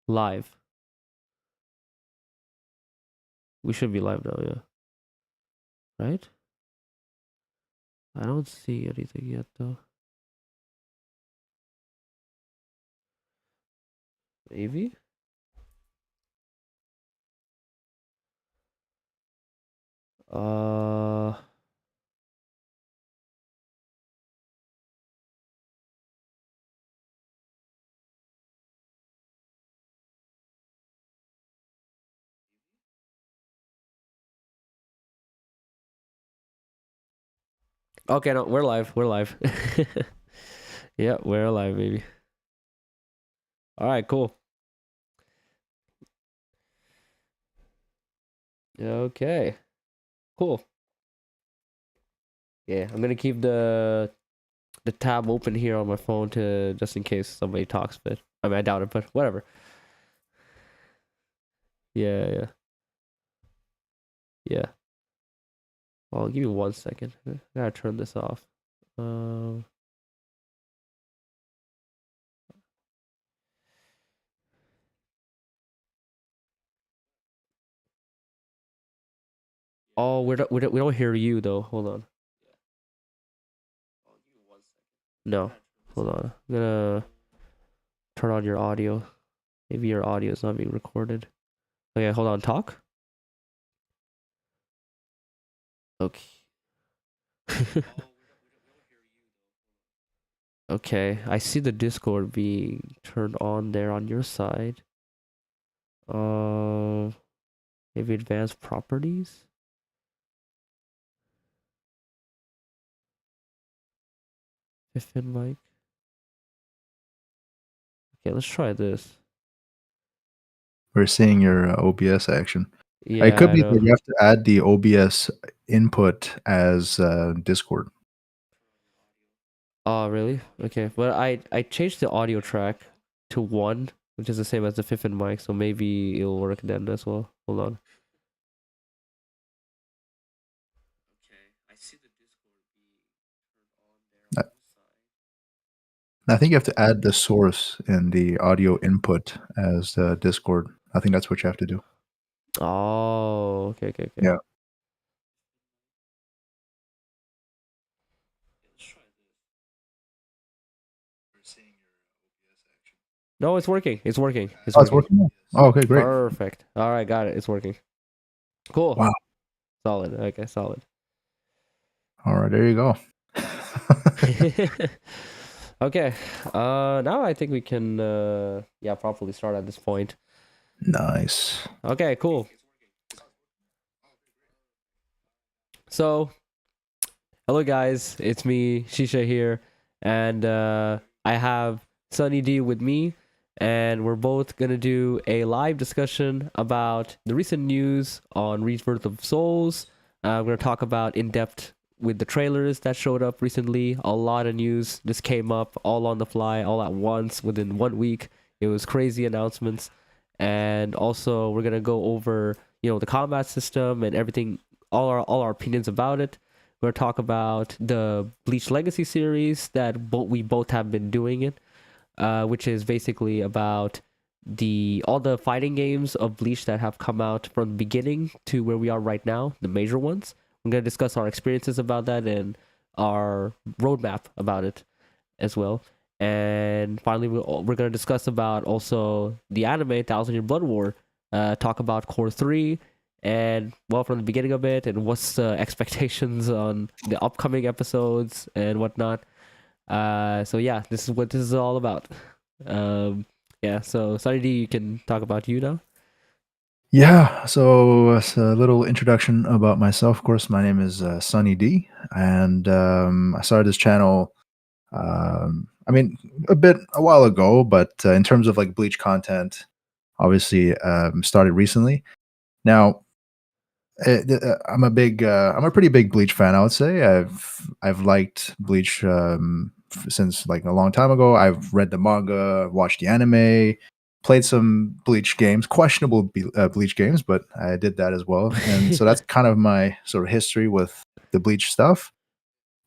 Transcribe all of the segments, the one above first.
Live. We should be live now, yeah. Right? I don't see anything yet, though. Maybe? Uh... Okay, no, we're live. We're live. Yeah, we're live, baby. All right, cool. Okay, cool. Yeah, I'm gonna keep the tab open here on my phone to just in case somebody talks, but I mean I doubt it, but whatever. Yeah, yeah, yeah. Well, give me 1 second. I gotta turn this off. Um. Oh, we don't hear you though. Hold on. No, hold on. I'm gonna turn on your audio. Maybe your audio is not being recorded. Okay, hold on. Talk. Okay. Okay, I see the Discord being turned on there on your side. Uh, maybe advanced properties. If in mic. Okay, let's try this. We're seeing your OBS action. Yeah, It could I be know. that you have to add the OBS input as Discord. Oh, really? Okay, but I changed the audio track to 1, which is the same as the fifth and mic, so maybe it'll work then as well. Hold on. Okay, I see the Discord being turned on there on your side. I think you have to add the source in the audio input as Discord. I think that's what you have to do. Oh, okay, okay, okay. Yeah. No, it's working. It's working. It's Oh, it's working. working now? Oh, okay, great. Perfect. All right, got it. It's working. Cool. Wow. Solid. Okay, solid. All right, there you go. Okay. Now I think we can yeah, properly start at this point. Nice. Okay, cool. So, hello guys, it's me, Shisha here, and I have Sunny D with me, and we're both gonna do a live discussion about the recent news on Rebirth of Souls. We're gonna talk about in depth with the trailers that showed up recently. A lot of news just came up all on the fly, all at once within 1 week. It was crazy announcements, and also we're gonna go over the combat system and everything, all our opinions about it. We're gonna talk about the Bleach Legacy series that we both have been doing it, which is basically about all the fighting games of Bleach that have come out from the beginning to where we are right now, the major ones. I'm gonna discuss our experiences about that and our roadmap about it as well. And finally, we're gonna discuss about also the anime Thousand Year Blood War. Talk about Core 3 and well from the beginning of it and what's the expectations on the upcoming episodes and whatnot. So yeah, this is what this is all about. Yeah, so Sunny D, you can talk about you now. Yeah, so as a little introduction about myself, of course, my name is Sunny D, and I started this channel, I mean, a while ago, but in terms of like Bleach content, obviously started recently. Now, I'm a pretty big Bleach fan, I would say. I've liked Bleach since like a long time ago. I've read the manga, watched the anime, played some Bleach games, questionable Bleach games, but I did that as well. And so that's kind of my sort of history with the Bleach stuff.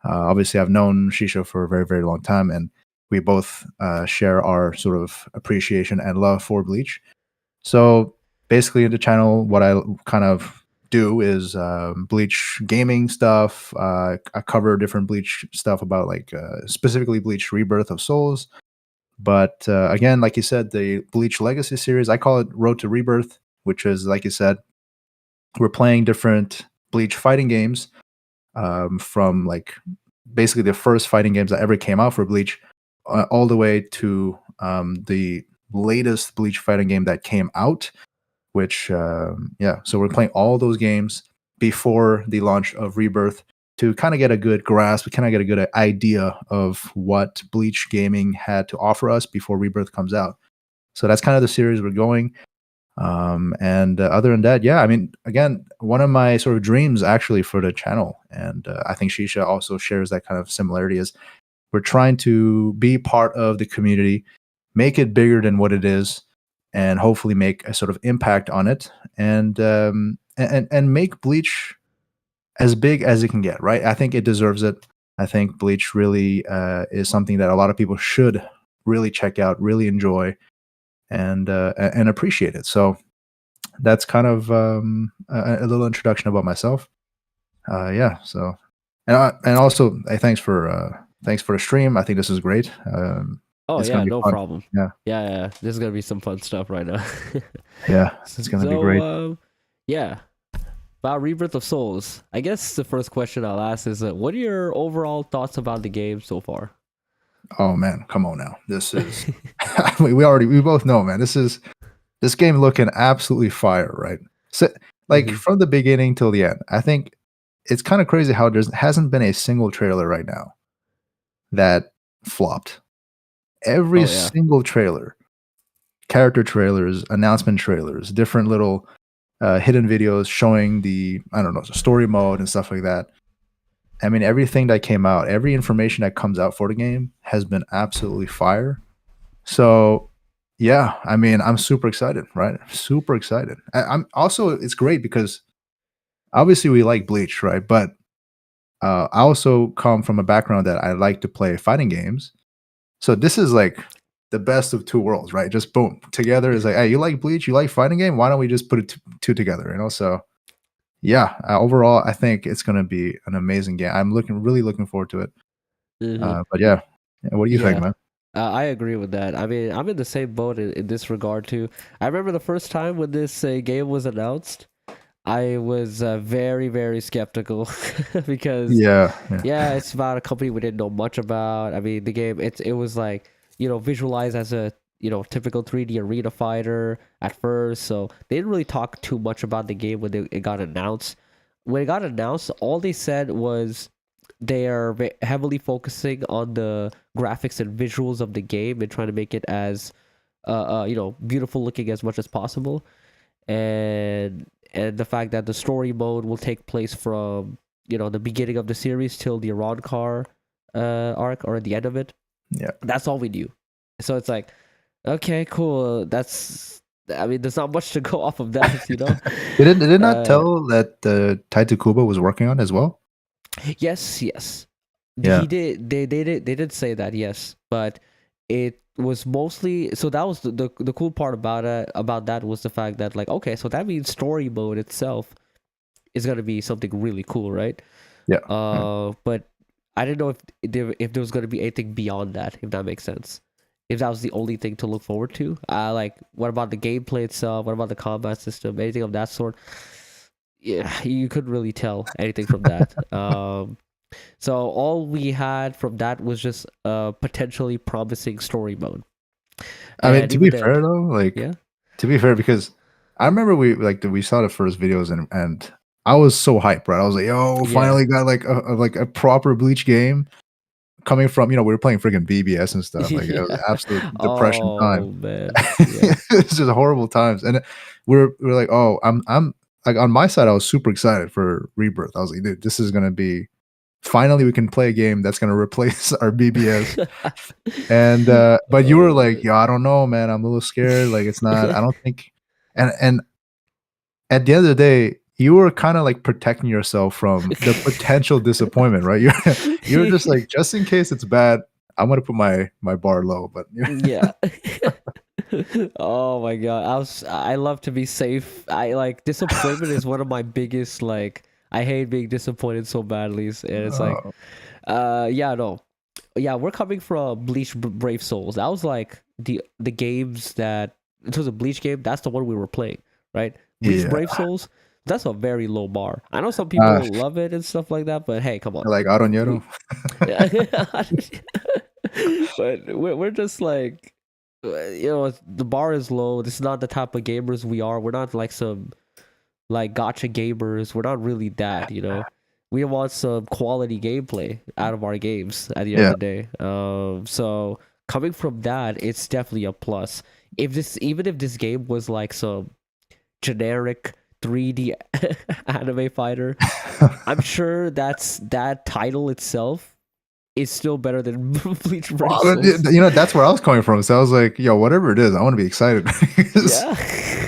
Obviously, I've known Shisha for a very, very long time, and we both share our sort of appreciation and love for Bleach. So basically, in the channel, what I kind of do is Bleach gaming stuff. I cover different Bleach stuff about like specifically Bleach Rebirth of Souls. But again, like you said, the Bleach Legacy series, I call it Road to Rebirth, which is like you said, we're playing different Bleach fighting games from like basically the first fighting games that ever came out for Bleach, all the way to the latest Bleach fighting game that came out. Which yeah, so we're playing all those games before the launch of Rebirth to kind of get a good grasp, kind of get a good idea of what Bleach gaming had to offer us before Rebirth comes out. So that's kind of the series we're going. And other than that, yeah, I mean, again, one of my sort of dreams actually for the channel, and I think Shisha also shares that kind of similarity, is we're trying to be part of the community, make it bigger than what it is, and hopefully make a sort of impact on it, and make Bleach as big as it can get. Right? I think it deserves it. I think Bleach really is something that a lot of people should really check out, really enjoy, and appreciate it. So that's kind of a little introduction about myself. Yeah. So and also thanks for the stream. I think this is great. Oh It's yeah, gonna be no fun. problem. Yeah. Yeah. This is gonna be some fun stuff right now. Yeah, it's gonna be great. Yeah. About Rebirth of Souls, I guess the first question I'll ask is, what are your overall thoughts about the game so far? Oh man, come on now. This is we both know, man. This game looking absolutely fire, right? So like Mhm. from the beginning till the end. I think it's kind of crazy how there hasn't been a single trailer right now that flopped. Every Oh yeah. single trailer, character trailers, announcement trailers, different little hidden videos showing the, I don't know, the story mode and stuff like that. I mean, everything that came out, every information that comes out for the game has been absolutely fire. So, yeah, I mean, I'm super excited, right? Super excited. I'm also, it's great because obviously we like Bleach, right? But I also come from a background that I like to play fighting games. So this is like the best of two worlds, right? Just boom together is like, hey, you like Bleach, you like fighting game. Why don't we just put it two together? You know, so yeah. Overall, I think it's gonna be an amazing game. I'm really looking forward to it. Mhm. But yeah, what do you think, Yeah. man? I agree with that. I mean, I'm in the same boat in this regard too. I remember the first time when this game was announced, I was very, very skeptical because Yeah, yeah, yeah, it's about a company we didn't know much about. I mean, the game it was like, visualized as a, typical 3D arena fighter at first, so they didn't really talk too much about the game when it got announced. When it got announced, all they said was they are heavily focusing on the graphics and visuals of the game and trying to make it as beautiful looking as much as possible, and the fact that the story mode will take place from the beginning of the series till the Iran car arc, or at the end of it. yeah. That's all we knew. So it's like, okay, cool. I mean, there's not much to go off of that, They did not uh tell that TYBW was working on as well. yes. Yeah, He did. They did say that, yes, but it was mostly, so that was the cool part about that was the fact that, like, okay, so that means story mode itself is gonna be something really cool, right? yeah, yeah. But I didn't know if there was gonna be anything beyond that, if that makes sense. If that was the only thing to look forward to. Like, what about the gameplay itself? What about the combat system? Anything of that sort? Yeah, you couldn't really tell anything from that. So all we had from that was just a potentially promising story mode. I mean, And to even be then, fair though, like yeah. to be fair, because I remember we saw the first videos and I was so hyped, right? I was like, yo, Yeah. finally got like a proper Bleach game coming from, we were playing freaking BBS and stuff. Like it was Yeah. absolute depression time. Oh man. Yeah. It's just horrible times. And we're like, oh, I'm like on my side, I was super excited for Rebirth. I was like, dude, this is gonna be finally we can play a game that's gonna replace our BBS. And but you were like, Man. yeah, I don't know, man. I'm a little scared. Like it's not, I don't think, and at the end of the day, you were kind of like protecting yourself from the potential disappointment, right? You're just like, just in case it's bad, I'm gonna put my bar low, but Yeah. Oh my god. I love to be safe. I like disappointment is one of my biggest like I hate being disappointed so badly. And it's like oh, yeah, no. Yeah, we're coming from Brave Souls. That was like the games that in terms of Bleach game, that's the one we were playing, right? Bleach yeah, Brave Souls, that's a very low bar. I know some uh, people love it and stuff like that, but hey, come on. like Aronero. We yeah. But we're just like the bar is low. This is not the type of gamers we are. We're not like some like gotcha gamers. We're not really that. We want some quality gameplay out of our games at the end of Yeah, the day. So coming from that, it's definitely a plus. Even if this game was like some generic 3D anime fighter, I'm sure that title itself is still better than Bleach Brave well, Souls. that's where I was coming from. So I was like, yo, whatever it is, I want to be excited. Because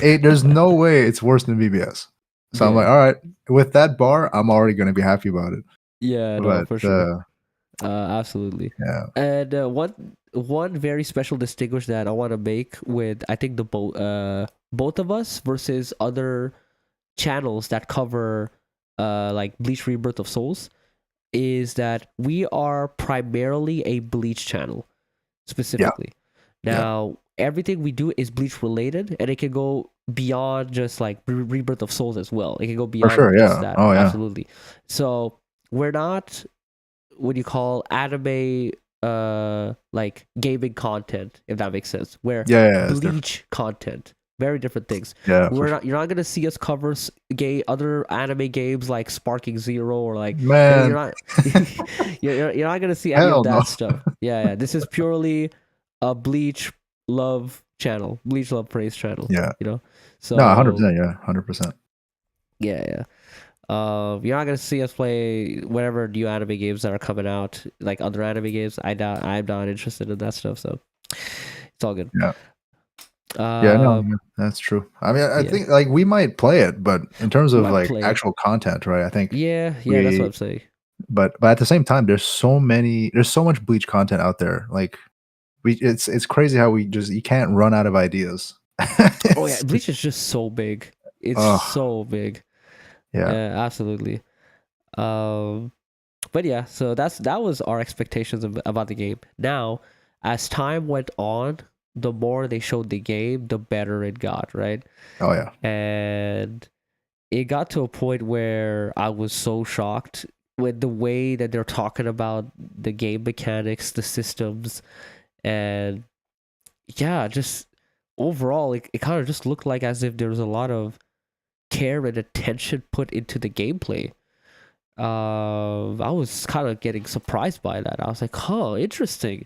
Yeah. there's no way it's worse than BBS. So I'm like, Yeah. all right, with that bar, I'm already gonna be happy about it. Yeah, no, But for sure. Absolutely. yeah, And one very special distinguish that I want to make with I think the both of us versus other channels that cover like Bleach Rebirth of Souls is that we are primarily a Bleach channel yeah, specifically. yeah, Now, everything we do is Bleach related and it can go beyond just like Rebirth of Souls as well. It can go for beyond sure. just Yeah. that. Oh yeah. Absolutely. So, we're not what you call anime like gaming content, if that makes sense. Where Yeah, yeah, it's different. Bleach content, very different things. Yeah, for sure. You're not gonna see us cover other anime games like Sparking Zero or like you're Man, not you're not gonna see any of hell no. that stuff. Yeah. This is purely a Bleach love channel, Bleach love praise channel. Yeah. No, So 100%. Yeah, 100%. yeah. You're not gonna see us play whatever new anime games that are coming out, like other anime games. I'm not interested in that stuff, so it's all good. Yeah. Yeah, no, Uh, yeah, that's true. I mean, I yeah, think like we might play it, but in terms we of might like play it. actual content, right? I think Yeah, that's what we, I'm saying. but at the same time, there's so much Bleach content out there. Like it's crazy how you can't run out of ideas. Oh yeah, It's, Bleach is just so big. It's oh, so big. yeah. Yeah, absolutely. Um, but yeah, so that was our expectations about the game. Now, as time went on, the more they showed the game, the better it got, right? Oh yeah. And it got to a point where I was so shocked with the way that they're talking about the game mechanics, the systems, and yeah, just overall, it kind of just looked like as if there was a lot of care and attention put into the gameplay. I was kind of getting surprised by that. I was like, "Huh, interesting."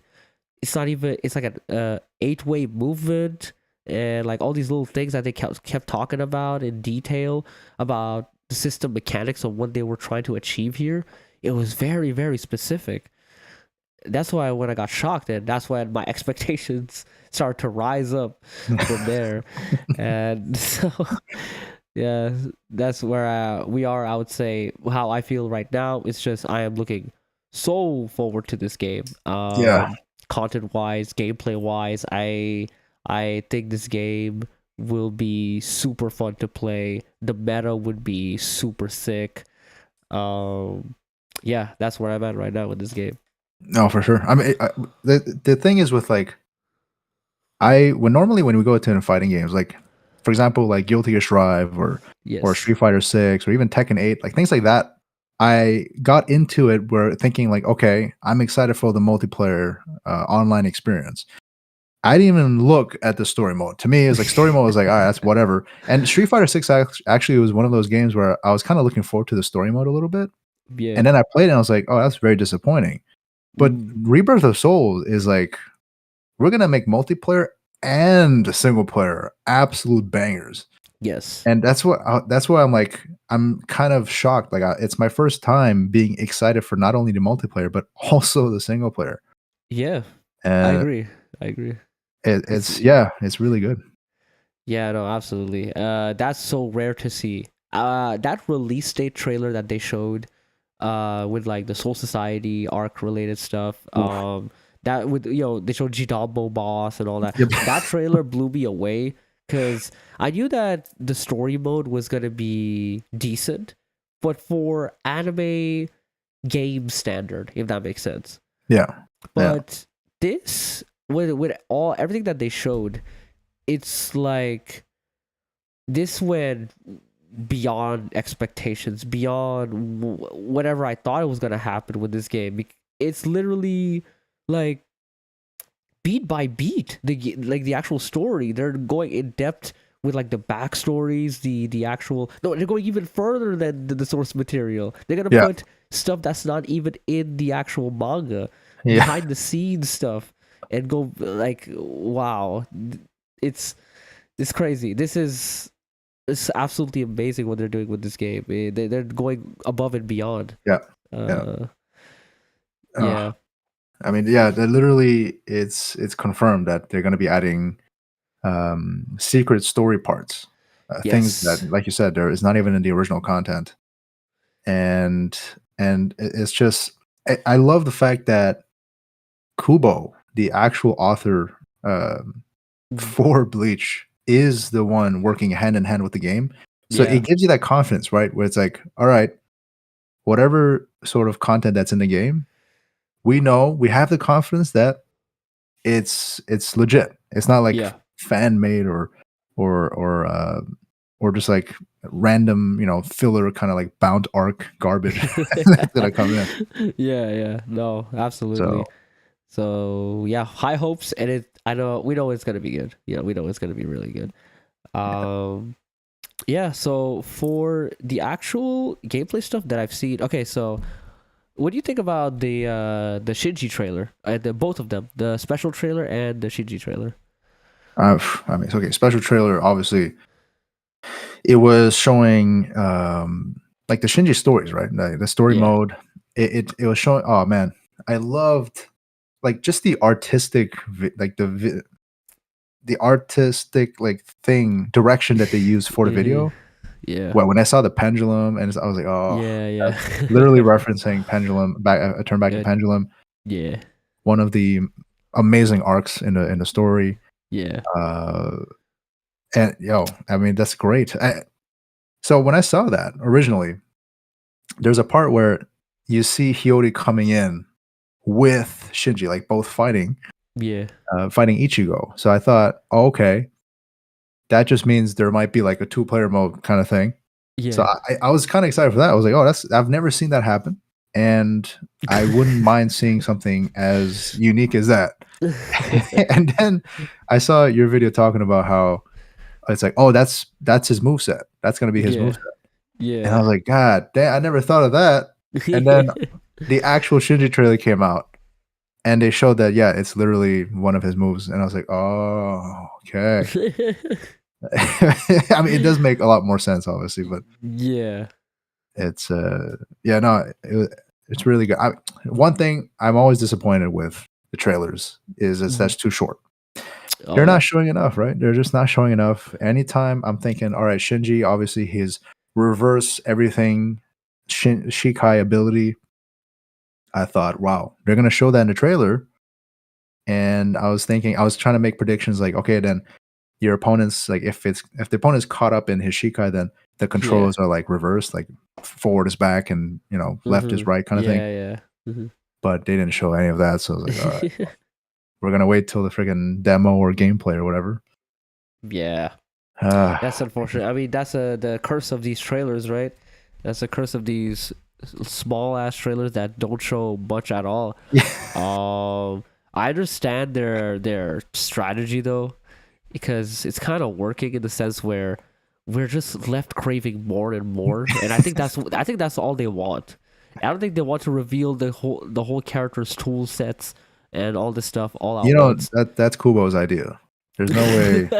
It's not even. It's like an 8-way movement and like all these little things that they kept talking about in detail about the system mechanics of what they were trying to achieve here. It was very very specific. That's why when I got shocked, and that's when my expectations started to rise up from there. And so yeah, that's where we are. I would say how I feel right now. It's just I am looking so forward to this game. Yeah. Content wise, gameplay wise, I think this game will be super fun to play. The meta would be super sick. Um, yeah, that's where I'm at right now with this game. No, for sure. I mean, the thing is with like when we go to fighting games, like for example, like Guilty Gear Strive or Yes. Street Fighter 6 or even Tekken 8, like things like that. I got into it where thinking like, okay, I'm excited for the multiplayer online experience. I didn't even look at the story mode. To me, it's like story mode was like, all right, that's whatever. And Street Fighter 6 actually was one of those games where I was kind of looking forward to the story mode a little bit. Yeah. And then I played it and I was like, oh, that's very disappointing. But Mm, Rebirth of Souls is like, we're gonna make multiplayer and single player absolute bangers, yes. and that's why I'm kind of shocked. Like it's my first time being excited for not only the multiplayer but also the single player, Yeah. I and agree. I agree. It's it's really good. Yeah, no, absolutely. That's so rare to see. That release date trailer that they showed, with like the Soul Society arc related stuff. Oof. That with they showed Jidambo boss and all that. Yep. That trailer blew me away because I knew that the story mode was gonna be decent, but for anime game standard, if that makes sense. Yeah. But this with all everything that they showed, it's like this went beyond expectations, beyond whatever I thought it was gonna happen with this game. It's literally like beat by beat, the actual story. They're going in depth with like the backstories, the actual no, they're going even further than the source material. They're gonna put stuff that's not even in the actual manga, behind the scenes stuff, and go like, wow, it's crazy. It's absolutely amazing what they're doing with this game. They're going above and beyond. Yeah. Yeah. I mean, yeah, they're literally, it's confirmed that they're going to be adding secret story parts, things that, like you said, there is not even in the original content, and it's just, I love the fact that Kubo, the actual author for Bleach, is the one working hand in hand with the game. So it gives you that confidence, right? Where it's like, all right, whatever sort of content that's in the game, we know, we have the confidence that it's legit. It's not like fan made or just like random, filler kind of like bound arc garbage that I come in. Yeah. No, absolutely. So yeah, high hopes, and we know it's gonna be good. Yeah, we know it's gonna be really good. Yeah. So for the actual gameplay stuff that I've seen, okay, so what do you think about the Shinji trailer? Both of them, the special trailer and the Shinji trailer. I mean, okay, special trailer. Obviously, it was showing like the Shinji stories, right? The story mode. It was showing. Oh man, I loved like just the artistic, like the artistic like direction that they used for the video. Yeah. Well, when I saw the pendulum, and I was like, oh, yeah. Literally referencing pendulum back. Turn back to pendulum. Yeah. One of the amazing arcs in the story. Yeah. And I mean, that's great. So when I saw that originally, there's a part where you see Hiyori coming in with Shinji, like both fighting. Yeah. Fighting Ichigo. So I thought, oh, okay, that just means there might be like a 2-player mode kind of thing. Yeah. So I was kind of excited for that. I was like, oh, I've never seen that happen, and I wouldn't mind seeing something as unique as that. And then I saw your video talking about how it's like, oh, that's his moveset. That's gonna be his moveset. Yeah. And I was like, God damn, I never thought of that. And then the actual Shinji trailer came out, and they showed that, it's literally one of his moves. And I was like, oh, okay. I mean, it does make a lot more sense, obviously, but it's it's really good. One thing I'm always disappointed with the trailers is that's too short. They're not showing enough, right? They're just not showing enough. Anytime I'm thinking, all right, Shinji, obviously his reverse everything Shikai ability, I thought, wow, they're gonna show that in the trailer. And I was thinking, I was trying to make predictions like, okay, then your opponent's like, if the opponent's caught up in his Shikai, then the controls are like reversed, like forward is back and left is right kind of thing. Yeah. But they didn't show any of that, so I was like, all right, we're gonna wait till the freaking demo or gameplay or whatever. Yeah. That's unfortunate. I mean, that's the curse of these trailers, right? That's the curse of these small ass trailers that don't show much at all. I understand their strategy though, because it's kind of working in the sense where we're just left craving more and more, and I think that's all they want. I don't think they want to reveal the whole character's tool sets and all this stuff all out once. That's Kubo's idea. There's no way.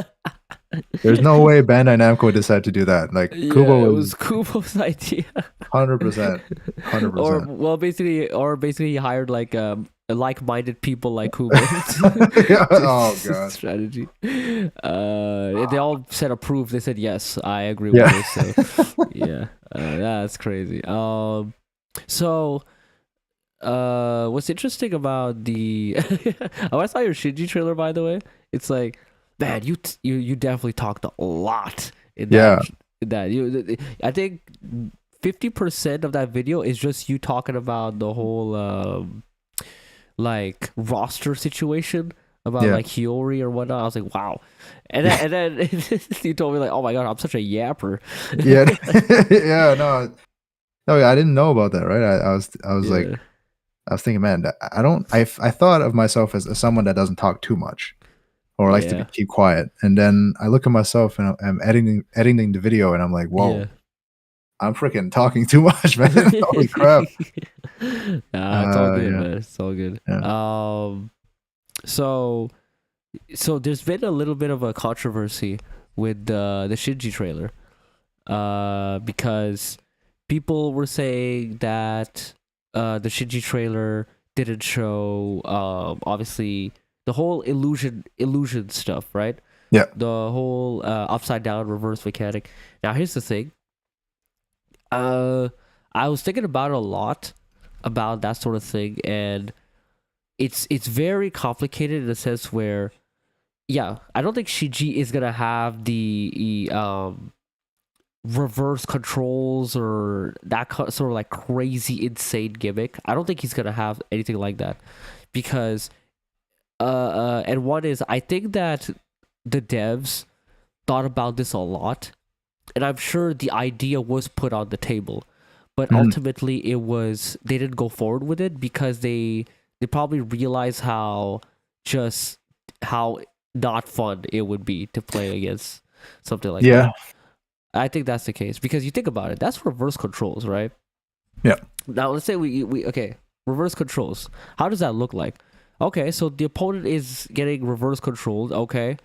There's no way Bandai Namco would decide to do that. Like Kubo was Kubo's idea. 100%. 100%. Or basically he hired like-minded people like Kubo. Oh god. Strategy. They all said approve. They said yes, I agree with this. So yeah, that's crazy. So what's interesting about the oh, I saw your Shinji trailer, by the way. It's like, man, you definitely talked a lot in that. Yeah, In that I think 50% of that video is just you talking about the whole like roster situation about yeah, like Hiyori or whatnot. I was like, wow, and then you told me like, oh my god, I'm such a yapper. yeah, yeah. No, I didn't know about that. Right? I was like, Yeah, I was thinking, man, I don't. I thought of myself as someone that doesn't talk too much or likes to yeah, keep quiet. And then I look at myself and I'm editing the video, and I'm like, yeah. whoa, I'm freaking talking too much, man. Holy crap. Nah, it's all good, Yeah, man. It's all good. yeah. So there's been a little bit of a controversy with the Shinji trailer, because people were saying that the Shinji trailer didn't show obviously the whole illusion stuff, right? Yeah. The whole upside down reverse mechanic. Now here's the thing. I was thinking about it a lot about that sort of thing, and it's very complicated in a sense where, yeah, I don't think Shiji is gonna have the reverse controls or that sort of like crazy insane gimmick. I don't think he's gonna have anything like that, because and one is, I think that the devs thought about this a lot, and I'm sure the idea was put on the table, but Mhm. ultimately they didn't go forward with it because they probably realized just how not fun it would be to play against something like Yeah. that. I think that's the case, because you think about it, that's reverse controls, right? Yeah. Now let's say we okay, reverse controls. How does that look like? Okay, so the opponent is getting reverse controlled. Okay,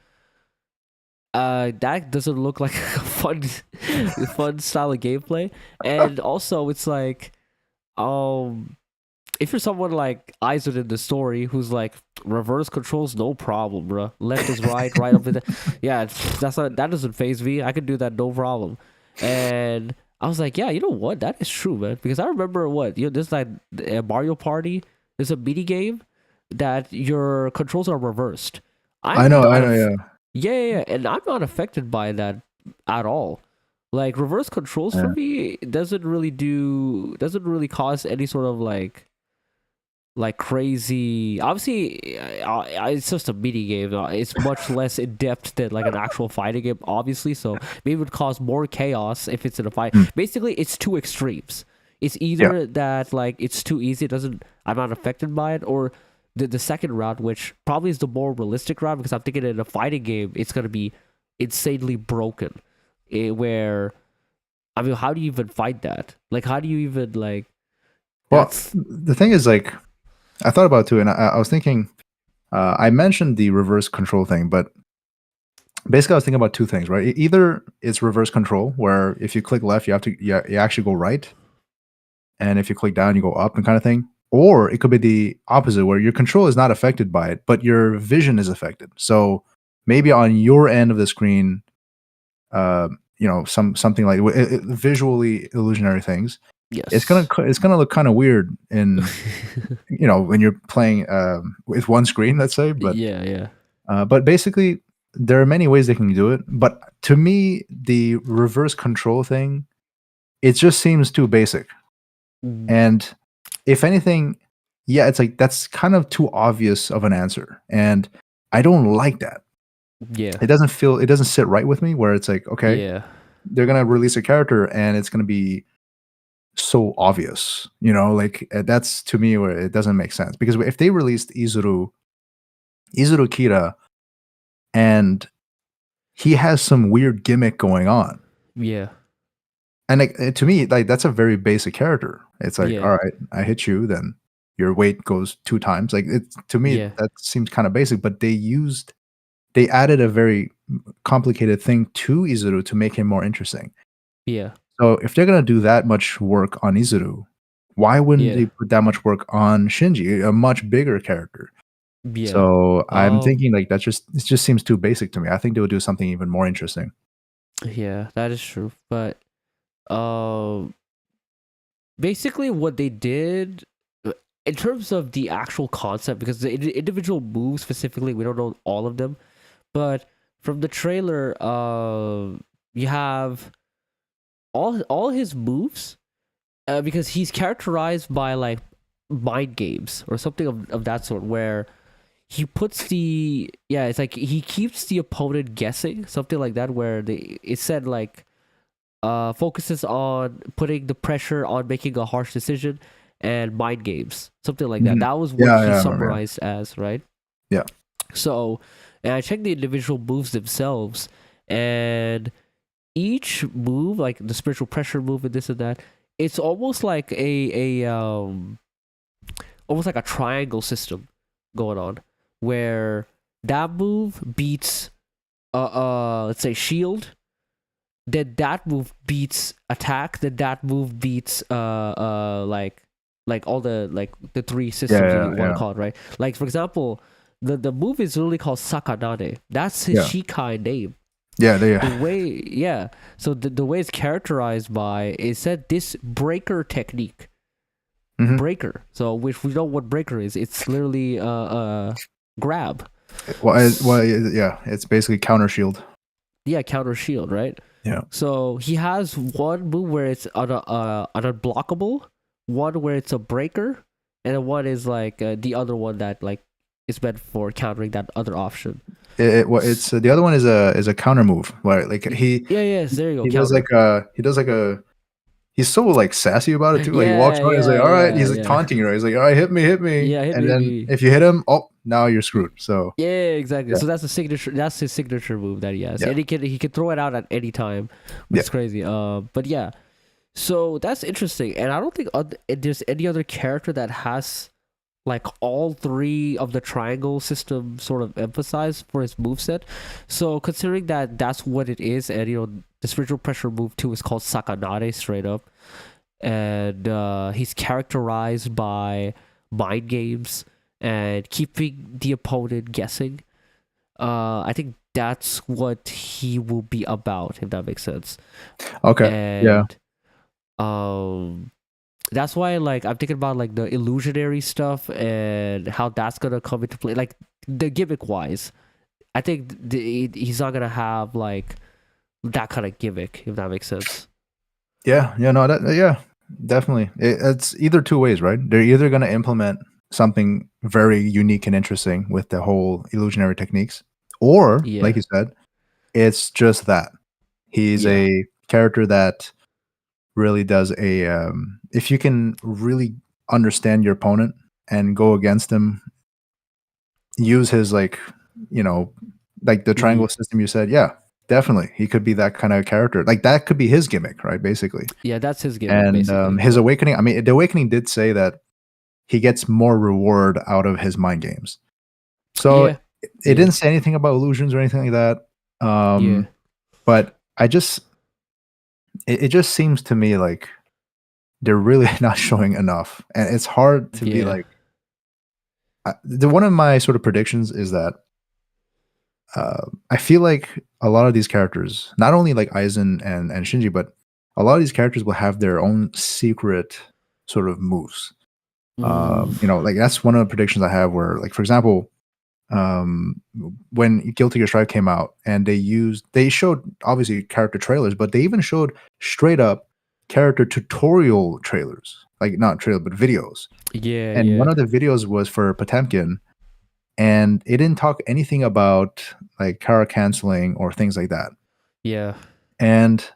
that doesn't look like a fun style of gameplay. And also, it's like, if you're someone like Aizen in the story who's like, reverse controls, no problem, bro. Left is right, right up is down. Yeah, that doesn't phase me. I can do that, no problem. And I was like, yeah, you know what? That is true, man. Because I remember there's like a Mario Party. There's a mini game that your controls are reversed. I'm I not know, yeah. yeah, yeah, yeah, and I'm not affected by that at all. Like reverse controls for Yeah. me doesn't really cause any sort of like crazy. Obviously, it's just a mini game. It's much less in depth than like an actual fighting game, obviously. So maybe it would cause more chaos if it's in a fight. Mm. Basically, it's two extremes. It's Yeah. either that like it's too easy, it doesn't. I'm not affected by it, or the second route, which probably is the more realistic route, because I'm thinking in a fighting game, it's gonna be insanely broken. Where I mean, how do you even fight that? Like, how do you even like? Well, That's the thing is, like, I thought about it too, and I was thinking, I mentioned the reverse control thing, but basically, I was thinking about two things, right? Either it's reverse control, where if you click left, you actually go right, and if you click down, you go up, and kind of thing. Or it could be the opposite, where your control is not affected by it, but your vision is affected. So maybe on your end of the screen, something like visually illusionary things. yes. It's gonna look kind of weird in when you're playing with one screen, let's say. Yeah, yeah. But basically, there are many ways they can do it. But to me, the reverse control thing, it just seems too basic. Mm, And if anything, yeah, it's like that's kind of too obvious of an answer, and I don't like that. yeah, It doesn't sit right with me. Where it's like, okay, yeah, they're gonna release a character, and it's gonna be so obvious, like that's to me where it doesn't make sense. Because if they released Izuru Kira, and he has some weird gimmick going on, yeah, and like, to me, like that's a very basic character. It's like, yeah, all right, I hit you, then your weight goes 2 times. Like it to me, yeah, that seems kind of basic. But they added a very complicated thing to Izuru to make him more interesting. yeah, So if they're gonna do that much work on Izuru, why wouldn't yeah, they put that much work on Shinji, a much bigger character? yeah. So I'm Um, thinking like it just seems too basic to me. I think they would do something even more interesting. yeah, that is true. But um, basically, what they did, in terms of the actual concept, because the individual moves specifically, we don't know all of them, but from the trailer, you have all his moves, because he's characterized by like mind games or something of that sort, where he puts it's like he keeps the opponent guessing, something like that, where it said like focuses on putting the pressure on making a harsh decision and mind games, something like that. Mhm. That was what Yeah, he yeah, I remember, yeah. summarized as, right? Yeah. So, and I checked the individual moves themselves, and each move, like the spiritual pressure move and this and that, it's almost like almost like a triangle system going on, where that move beats let's say shield, then that move beats attack, then that move beats like all the three systems you want to call it, right? Like for example, the move is literally called Sakanane. That's his Shikai name. Yeah, The way, so the way it's characterized by, it said this breaker technique. Breaker. So which we know what breaker is. It's literally grab. It's basically counter shield. Yeah, counter shield, right? Yeah. So he has one move where it's an unblockable, one where it's a breaker, and then one is like the other one that like is meant for countering that other option. It's the other one is a counter move, where like there you go. He does like a he's so like sassy about it too. Like he walks around, he's like, all right, he's like taunting you, right? He's like, all right, hit me. Yeah, hit and me, then if you hit him, now you're screwed. So exactly. So that's his signature move that he has. And he can throw it out at any time. It's crazy. But yeah. So that's interesting. And I don't think there's any other character that has like all three of the triangle system sort of emphasized for his moveset. So considering that that's what it is, and the spiritual pressure move too is called Sakanade straight up, and he's characterized by mind games and keeping the opponent guessing. I think that's what he will be about, if that makes sense. Okay. That's why like I'm thinking about like the illusionary stuff and how that's gonna come into play, like the gimmick wise. I think he's not gonna have like that kind of gimmick, if that makes sense. Definitely. It's either two ways, right? They're either gonna implement something very unique and interesting with the whole illusionary techniques, or like you said, it's just that he's a character that really does if you can really understand your opponent and go against him, use his like the triangle system you said, definitely he could be that kind of character. Like that could be his gimmick, right? Basically, that's his gimmick. And his awakening, I mean, the awakening did say that he gets more reward out of his mind games. So it didn't say anything about illusions or anything like that. But it just seems to me like they're really not showing enough, and it's hard to be like. One of my sort of predictions is that I feel like a lot of these characters, not only like Aizen and Shinji, but a lot of these characters will have their own secret sort of moves. Like that's one of the predictions I have. Where, like for example, when Guilty Gear Strive came out, and they showed obviously character trailers, but they even showed straight up character tutorial trailers, like not trailer but videos. One of the videos was for Potemkin, and it didn't talk anything about like Kara canceling or things like that. And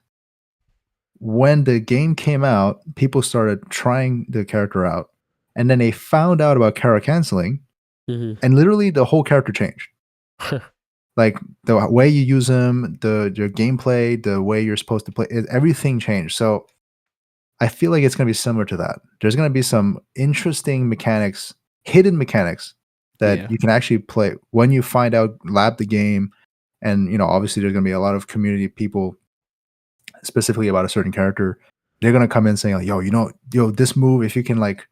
when the game came out, people started trying the character out, and then they found out about Kara canceling, and literally the whole character changed. Like the way you use them, your gameplay, the way you're supposed to play, everything changed. So I feel like it's going to be similar to that. There's going to be some interesting mechanics, hidden mechanics that you can actually play when you find out, lab the game. And, obviously there's going to be a lot of community people specifically about a certain character. They're going to come in saying like, yo, this move, if you can like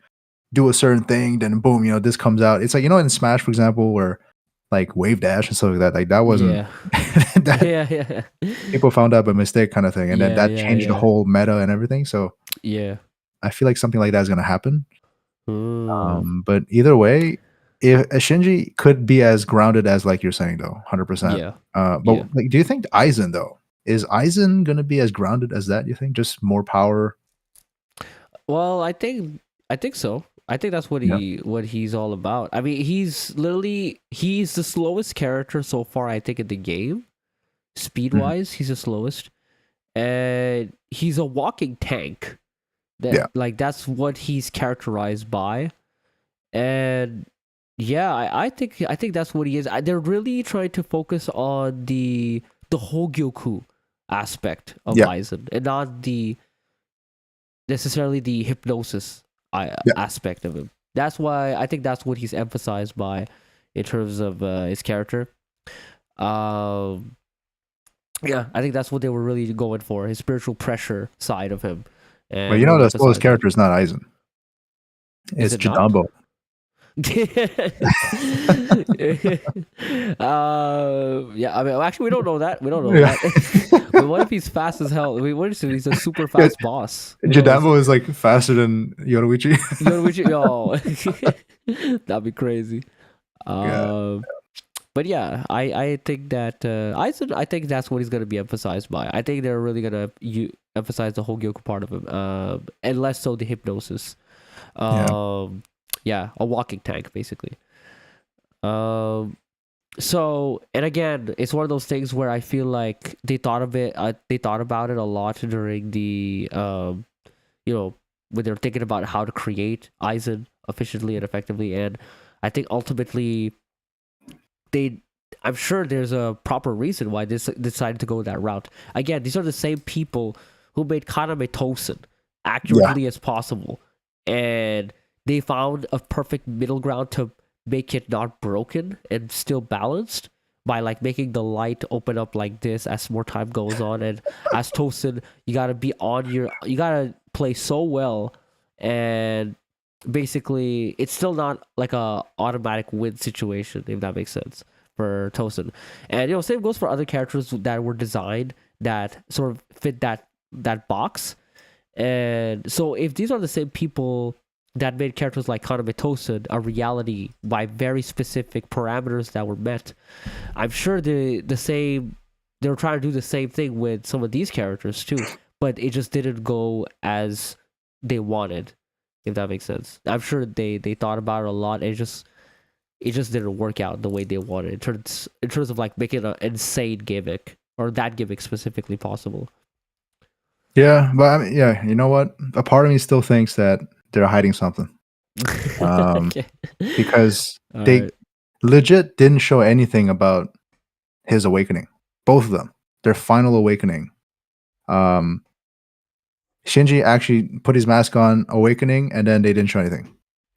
do a certain thing, then boom, this comes out. It's like, in Smash, for example, where like wave dash and stuff like that, like that wasn't people found out by mistake kind of thing, and then that changed the whole meta and everything. So I feel like something like that is going to happen. Mm, But either way, if Shinji could be as grounded as like you're saying though, 100%. yeah, But yeah. like, do you think Aizen though is Aizen gonna be as grounded as that? You think just more power? Well, I think so. I think that's Yeah. what he's all about. I mean, he's the slowest character so far. I think in the game, speed Mhm. wise, he's the slowest, and he's a walking tank. Yeah. That's what he's characterized by, and yeah, I think that's what he is. They're really trying to focus on the Hogyoku aspect of Yeah. Aizen, and not the necessarily the hypnosis Yeah. aspect of him. That's why I think that's what he's emphasized by in terms of his character. Um, yeah, I think that's what they were really going for, his spiritual pressure side of him, But and you know really the slowest emphasize that. character is not Aizen. Is It's it not? Jidambo. Yeah, I mean, actually, we don't know that. We don't know Yeah. that. But what if he's fast as hell? I mean, what if he's a super Yeah, fast boss? Who knows? Jidambo is like faster than Yoruichi. Yo, that'd be crazy. Yeah. Um, but yeah, I think that I think that's what he's gonna be emphasized by. I think they're really gonna emphasize the whole Gyoku part of him, and less so the hypnosis. Yeah. Yeah, a walking tank basically. Um, so and again, it's one of those things where I feel like they thought about it a lot during the you know, when they're thinking about how to create Aizen efficiently and effectively, and I think ultimately they I'm sure there's a proper reason why they decided to go that route. Again, these are the same people who made Kaname Tosen Yeah. accurately as possible, and they found a perfect middle ground to make it not broken and still balanced by like making the light open up like this as more time goes on. And as Tosen, you gotta be on you gotta play so well, and basically it's still not like a automatic win situation, if that makes sense, for Tosin. And same goes for other characters that were designed that sort of fit that box. And so if these are the same people that made characters like Kaname Tosin a reality by very specific parameters that were met, I'm sure they were trying to do the same thing with some of these characters too, but it just didn't go as they wanted, if that makes sense. I'm sure they thought about it a lot, and it just didn't work out the way they wanted in terms of like making an insane gimmick, or that gimmick specifically, possible. Yeah. But I mean, yeah, you know what? A part of me still thinks that they're hiding something. Okay. Because All they right. legit didn't show anything about his awakening. Both of them. Their final awakening. Um Shinji actually put his mask on awakening and then they didn't show anything.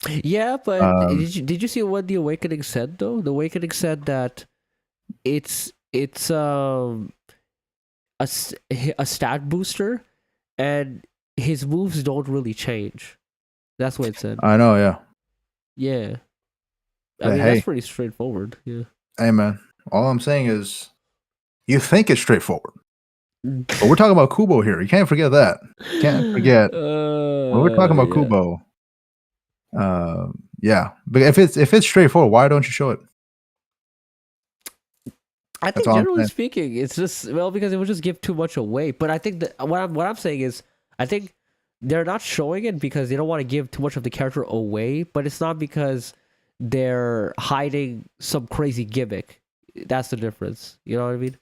Yeah, but Um did you see what the awakening said though? The awakening said that it's a stat booster, and his moves don't really change. That's what it said. I know, yeah. Yeah. I But mean, that's hey, pretty straightforward. Yeah. hey man, all I'm saying is you think it's straightforward. But we're talking about Kubo here. You can't forget that. Can't forget when we're talking about Yeah. Kubo. Yeah. But if it's straightforward, why don't you show it? I That's think all I'm generally saying. speaking, it's just, well, because it would just give too much away. But I think that what I'm saying is, I think they're not showing it because they don't want to give too much of the character away. But it's not because they're hiding some crazy gimmick. That's the difference. You know what I mean?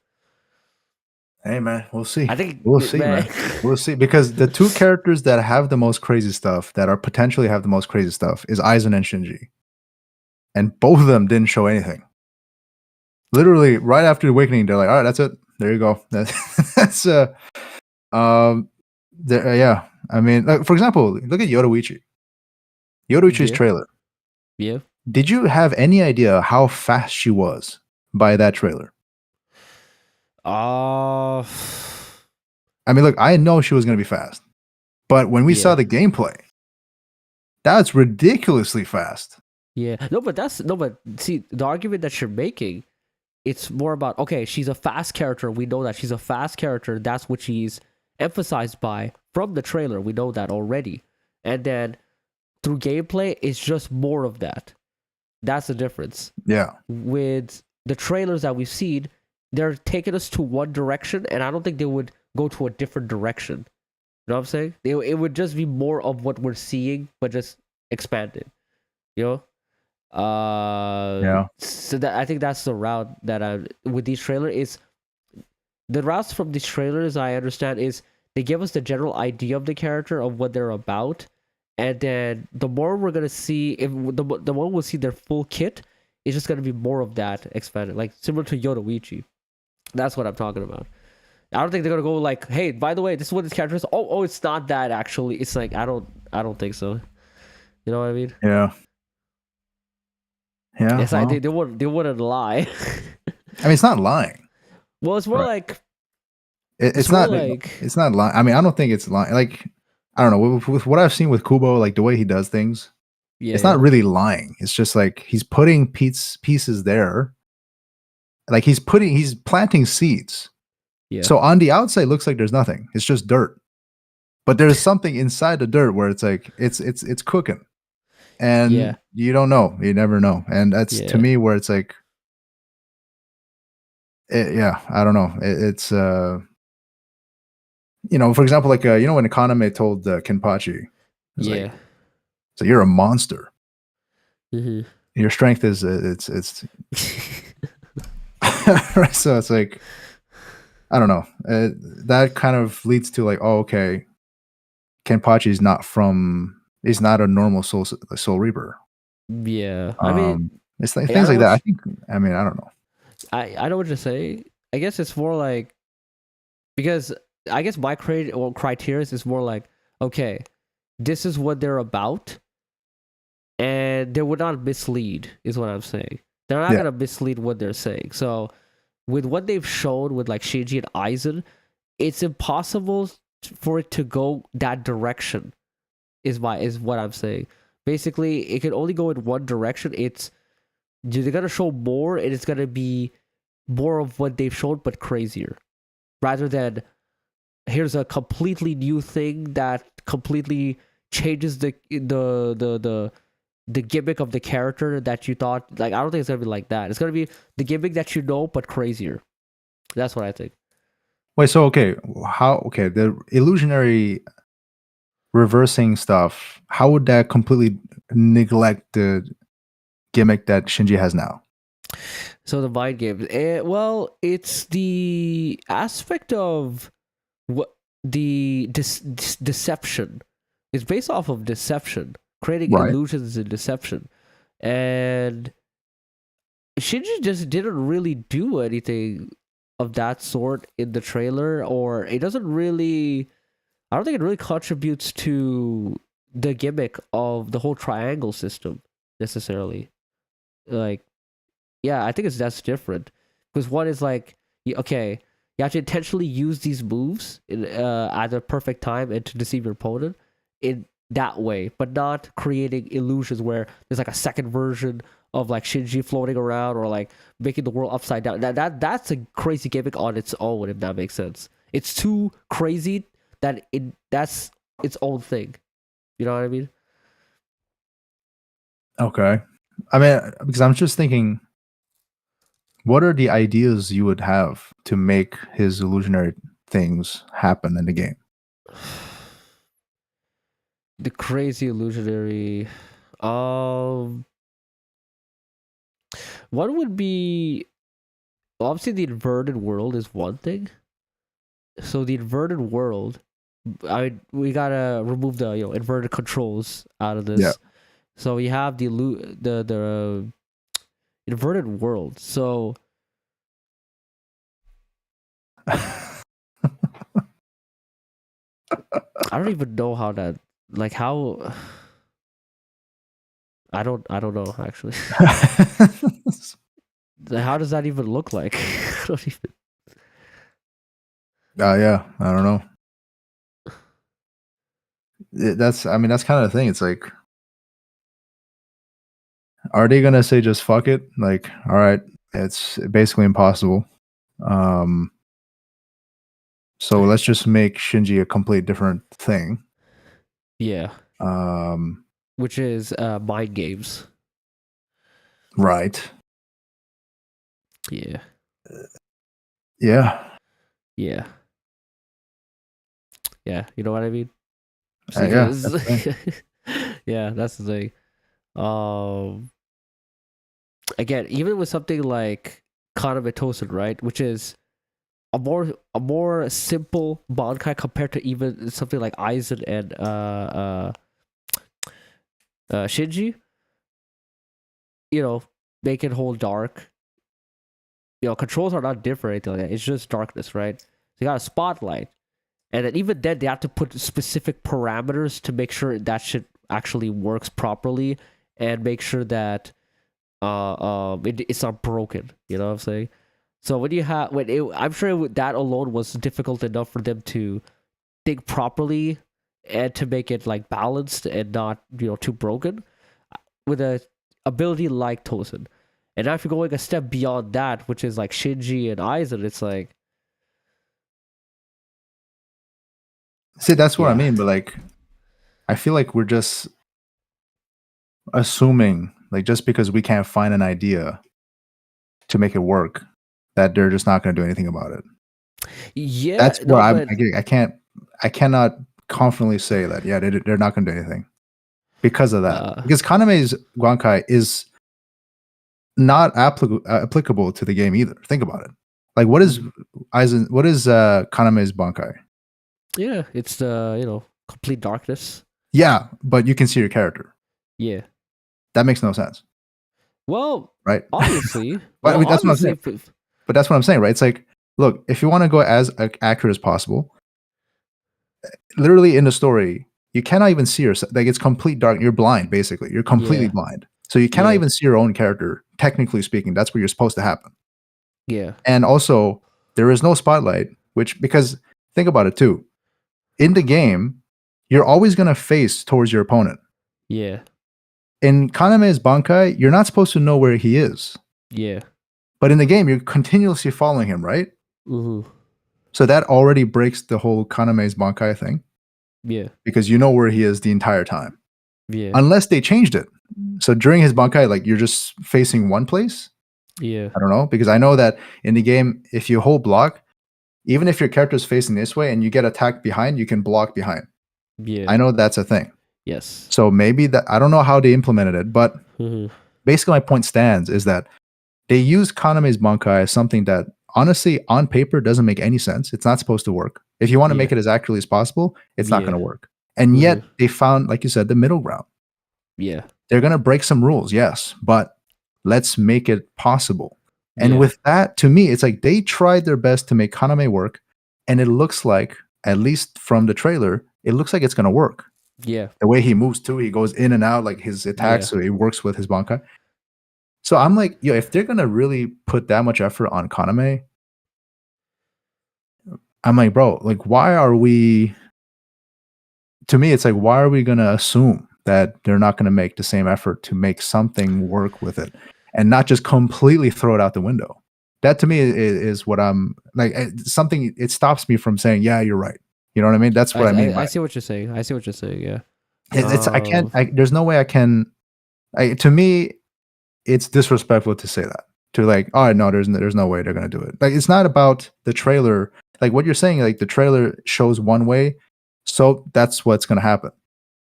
Hey man, we'll see. I think, We'll see, man. man. We'll see. Because the two characters that have the most crazy stuff, that are potentially have the most crazy stuff, is Aizen and Shinji. And both of them didn't show anything. Literally, right after the awakening, they're like, all right, that's it. There you go. That's um yeah. I mean, like, for example, look at Yoruichi's Yeah, trailer. yeah. Did you have any idea how fast she was by that trailer? Uh, I mean, look, I know she was going to be fast, but when we saw yeah, the gameplay, that's ridiculously fast. yeah. No, but see, the argument that you're making, it's more about, okay, she's a fast character. We know that she's a fast character. That's what she's emphasized by from the trailer. We know that already. And then through gameplay, it's just more of that. That's the difference. Yeah. With the trailers that we've seen, they're taking us to one direction, and I don't think they would go to a different direction. You know what I'm saying? It would just be more of what we're seeing, but just expanded. You know? Yeah. So that I think that's the route that I with these trailers is the routes from these trailers I understand is they give us the general idea of the character of what they're about, and then the more we're gonna see, if the more we'll see their full kit, it's just gonna be more of that expanded, like similar to Yoruichi. That's what I'm talking about. I don't think they're gonna go like, hey, by the way, this is what this character is. Oh, it's not that actually. It's like I don't think so. You know what I mean? Yeah. Yeah. It's like Well, they wouldn't lie. I mean, it's not lying. Well, it's more Right. like It's more not. like It's not lying. I mean, I don't think it's lying. Like, I don't know. With what I've seen with Kubo, like the way he does things, yeah, it's yeah, not really lying. It's just like he's putting pieces there. Like he's planting seeds. yeah, So on the outside, it looks like there's nothing. It's just dirt. But there's something inside the dirt where it's like it's cooking, yeah, and you don't know. You never know. And that's to yeah, me where it's like, yeah, I don't know. It's you know, for example, like you know when Kaname told Kenpachi, it's like, yeah. so you're a monster. Mm-hmm. Your strength is it's so it's like I don't know. That kind of leads to like, oh, okay, Kenpachi is not from. He's not a normal soul reaper. Yeah. I mean, It's like I things know like that. what I think. I mean, I don't know. I know what you're saying. I guess it's more like because I guess my criteria is more like okay, this is what they're about, and they would not mislead. Is what I'm saying. They're not Yeah. gonna mislead what they're saying. So with what they've shown with like Shinji and Aizen, it's impossible for it to go that direction. Is what I'm saying. Basically, it can only go in one direction. It's they're gonna show more, and it's gonna be more of what they've shown, but crazier, rather than here's a completely new thing that completely changes the gimmick of the character that you thought. Like I don't think it's gonna be like that. It's gonna be the gimmick that you know, but crazier. That's what I think. Wait. So okay, how? Okay, the illusionary reversing stuff. How would that completely neglect the gimmick that Shinji has now? So the mind games. Well, it's the aspect of what the deception. It's based off of deception, creating Right. illusions and deception, and Shinji just didn't really do anything of that sort in the trailer, or it doesn't really. I don't think it really contributes to the gimmick of the whole triangle system necessarily. Like, yeah, I think that's different because one is like, okay, you have to intentionally use these moves in at a perfect time and to deceive your opponent in that way, but not creating illusions where there's like a second version of like Shinji floating around or like making the world upside down. That's a crazy gimmick on its own, if that makes sense. It's too crazy that that's its own thing. You know what I mean? Okay. I mean, because I'm just thinking, what are the ideas you would have to make his illusionary things happen in the game? The crazy illusionary. Um, One would be obviously the inverted world is one thing. So the inverted world, we gotta remove the inverted controls out of Yeah. this. So we have the inverted world. So I don't even know how that like how I don't know actually. How does that even look like? I don't even. Yeah, I don't know. That's I mean that's kind of the thing. It's like, are they gonna say just fuck it? Like, all right, it's basically impossible. Um, so let's just make Shinji a complete different thing. Yeah. Um, which is mind games. Right. Yeah. Yeah. Yeah. Yeah. You know what I mean? Yeah. Because That's right. yeah, that's the thing. Um, again, even with something like Kaname Tosen, right, which is a more simple bankai compared to even something like Aizen and Shinji. You know, make it whole dark. You know, controls are not different or anything like that. It's just darkness, right? So you got a spotlight, and then even then they have to put specific parameters to make sure that shit actually works properly, and make sure that it's not broken. You know what I'm saying? So when you have I'm sure that alone was difficult enough for them to think properly and to make it like balanced and not too broken with a ability like Tosin. And now if you're going a step beyond that, which is like Shinji and Aizen, it's like See, that's what I yeah, mean. But like, I feel like we're just assuming, like, just because we can't find an idea to make it work, that they're just not going to do anything about it. yeah, That's where no, but I cannot confidently say that. Yeah, they're not going to do anything because of that. uh, Because Kaname's Guankai is not applicable to the game either. Think about it. Like, what is Aizen? What is Kaname's Bankai? yeah, it's the complete darkness. Yeah, but you can see your character. Yeah. That makes no sense, Well, right? obviously, But I mean, that's what I'm saying. But that's what I'm saying, right? It's like, look, if you want to go as accurate as possible, literally in the story, you cannot even see yourself. Like, it's complete dark. You're blind, basically. You're completely Yeah, blind. So you cannot yeah, even see your own character. Technically speaking, that's what you're supposed to happen. yeah, And also, there is no spotlight, which, because think about it too. In the game, you're always going to face towards your opponent. yeah, In Kaname's Bankai, you're not supposed to know where he is. yeah. But in the game, you're continuously following him, right? Mm-hmm. So that already breaks the whole Kaname's Bankai thing Yeah, because you know where he is the entire time. yeah, Unless they changed it. So during his Bankai, like, you're just facing one place. yeah, I don't know. Because I know that in the game, if you hold block, even if your character is facing this way and you get attacked behind, you can block behind. yeah. I know that's a thing. Yes. So maybe that, I don't know how they implemented it, but Mm-hmm. basically my point stands is that they use Kaname's Bankai as something that honestly on paper doesn't make any sense. It's not supposed to work. If you want to Yeah, make it as accurately as possible, it's not going yeah, to work. And mm-hmm. yet they found, like you said, the middle ground. Yeah, They're going to break some rules, yes, but let's make it possible. And yeah, with that, to me, it's like they tried their best to make Kaname work, and it looks like, at least from the trailer, it looks like it's going to work. yeah, The way he moves too, he goes in and out like his attacks, yeah, so it works with his Bankai. So I'm like, yo, if they're gonna really put that much effort on Kaname, I'm like, bro, like, why are we? To me, it's like, why are we gonna assume that they're not gonna make the same effort to make something work with it, and not just completely throw it out the window? That to me is what I'm like. Something, it stops me from saying, yeah, you're right. You know what I mean? That's what I mean by I see what you're saying. I see what you're saying. Yeah. it's. I can't. There's no way I can. To me, it's disrespectful to say that. To like, oh no, there's no way they're gonna do it. Like, it's not about the trailer. Like what you're saying, like the trailer shows one way, so that's what's gonna happen.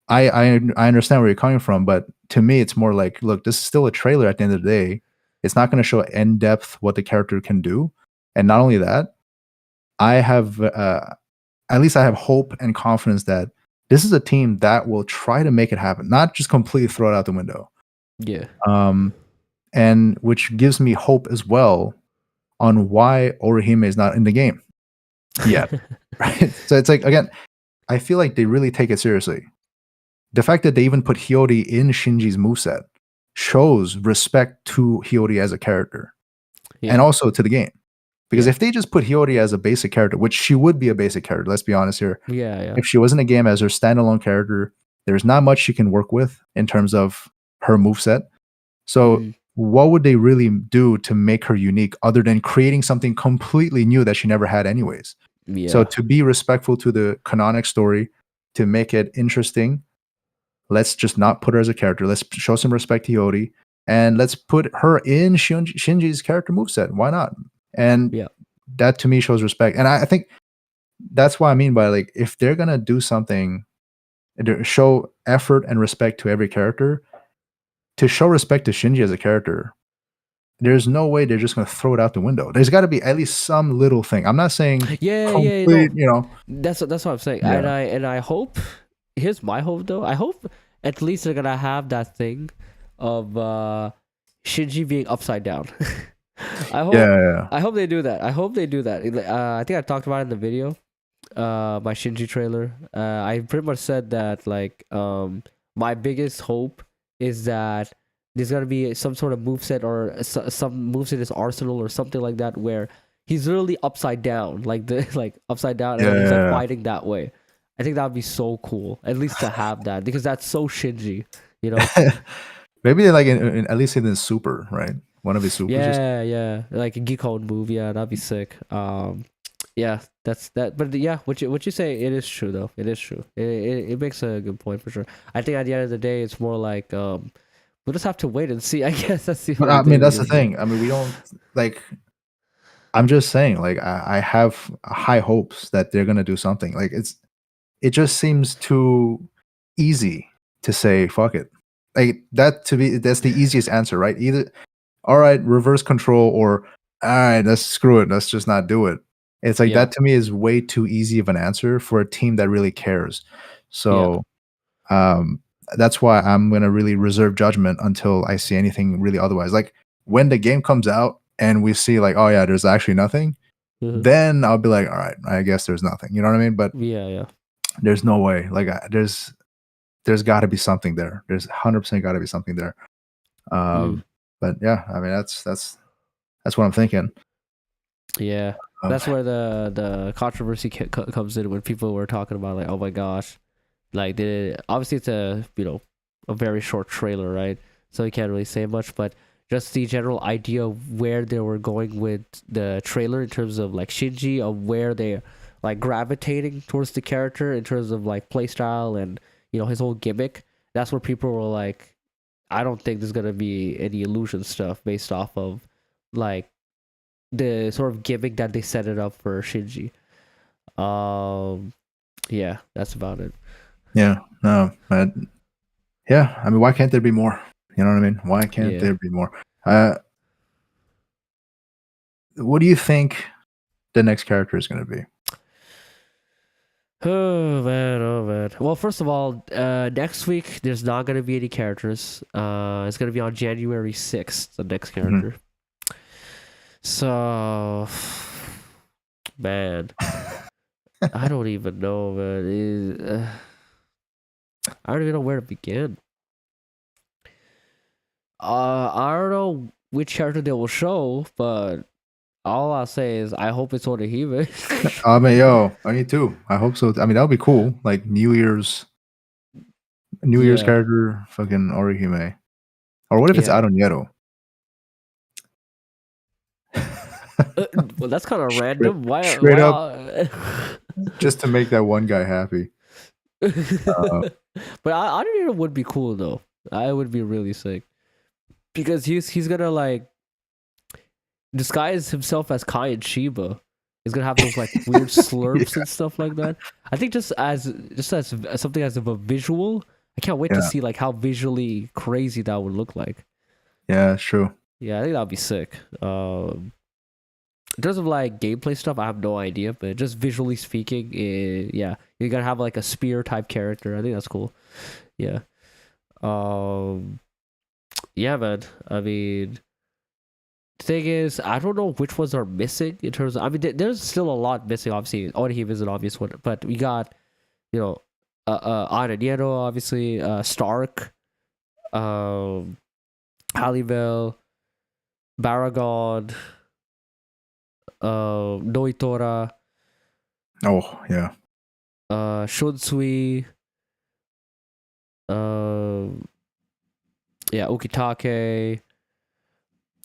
I understand where you're coming from, but to me, it's more like, look, this is still a trailer. At the end of the day, it's not gonna show in depth what the character can do, and not only that, I have at least I have hope and confidence that this is a team that will try to make it happen, not just completely throw it out the window. Yeah. Um, and which gives me hope as well on why Orihime is not in the game yet. Right? So it's like, again, I feel like they really take it seriously. The fact that they even put Hiyori in Shinji's moveset shows respect to Hiyori as a character Yeah. and also to the game. Because Yeah. if they just put Hiyori as a basic character, which she would be a basic character, let's be honest here. Yeah. Yeah. If she was in a game as her standalone character, there's not much she can work with in terms of her moveset. So what would they really do to make her unique other than creating something completely new that she never had anyways? Yeah. So to be respectful to the canonic story, to make it interesting, let's just not put her as a character. Let's show some respect to Yori, and let's put her in Shinji's character moveset. Why not? And Yeah. that to me shows respect. And I think that's what I mean by like, if they're gonna do something, show effort and respect to every character, to show respect to Shinji as a character, there's no way they're just gonna throw it out the window. There's got to be at least some little thing. I'm not saying Yeah, complete, no. That's what I'm saying. Yeah. And I hope, here's my hope though. I hope at least they're gonna have that thing of Shinji being upside down. I hope they do that. I hope they do that. I think I talked about it in the video, my Shinji trailer. I pretty much said that like my biggest hope is that there's gonna be some sort of moveset or some moves in his arsenal or something like that where he's literally upside down, like the like upside down, and he's like fighting that way. I think that would be so cool, at least to have that, because that's so Shinji, you know. Maybe like at least in the super, right? One of his supers. Yeah, like a Geekon move. Yeah, that'd be sick. Yeah, that's that. But yeah, what you say, it is true though. It is true. It makes a good point for sure. I think at the end of the day, it's more like we'll just have to wait and see. I guess that's the. But I mean, that's the thing. I mean, we don't like. I'm just saying, like, I have high hopes that they're gonna do something. Like, it just seems too easy to say fuck it. Like that to be, that's the easiest answer, right? Either all right, reverse control, or all right, let's screw it. Let's just not do it. It's like that to me is way too easy of an answer for a team that really cares. So, that's why I'm gonna really reserve judgment until I see anything really otherwise. Like when the game comes out and we see like, oh yeah, there's actually nothing, then I'll be like, all right, I guess there's nothing. You know what I mean? But there's no way. Like there's got to be something there. There's 100% got to be something there. But yeah, I mean that's what I'm thinking. Yeah, that's where the controversy comes in when people were talking about like, oh my gosh, like obviously it's a a very short trailer, right? So you can't really say much, but just the general idea of where they were going with the trailer in terms of like Shinji, of where they're like gravitating towards the character in terms of like playstyle and his whole gimmick. That's where people were like, I don't think there's gonna be any illusion stuff based off of like the sort of gimmick that they set it up for Shinji. Yeah, that's about it. Yeah, no, but yeah, I mean, why can't there be more? You know what I mean? Why can't there be more? What do you think the next character is going to be? Oh man. Well, first of all, next week there's not gonna be any characters. It's gonna be on January 6th, the next character. So, man, I don't even know, man. I don't even know where to begin. I don't know which character they will show, but all I'll say is I hope it's Orihime. I mean, me too. I hope so. I mean, that would be cool. Like New Year's character, fucking Orihime. Or what if it's Adoniero? Well, that's kind of random. Straight up, just to make that one guy happy. But Adoniero would be cool though. I would be really sick because he's gonna like disguise himself as Kai and Shiba. He's gonna have those like weird slurps and stuff like that. I think just as something as of a visual, I can't wait to see like how visually crazy that would look like. Yeah, true. Yeah, I think that'd be sick. In terms of like gameplay stuff, I have no idea, but just visually speaking, you're gonna have like a spear type character. I think that's cool. Yeah. Yeah, man. I mean, the thing is, I don't know which ones are missing in terms of. I mean, there's still a lot missing. Obviously, Orihime is an obvious one, but we got, Adoniero, obviously, Stark, Halliwell, Baragon, Noitora. Oh yeah. Shunsui. Ukitake.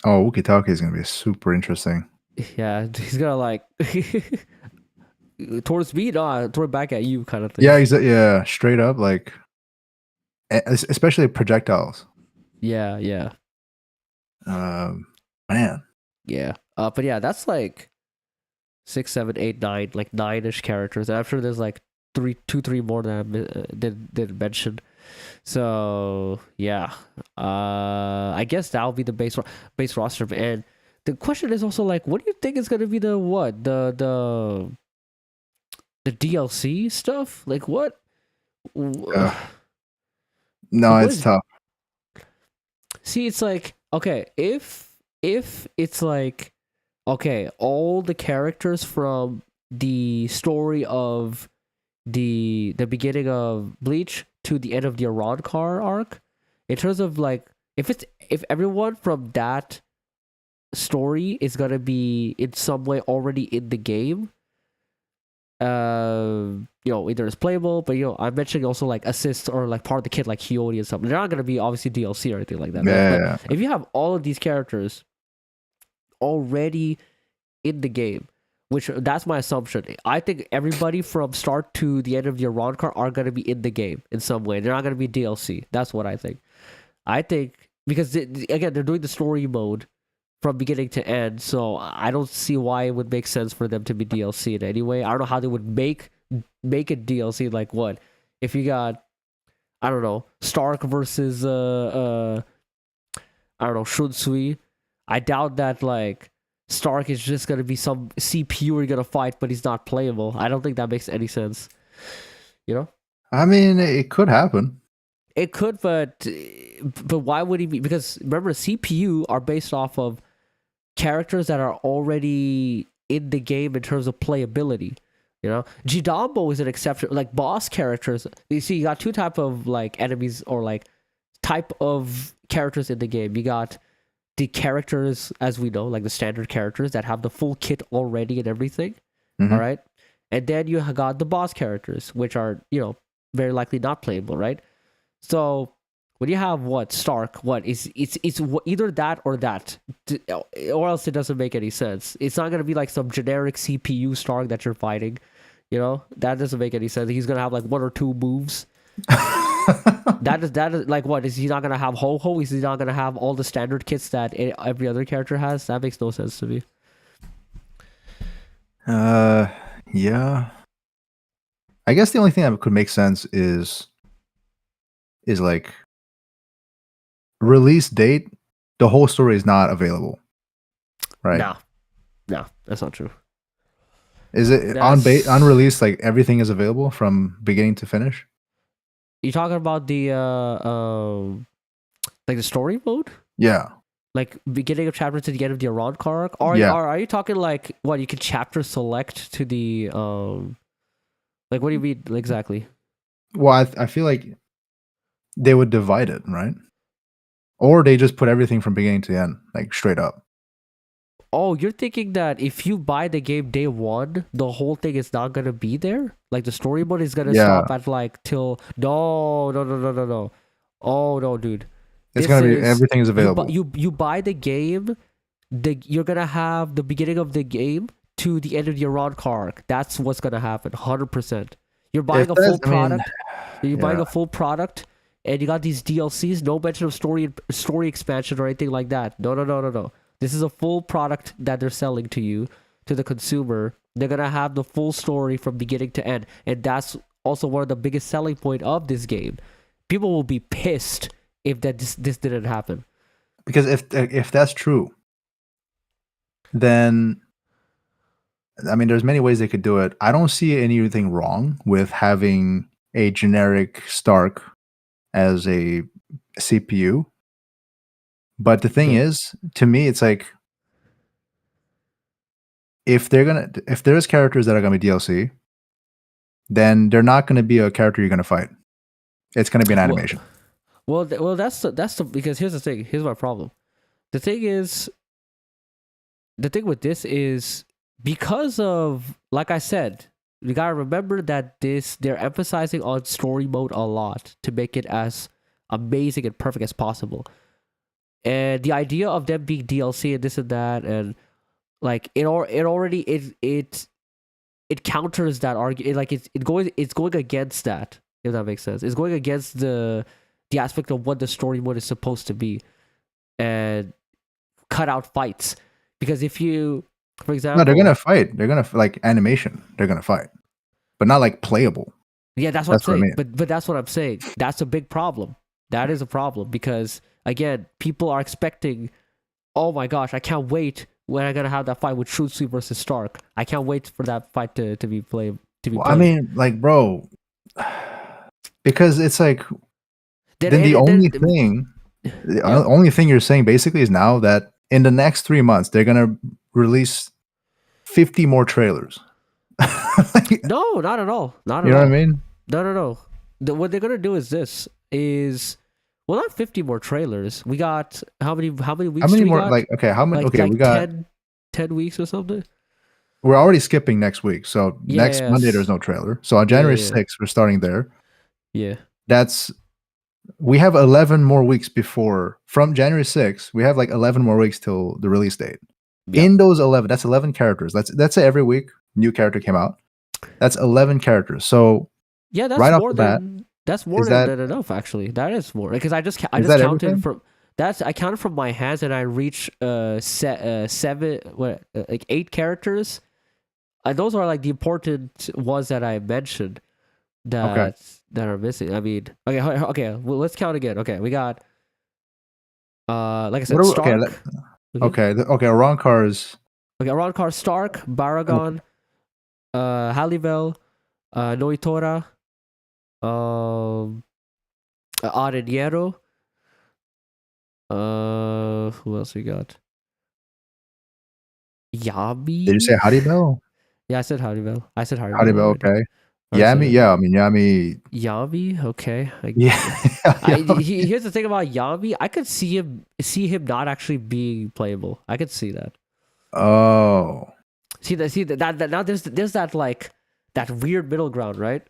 Oh, Ukitake is gonna be super interesting. Yeah, he's gonna like towards me, toward back at you, kind of thing. Yeah, straight up like. especially projectiles. Yeah, yeah, Man. yeah. But yeah, that's like 6, 7, 8, 9, like 9-ish characters. And I'm sure there's like 3 more that I didn't mention. So yeah, I guess that'll be the base roster. And the question is also like, what do you think is gonna be the what the DLC stuff? Like what? No, Like what it's is? tough. See, it's like okay, if it's like okay, all the characters from the story of the beginning of Bleach to the end of the Car arc, in terms of like if everyone from that story is gonna be in some way already in the game, either it's playable, but I'm mentioning also like assists or like part of the kit like Hiyori and stuff. They're not gonna be obviously DLC or anything like that, right? But Yeah. if you have all of these characters already in the game, which that's my assumption. I think everybody from start to the end of the Car are gonna be in the game in some way. They're not gonna be DLC. That's what I think. I think because again they're doing the story mode from beginning to end, so I don't see why it would make sense for them to be DLC in any way. I don't know how they would make it DLC. Like what if you got I don't know Stark versus I don't know Shunsui. I doubt that like Stark is just gonna be some CPU you're gonna fight, but he's not playable. I don't think that makes any sense. You know, I mean, it could happen. it could, but why would he be? Because remember, CPU are based off of characters that are already in the game in terms of playability. You know, Jidambo is an exception. Like boss characters, you see, you got two type of like enemies or like type of characters in the game. You got the characters, as we know, like the standard characters that have the full kit already and everything. Mhm. All right, and then you got the boss characters, which are very likely not playable, right? So when you have what Stark, what is it's either that or that, or else it doesn't make any sense. It's not gonna be like some generic CPU Stark that you're fighting. That doesn't make any sense. He's gonna have like one or two moves. That is like what is he not gonna have Ho Ho? Is he not gonna have all the standard kits that every other character has? That makes no sense to me. Yeah. I guess the only thing that could make sense is like release date. The whole story is not available, right? No, that's not true. Is it on release? Like everything is available from beginning to finish? You talking about the like the story mode? Yeah. Like beginning of chapter to the end of the Car arc? Are you talking like what you can chapter select to the like what do you mean exactly? Well, I feel like they would divide it, right? Or they just put everything from beginning to end, like straight up. Oh, you're thinking that if you buy the game day one, the whole thing is not gonna be there? Like the story mode is gonna stop at like till no. Oh no, dude. It's gonna be everything is available. You buy the game, you're gonna have the beginning of the game to the end of your Car arc. That's what's gonna happen, 100%. You're buying a full product. You're buying a full product, and you got these DLCs. No mention of story expansion or anything like that. No. This is a full product that they're selling to you, to the consumer. They're gonna have the full story from beginning to end, and that's also one of the biggest selling point of this game. People will be pissed if this didn't happen. Because if that's true, then I mean, there's many ways they could do it. I don't see anything wrong with having a generic Stark as a CPU. But the thing is, to me, it's like if there's characters that are gonna be DLC, then they're not gonna be a character you're gonna fight. It's gonna be an animation. Well, that's because here's the thing. Here's my problem. The thing with this is because of, like I said, you gotta remember that they're emphasizing on story mode a lot to make it as amazing and perfect as possible. And the idea of them being DLC and this and that, and like it counters that argument. Like it's going against that. If that makes sense, it's going against the the aspect of what the story mode is supposed to be, and cut out fights. Because if you, for example, No, they're gonna fight. They're gonna like animation. They're gonna fight, but not like playable. yeah, that's what I'm That's what I saying. mean. But that's what I'm saying. That's a big problem. That is a problem because again, people are expecting. Oh my gosh, I can't wait when I'm gonna have that fight with Shutsui versus Stark. I can't wait for that fight to be played. Well, I mean, like, bro, because it's like then the only thing, only thing you're saying basically is now that in the next 3 months they're gonna release 50 more trailers. Like, no, not at all. Not at all. you know what I mean? No. What they're gonna do is this is well, not 50 more trailers. We got how many weeks? How many more? Got? Like, okay, how many? Like, okay, like we got 10 weeks or something. We're already skipping next week. So next Monday there's no trailer. So on January 6th, we're starting there. Yeah. We have 11 more weeks before from January 6th. We have like 11 more weeks till the release date. Yeah. In those 11, that's 11 characters. Let's say every week new character came out. That's 11 characters. So yeah, that's right more than that's more than enough actually. That is more because I just counted everything? From I counted from my hands and I reached 7 like 8 characters. Those are like the important ones that I mentioned that are missing. I mean, okay. Well, let's count again. Okay, we got like I said, Stark. Okay, Aronkars. Okay, Aronkar, Stark, Baragon, Halliwell, Noitora, Areniero. Who else we got? Yami. Did you say Haribel? Yeah, I said Haribel. Haribel, okay. Yami, yeah, I mean Yami. Yami, okay. Yeah. Here's the thing about Yami. I could see him not actually being playable. I could see that. Oh. See that now there's that like that weird middle ground, right?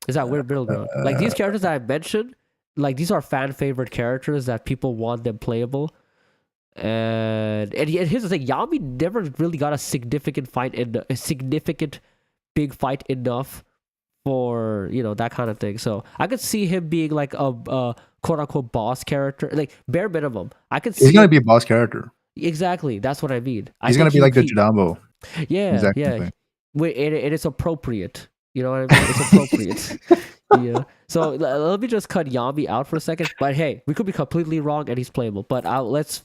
Is that weird middle ground? Like these characters that I mentioned, like these are fan favorite characters that people want them playable. And here's the thing: Yami never really got a significant big fight enough for that kind of thing. So I could see him being like a quote unquote boss character, like bare minimum. I could see he's gonna be a boss character. Exactly, that's what I mean. He's gonna be like the Jidambo. Yeah, exactly. Yeah. It is appropriate. You know what I mean? It's appropriate. Yeah. So let me just cut Yami out for a second. But hey, we could be completely wrong, and he's playable. But just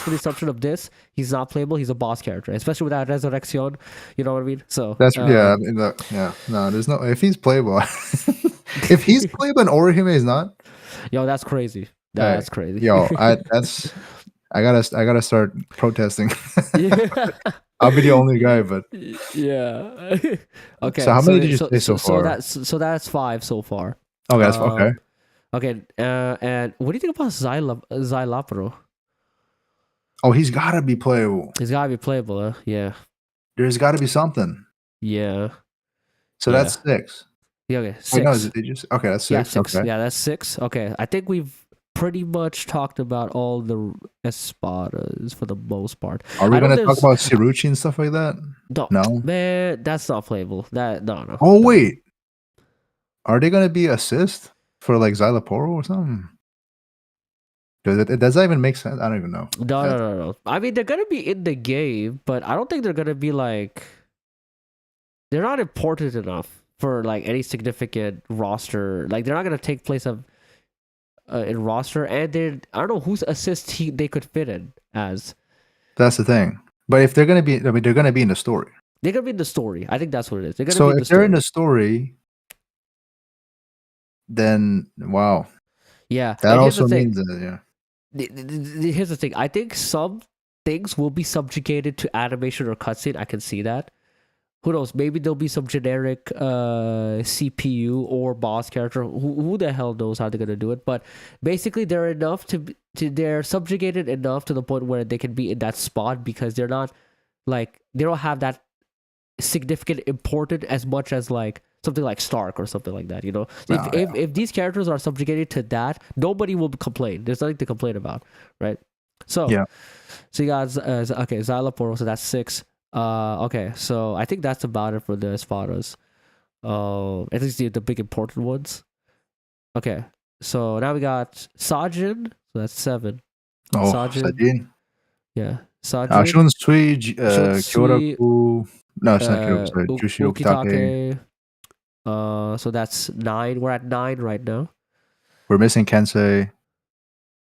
for the assumption of this, he's not playable. He's a boss character, especially with that Resurrection. You know what I mean? So that's yeah. I mean, no, there's no. If he's playable, if he's playable and Orihime is not, yo, that's crazy. That's crazy. Yo, I gotta start protesting. I'll be the only guy, but yeah. Okay. So how many did you say so far? So that's 5 so far. Okay, that's okay. Okay. And what do you think about Xylapro? Oh, he's gotta be playable. He's gotta be playable, huh? Yeah. There's gotta be something. Yeah. So that's 6. Yeah, okay. 6. Wait, no, okay, that's 6. Yeah, 6. Okay. Yeah, that's 6. Okay. I think we've pretty much talked about all the espadas for the most part. Are we gonna talk about Cirucci and stuff like that? No. Man, that's not playable. No. Oh wait. Are they gonna be assist for like Xylaporo or something? Does that even make sense? I don't even know. No. I mean, they're gonna be in the game, but I don't think they're gonna be like. They're not important enough for like any significant roster. Like they're not gonna take place in roster, and I don't know whose assist they could fit in as. That's the thing. But if they're gonna be, I mean, they're gonna be in the story. They're gonna be in the story. I think that's what it is. They're gonna so if they're in the story, then wow. Yeah. That also means that yeah. Here's the thing. I think some things will be subjugated to animation or cutscene. I can see that. Who knows? Maybe there'll be some generic CPU or boss character. Who the hell knows how they're gonna do it? But basically, they're enough they're subjugated enough to the point where they can be in that spot because they're not like they don't have that significant important as much as like something like Stark or something like that, if these characters are subjugated to that, nobody will complain. There's nothing to complain about, right? So you got Xylaporo, so that's 6. Okay, so I think that's about it for the espadas. At least the big important ones. Okay, So now we got Sajin. So that's 7. Oh, Sajin. Sajin. Yeah. Sajin. Shunsui, Shunsui. Kyoraku. No, it's not Kyoraku. Sorry, Jushi Okitake. Ukitake. So that's 9. We're at 9 right now. We're missing Kensei.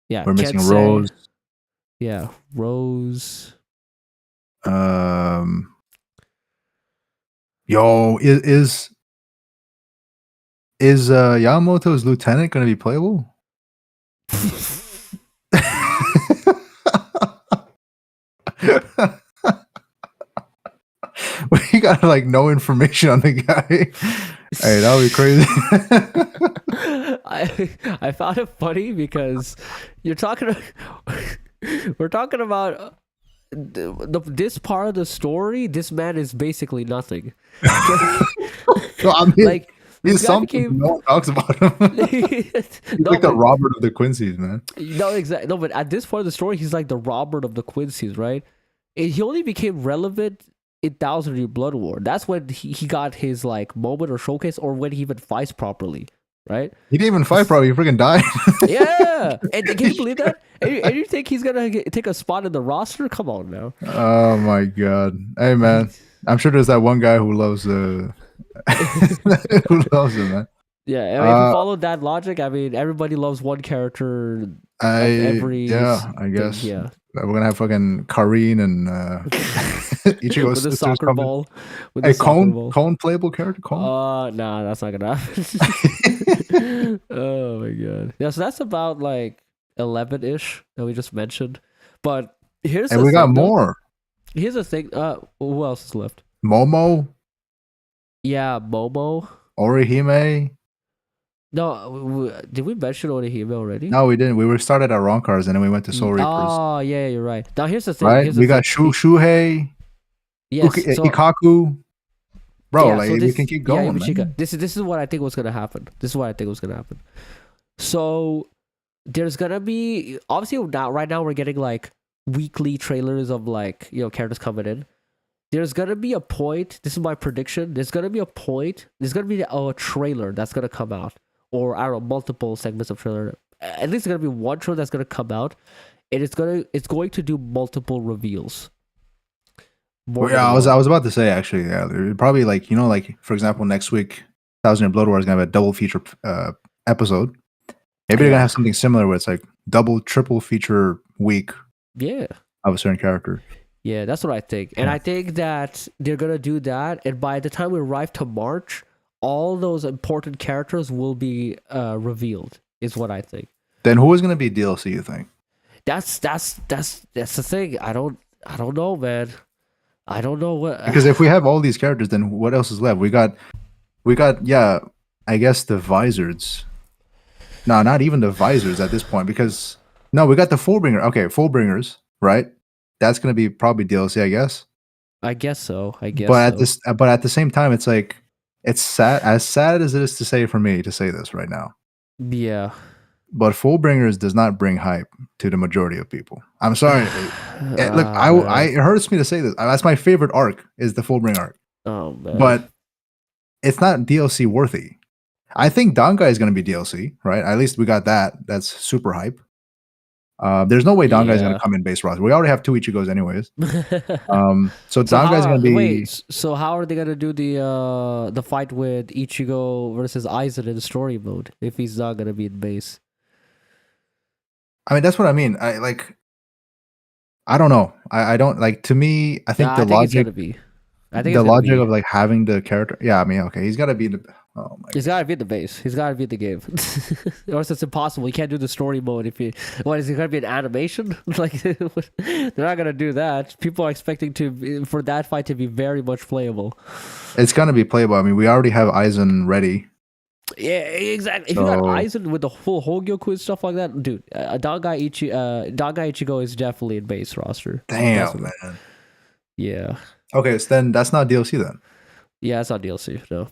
Yeah. We're missing Kensei. Rose. Yeah. Rose. Yo, is Yamamoto's lieutenant going to be playable? We got like no information on the guy. Hey, that would be crazy. I found it funny because we're talking about this part of the story. This man is basically nothing. So, I mean, like he's something no one talks about him. He's like the Robert of the Quincy's, man. No, exactly. No, but at this part of the story, he's like the Robert of the Quincy's, right? He only became relevant in 1000 Year Blood War. That's when he got his like moment or showcase, or when he even fights properly, right? He didn't even fight properly. He freaking died. Yeah, and can you believe that? And you think he's gonna take a spot in the roster? Come on now. Oh my god! Hey man, I'm sure there's that one guy who loves who loves him, man. Yeah, I mean, if you follow that logic, I mean, everybody loves one character. I guess. Yeah, we're gonna have fucking Karine and Ichigo's with the soccer coming. ball. With Hey, the soccer ball. Cone playable character? Cone? Nah, that's not gonna happen. Oh my god. Yeah, so that's about like 11-ish that we just mentioned. But here's the thing. We got more. Here's the thing. Who else is left? Momo. Yeah, Momo. Orihime. No, did we mention Orihime already? No, we didn't. We were started at Ronkars and then we went to Soul Reapers. Oh, yeah, you're right. Now here's the thing. Right? We got Shuhei. Yes. Ikaku. Bro, yeah, like we can keep going. Yeah, this is what I think was gonna happen. So there's gonna be obviously right now we're getting like weekly trailers of like characters coming in. There's gonna be a point. This is my prediction. There's gonna be a point. There's gonna be a trailer that's gonna come out, or I don't know, multiple segments of trailer. At least there's gonna be one trailer that's gonna come out, and it's going to do multiple reveals. I was about to say actually, yeah, probably like like for example, next week, 1000 Year Blood War is gonna have a double feature episode. Maybe they're gonna have something similar where it's like double, triple feature week. Yeah. Of a certain character. Yeah, that's what I think. And I think that they're going to do that. And by the time we arrive to March, all those important characters will be revealed, is what I think. Then who is going to be DLC, you think? That's the thing. I don't know, man. I don't know what. Because if we have all these characters, then what else is left? We got, yeah, I guess the Visors. No, not even the Visors at this point. Because, no, we got the Fullbringer. Okay, Fullbringers, right? That's gonna be probably DLC, I guess. I guess so. But at the same time, it's like it's sad. As sad as it is to say for me to say this right now. Yeah. But Fullbringers does not bring hype to the majority of people. I'm sorry. Look, it hurts me to say this. That's my favorite arc is the Fullbringer arc. Oh man. But it's not DLC worthy. I think Dangai is going to be DLC, right? At least we got that. That's super hype. There's no way Dangai is going to come in base roster. We already have 2 Ichigos anyways. So Dangai is going to be. Wait, so how are they going to do the fight with Ichigo versus Aizen in story mode if he's not going to be in base? I mean, that's what I mean. I don't know. I don't like. To me, I think the logic. I think the logic of like having the character. Yeah, I mean, okay, he's got to be the. Oh my! He's got to be the base. He's got to be the game, or else it's impossible. You can't do the story mode if you. What is it going to be an animation? Like they're not going to do that. People are expecting for that fight to be very much playable. It's going to be playable. I mean, we already have Aizen ready. Yeah, exactly. If you got Aizen with the full Hogyoku and stuff like that, dude, Dangai Ichigo is definitely in base roster. Damn, man. Yeah. Okay, so then that's not DLC then. Yeah, it's not DLC. No.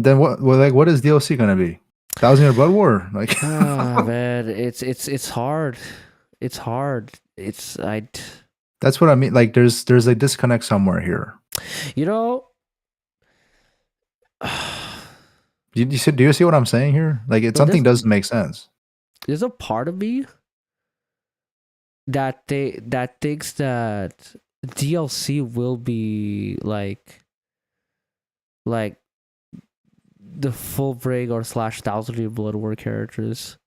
Then what? Well, like, what is DLC gonna be? 1000 Year Blood War? Like, man, it's hard. It's hard. That's what I mean. Like, there's a disconnect somewhere here. You know. Do you see what I'm saying here? Like, No, something doesn't make sense. there's a part of me that thinks that DLC will be like the full bring or slash Thousand Year Blood War characters.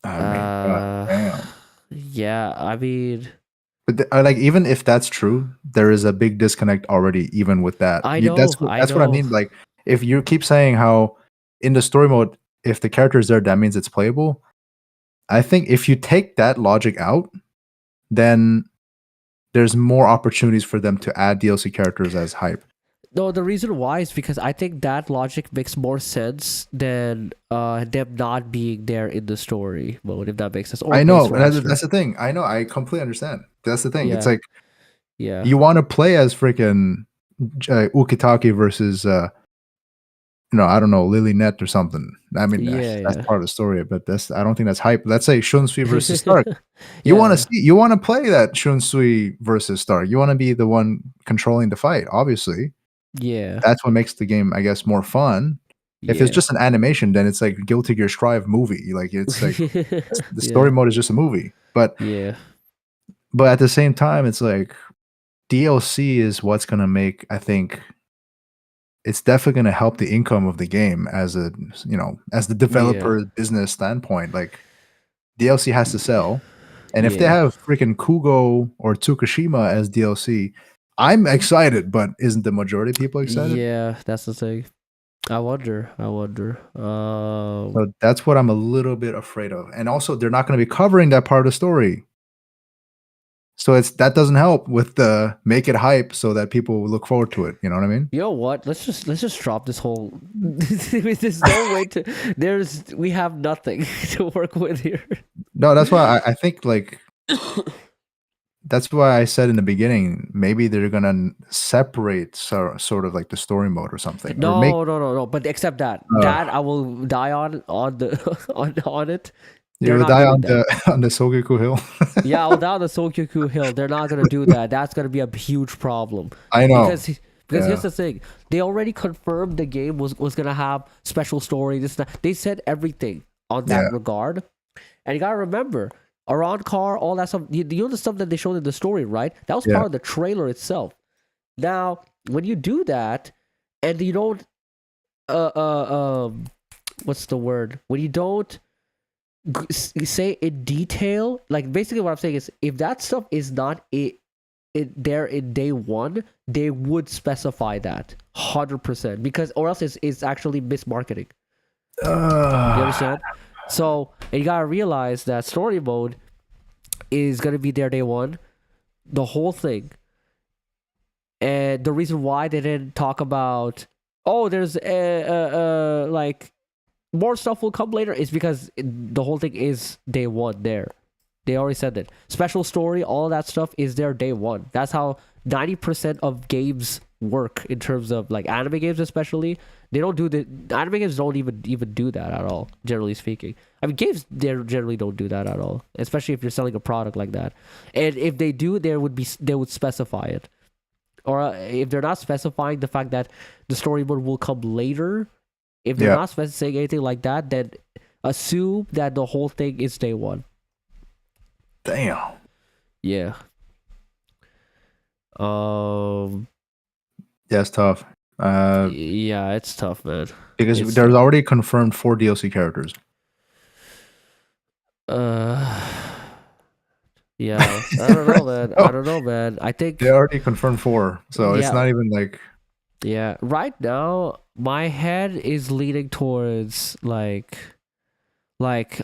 I mean, god damn. Yeah, I mean, But like, even if that's true, there is a big disconnect already. Even with that, I know, I that's what I know. mean. Like, if you keep saying how in the story mode, if the character is there, that means it's playable. I think if you take that logic out, then there's more opportunities for them to add DLC characters as hype. No, the reason why is because I think that logic makes more sense than them not being there in the story mode, if that makes sense, or I vice know versa. that's the thing. I know. I completely understand. That's the thing. It's Yeah, like yeah, you want to play as freaking Ukitake versus I don't know, Lily Net or something. I mean, that's yeah, part of the story, but I don't think that's hype. Let's say Shunsui versus yeah, Stark. yeah, You want to play that Shunsui versus Stark. You want to be the one controlling the fight. Obviously, yeah, that's what makes the game, I guess, more fun. If it's yeah, just an animation, then it's like Guilty Gear Strive movie. Like, it's like the yeah, story mode is just a movie. yeah, But at the same time, it's like DLC is what's gonna make, I think, it's definitely going to help the income of the game as as the yeah, developer business standpoint. Like, DLC has to sell, and if they yeah, have freaking Kugo or Tsukushima as DLC, I'm excited. But isn't the majority of people excited? yeah. That's the thing. I wonder. I wonder. So that's what I'm a little bit afraid of. And also, they're not going to be covering that part of the story. So that doesn't help with the make it hype so that people will look forward to it. You know what I mean? You know what? Let's just drop this whole. There's no way to. We have nothing to work with here. No, that's why I think, like, that's why I said in the beginning, maybe they're gonna separate sort of like the story mode or something, or make No, no, no, no. But except that, uh, I will die on the on it. you They're will not die doing on that. the on the Sogeku hill. Yeah, I'll die on the Sokyoku Hill. They're not gonna do that. That's gonna be a huge problem I know. because here's Yeah, the thing. They already confirmed the game was gonna have special story. This and that. They said everything on yeah, that regard. And you gotta remember, around car, all that stuff. You know the stuff that they showed in the story, right? That was yeah, part of the trailer itself. Now, when you do that, and you don't, uh, what's the word? When you don't say in detail, like basically what I'm saying is, if that stuff is not there in day one, they would specify that 100% because, or else it's actually mismarketing. You uh, understand? So, and you gotta realize that story mode is gonna be there day one, the whole thing. And the reason why they didn't talk about, oh, there's like more stuff will come later, is because the whole thing is day one there. They already said that. Special story, all that stuff is there day one. That's how 90% of games work in terms of like anime games, especially. They don't do the anime games don't even do that at all, generally speaking. I mean, games they generally don't do that at all, especially if you're selling a product like that. And if they do, they would specify it. Or if they're not specifying the fact that the story mode will come later, if they're yeah. not specifying anything like that, then assume that the whole thing is day one. Damn. Yeah. Um. Yeah, it's tough. Yeah, it's tough, man. Because It's there's tough. already confirmed 4 DLC characters. Uh. Yeah. I don't know, man. I Oh, don't know, man. I they think. already confirmed 4, so it's Yeah. not even like Yeah. Right now, my head is leaning towards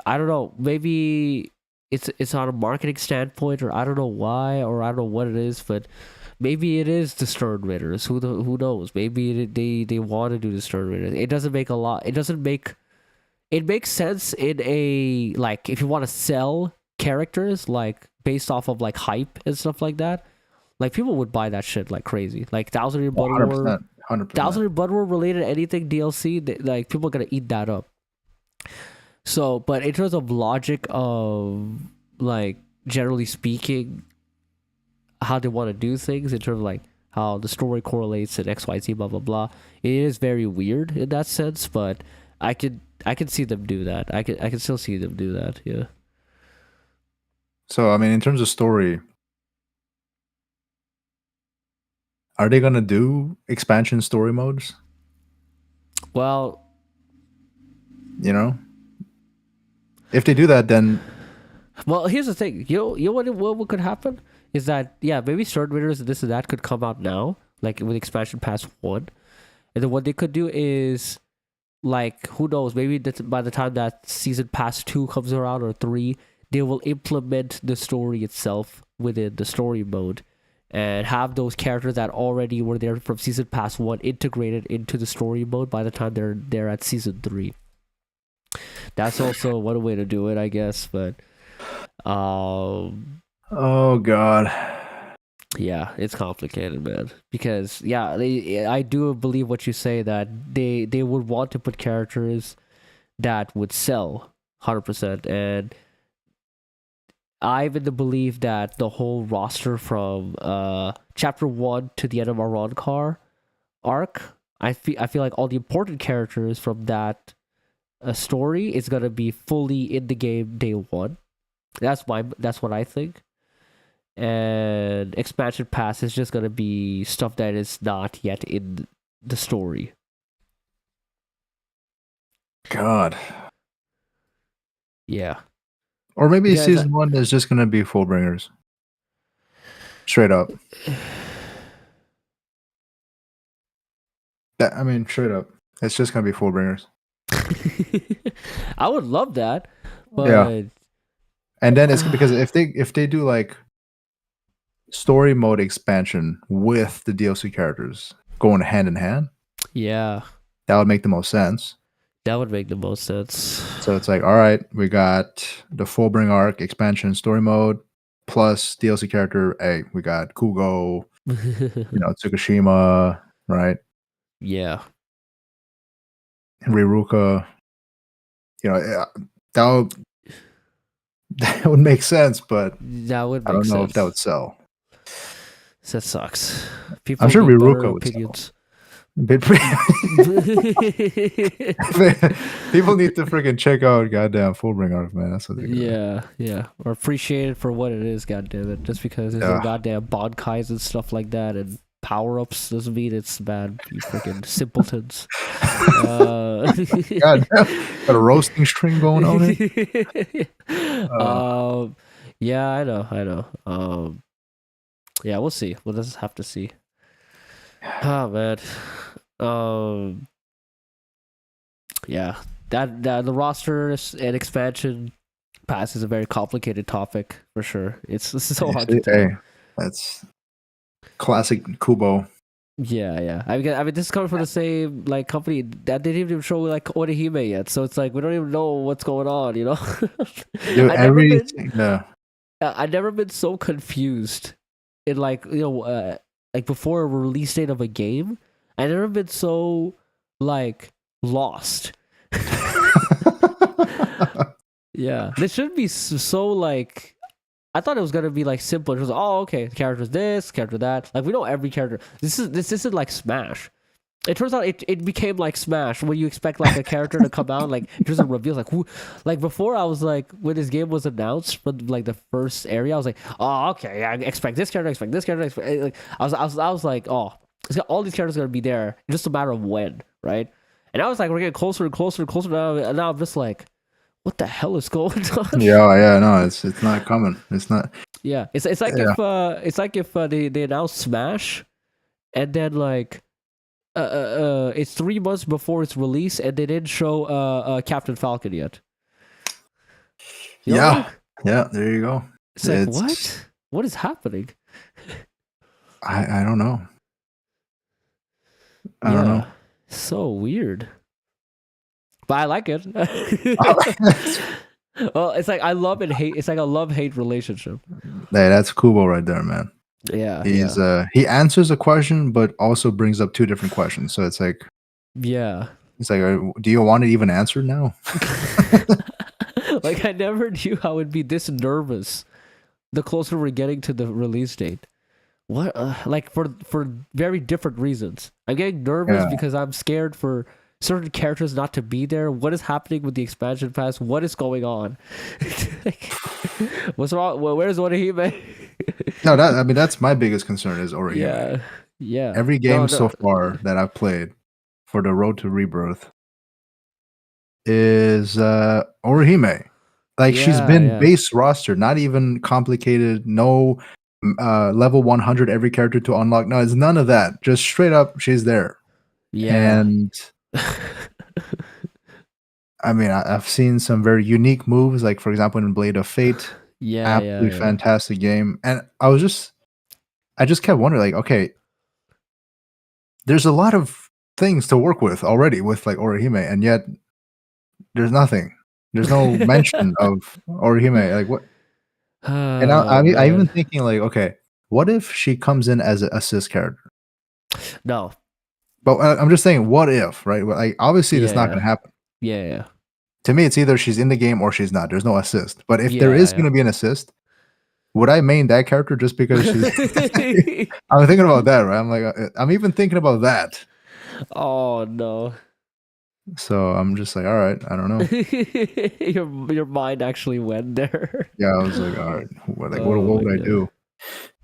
I don't know. Maybe it's on a marketing standpoint, or I don't know why, or I don't know what it is, but maybe it is the Stern Raiders. Who knows? Maybe they want to do the Stern Raiders. It doesn't make a lot. It doesn't make. It makes sense in a like if you want to sell characters like based off of like hype and stuff like that. Like people would buy that shit like crazy. Like Thousand Year Blood War, 100%, 100%. Thousand Year Blood War related anything DLC. Like people are gonna eat that up. So, but in terms of logic of like generally speaking, how they want to do things in terms of like how the story correlates and XYZ blah blah blah. It is very weird in that sense, but I could see them do that. I can still see them do that. Yeah. So I mean, in terms of story, are they gonna do expansion story modes? Well, You know, if they do that, then here's the thing. You know what could happen is that maybe Sword Raiders and this and that could come out now, like with expansion pass 1, and then what they could do is, like, who knows, maybe by the time that season pass 2 comes around or 3, they will implement the story itself within the story mode and have those characters that already were there from season pass 1 integrated into the story mode by the time they're at season 3. That's also one way to do it, I guess, but oh god, yeah, it's complicated, man. Because I do believe what you say, that they would want to put characters that would sell 100%, and I'm in the belief that the whole roster from chapter 1 to the end of our Ron arc, I feel like all the important characters from that story is gonna be fully in the game day 1. That's what I think. And expansion pass is just gonna be stuff that is not yet in the story. God. Yeah. Or maybe season 1 is just gonna be Fullbringers. Straight up. I mean, straight up, it's just gonna be Fullbringers. I would love that, but yeah. And then it's because if they do like story mode expansion with the DLC characters going hand in hand, yeah, that would make the most sense. That would make the most sense. So it's like, all right, we got the Fullbring arc expansion story mode plus DLC character. Hey, we got Kugo, Tsukushima, right? Yeah. Riruka. That would make sense, but that would make I don't know sense. if that would sell. That sucks. People I'm sure Riruka would sell. People need to freaking check out goddamn Fullbring arc, man. That's what they yeah. Or appreciate it for what it is, goddamn it. Just because it's a goddamn Bankais and stuff like that and power-ups doesn't mean it's bad, you freaking simpletons. God, got a roasting string going on here. Yeah, I know. Yeah, we'll see. We'll just have to see. Oh man. Yeah, that the roster and expansion pass is a very complicated topic for sure. It's so hard to tell. Hey, that's classic Kubo. Yeah. I mean, this is coming from the same like company that didn't even show like Orihime yet, so it's like we don't even know what's going on, you know. Dude, I've never been so confused in like like before a release date of a game. I've never been so like lost. Yeah, this should be so like. I thought it was gonna be like simple. It was okay, character's this, character that. Like we know every character. This isn't like Smash. It turns out it became like Smash when you expect like a character to come out, like it doesn't reveal like who. Like before, I was like when this game was announced for like the first area, I was like, okay, I expect this character, like I was like, all these characters are gonna be there, just a matter of when, right? And I was like, we're getting closer and closer and closer now, and now I'm just like, what the hell is going on? Yeah, no, it's not coming. It's not. Yeah, it's like if they announced Smash, and then like it's 3 months before its release, and they didn't show Captain Falcon yet. Yeah, there you go. It's like what is happening? I don't know. I don't know. So weird. But I like it. Well, it's like I love and hate. It's like a love-hate relationship. Hey, that's Kubo right there, man. Yeah. He answers a question, but also brings up 2 different questions. So it's like, it's like, do you want it even answered now? Like I never knew I would be this nervous the closer we're getting to the release date. what like for very different reasons. I'm getting nervous Yeah. because I'm scared for certain characters not to be there. What is happening with the expansion pass? What is going on? Like, what's wrong? Where's Orihime? No, I mean that's my biggest concern is Orihime. Yeah, yeah. Every No, game so no. far that I've played for the road to Rebirth is Orihime. Like she's Yeah, been yeah, base roster, not even complicated, no level 100 every character to unlock. No, it's none of that. Just straight up she's there. yeah. And I mean, I've seen some very unique moves, like for example in Blade of Fate, Yeah, yeah, absolutely yeah. fantastic game. And I just kept wondering, like, okay, there's a lot of things to work with already with like Orihime, and yet there's nothing. There's no mention of Orihime. Like what? And Oh I even man. thinking like, okay, what if she comes in as an assist character? No. But I'm just saying, what if, right? Well, like obviously that's not Yeah. going to happen. Yeah, yeah. To me, it's either she's in the game or she's not. There's no assist. But if there is Yeah, going to be an assist, would I main that character just because she's? yeah. I'm thinking about that, right? I'm like, I'm even thinking about that. Oh no. So I'm just like, all right, I don't know. Your mind actually went there. Yeah, I was like, all right, Oh what my would I god. do?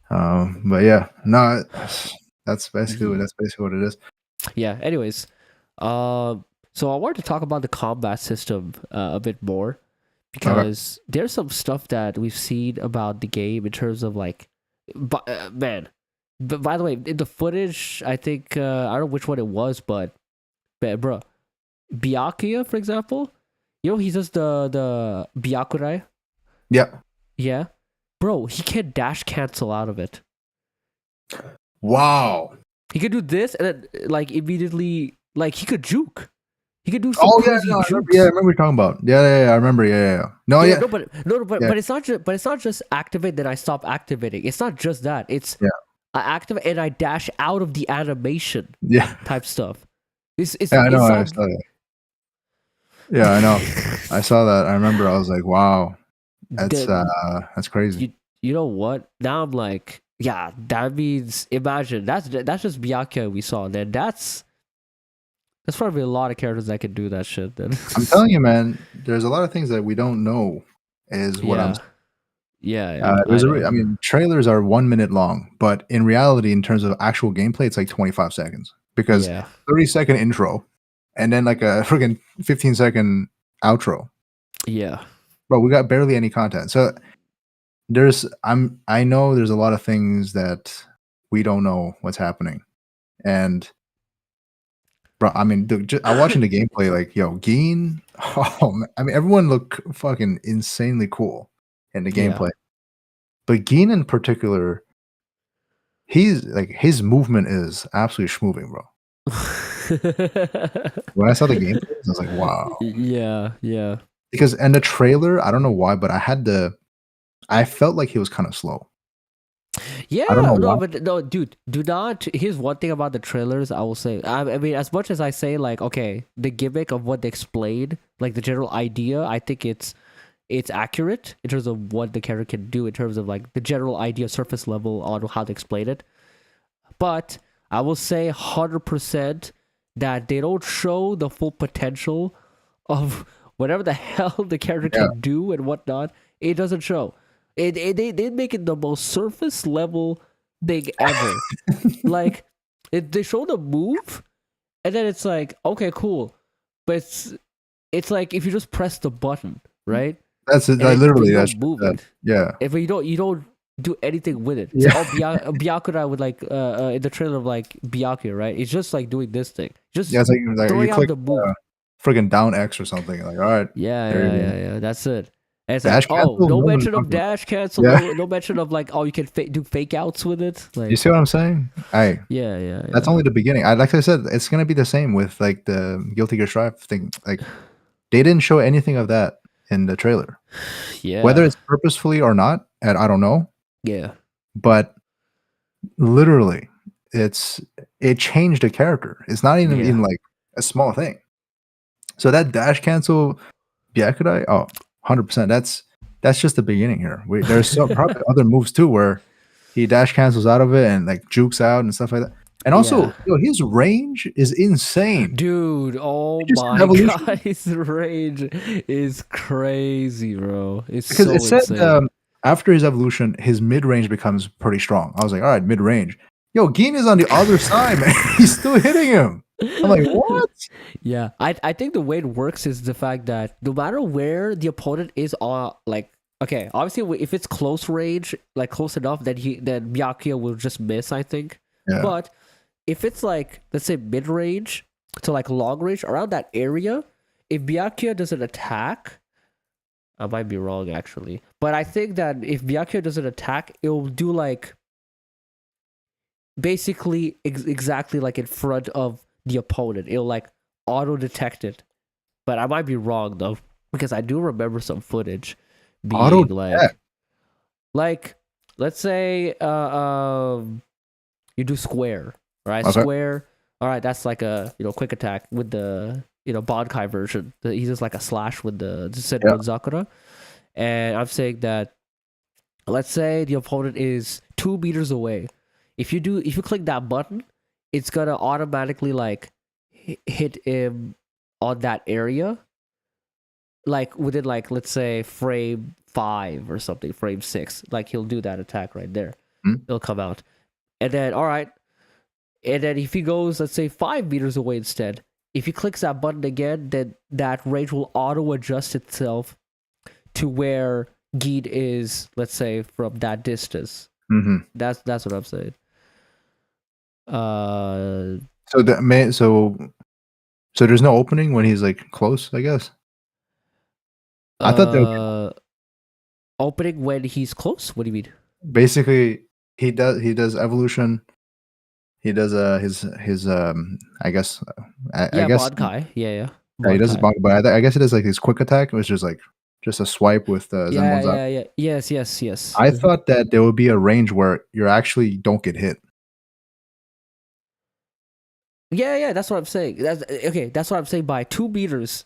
But yeah, no, that's basically what it is. Yeah, anyways. So I wanted to talk about the combat system a bit more Okay. because there's some stuff that we've seen about the game in terms of like man. But by the way, in the footage, I think I don't know which one it was, but bro, Byakuya, for example, he does the Byakurai. Yeah. Yeah. Bro, he can dash cancel out of it. Wow. He could do this and then like immediately like he could juke. He could do some Oh yeah, crazy no, I remember, jukes. yeah, I remember what you're talking about. Yeah, I remember. Yeah. No, Yeah, yeah, yeah, but it's not just activate then I stop activating. It's not just that. It's yeah, I activate and I dash out of the animation yeah. type stuff. Yeah, I know. It's I not saw that. Yeah, I know. I saw that. I remember. I was like, wow, the that's crazy. you know what? Now I'm like, yeah, that means imagine that's just Byakuya we saw. Then that's probably a lot of characters that can do that shit. Then I'm telling you, man. There's a lot of things that we don't know. Is what I'm. yeah, yeah, I There's know. I mean, trailers are 1 minute long, but in reality, in terms of actual gameplay, it's like 25 seconds because Yeah, 30-second intro, and then like a freaking 15-second outro. yeah, Bro, we got barely any content. So I know there's a lot of things that we don't know what's happening. And bro, I mean, I'm watching the gameplay like, yo, Geen, oh, man, I mean, everyone look fucking insanely cool in the yeah. gameplay. But Geen in particular, he's like his movement is absolutely schmoving, bro. When I saw the gameplay, I was like, wow. Yeah, yeah. Because and the trailer, I don't know why, but I felt like he was kind of slow. I don't Yeah, know no, why. but no, dude, do not. Here's one thing about the trailers I will say. I mean, as much as I say, like, okay, the gimmick of what they explained, like the general idea, I think it's accurate in terms of what the character can do in terms of like the general idea, surface level on how to explain it. But I will say 100% that they don't show the full potential of whatever the hell the character Yeah. can do and whatnot. It doesn't show. They make it the most surface level thing ever. Like they show the move, and then it's like, okay, cool, but it's like if you just press the button, right? That's it. And Like, but literally, you that's don't move that. it. Yeah. If you don't do anything with it. So Yeah. Byakura with like in the trailer of like Byakuya, right? It's just like doing this thing, Yeah, just it's like you throwing out click the move. friggin' down X or something. Like, all right, Yeah, there you yeah, go. yeah, yeah. That's it. And it's like, Dash oh, cancel? no No one's mention of talking about. dash cancel. Yeah. No mention of like, oh, you can do fake outs with it. You Like, see what I'm saying? Hey, yeah, yeah, that's yeah, only the beginning. Like I said, it's gonna be the same with like the Guilty Gear Strive thing. Like they didn't show anything of that in the trailer. Whether yeah, it's purposefully or not, and I don't know, yeah, but literally, it changed the character. It's not even yeah, in like a small thing. So that dash cancel Byakurai, oh, 100%. That's just the beginning here. There's some probably other moves too where he dash cancels out of it and like jukes out and stuff like that. And also, Yeah. yo, his range is insane. Dude, oh Did you see my Evolution? god, his range is crazy, bro. It's Because it so said insane. after his evolution, his mid range becomes pretty strong. I was like, all right, mid range. Yo, Geen is on the other side, man. He's still hitting him. I'm like, what? Yeah, I think the way it works is the fact that no matter where the opponent is on, like, okay, obviously if it's close range, like close enough, then Byakuya will just miss, I think. Yeah. But if it's like, let's say mid range to like long range around that area, if Byakuya doesn't attack, I might be wrong actually, but I think that if Byakuya doesn't attack, it'll do like basically exactly like in front of the opponent. It'll like auto detect it. But I might be wrong though, because I do remember some footage Auto being detect. like let's say you do square, right? Okay. Square. All right, that's like a quick attack with the Bankai version. He's just like a slash with the Senbon Zakura. And I'm saying that let's say the opponent is 2 meters away. If you click that button, it's gonna automatically like hit him on that area, like within like let's say frame 5 or something, frame 6. Like he'll do that attack right there. It'll come out, and then all right, and then if he goes let's say 5 meters away instead, if he clicks that button again, then that range will auto adjust itself to where Geed is, let's say, from that distance. That's what I'm saying. So there's no opening when he's like close, I guess. I thought that opening when he's close. What do you mean? basically he does evolution. He does his I guess I guess Bankai. Yeah. he does his bonk, but I guess it is like his quick attack. It was just a swipe with Zenmon's up. Yeah. Yes. I thought that there would be a range where you actually don't get hit. Yeah. That's what I'm saying. That's what I'm saying. By 2 meters,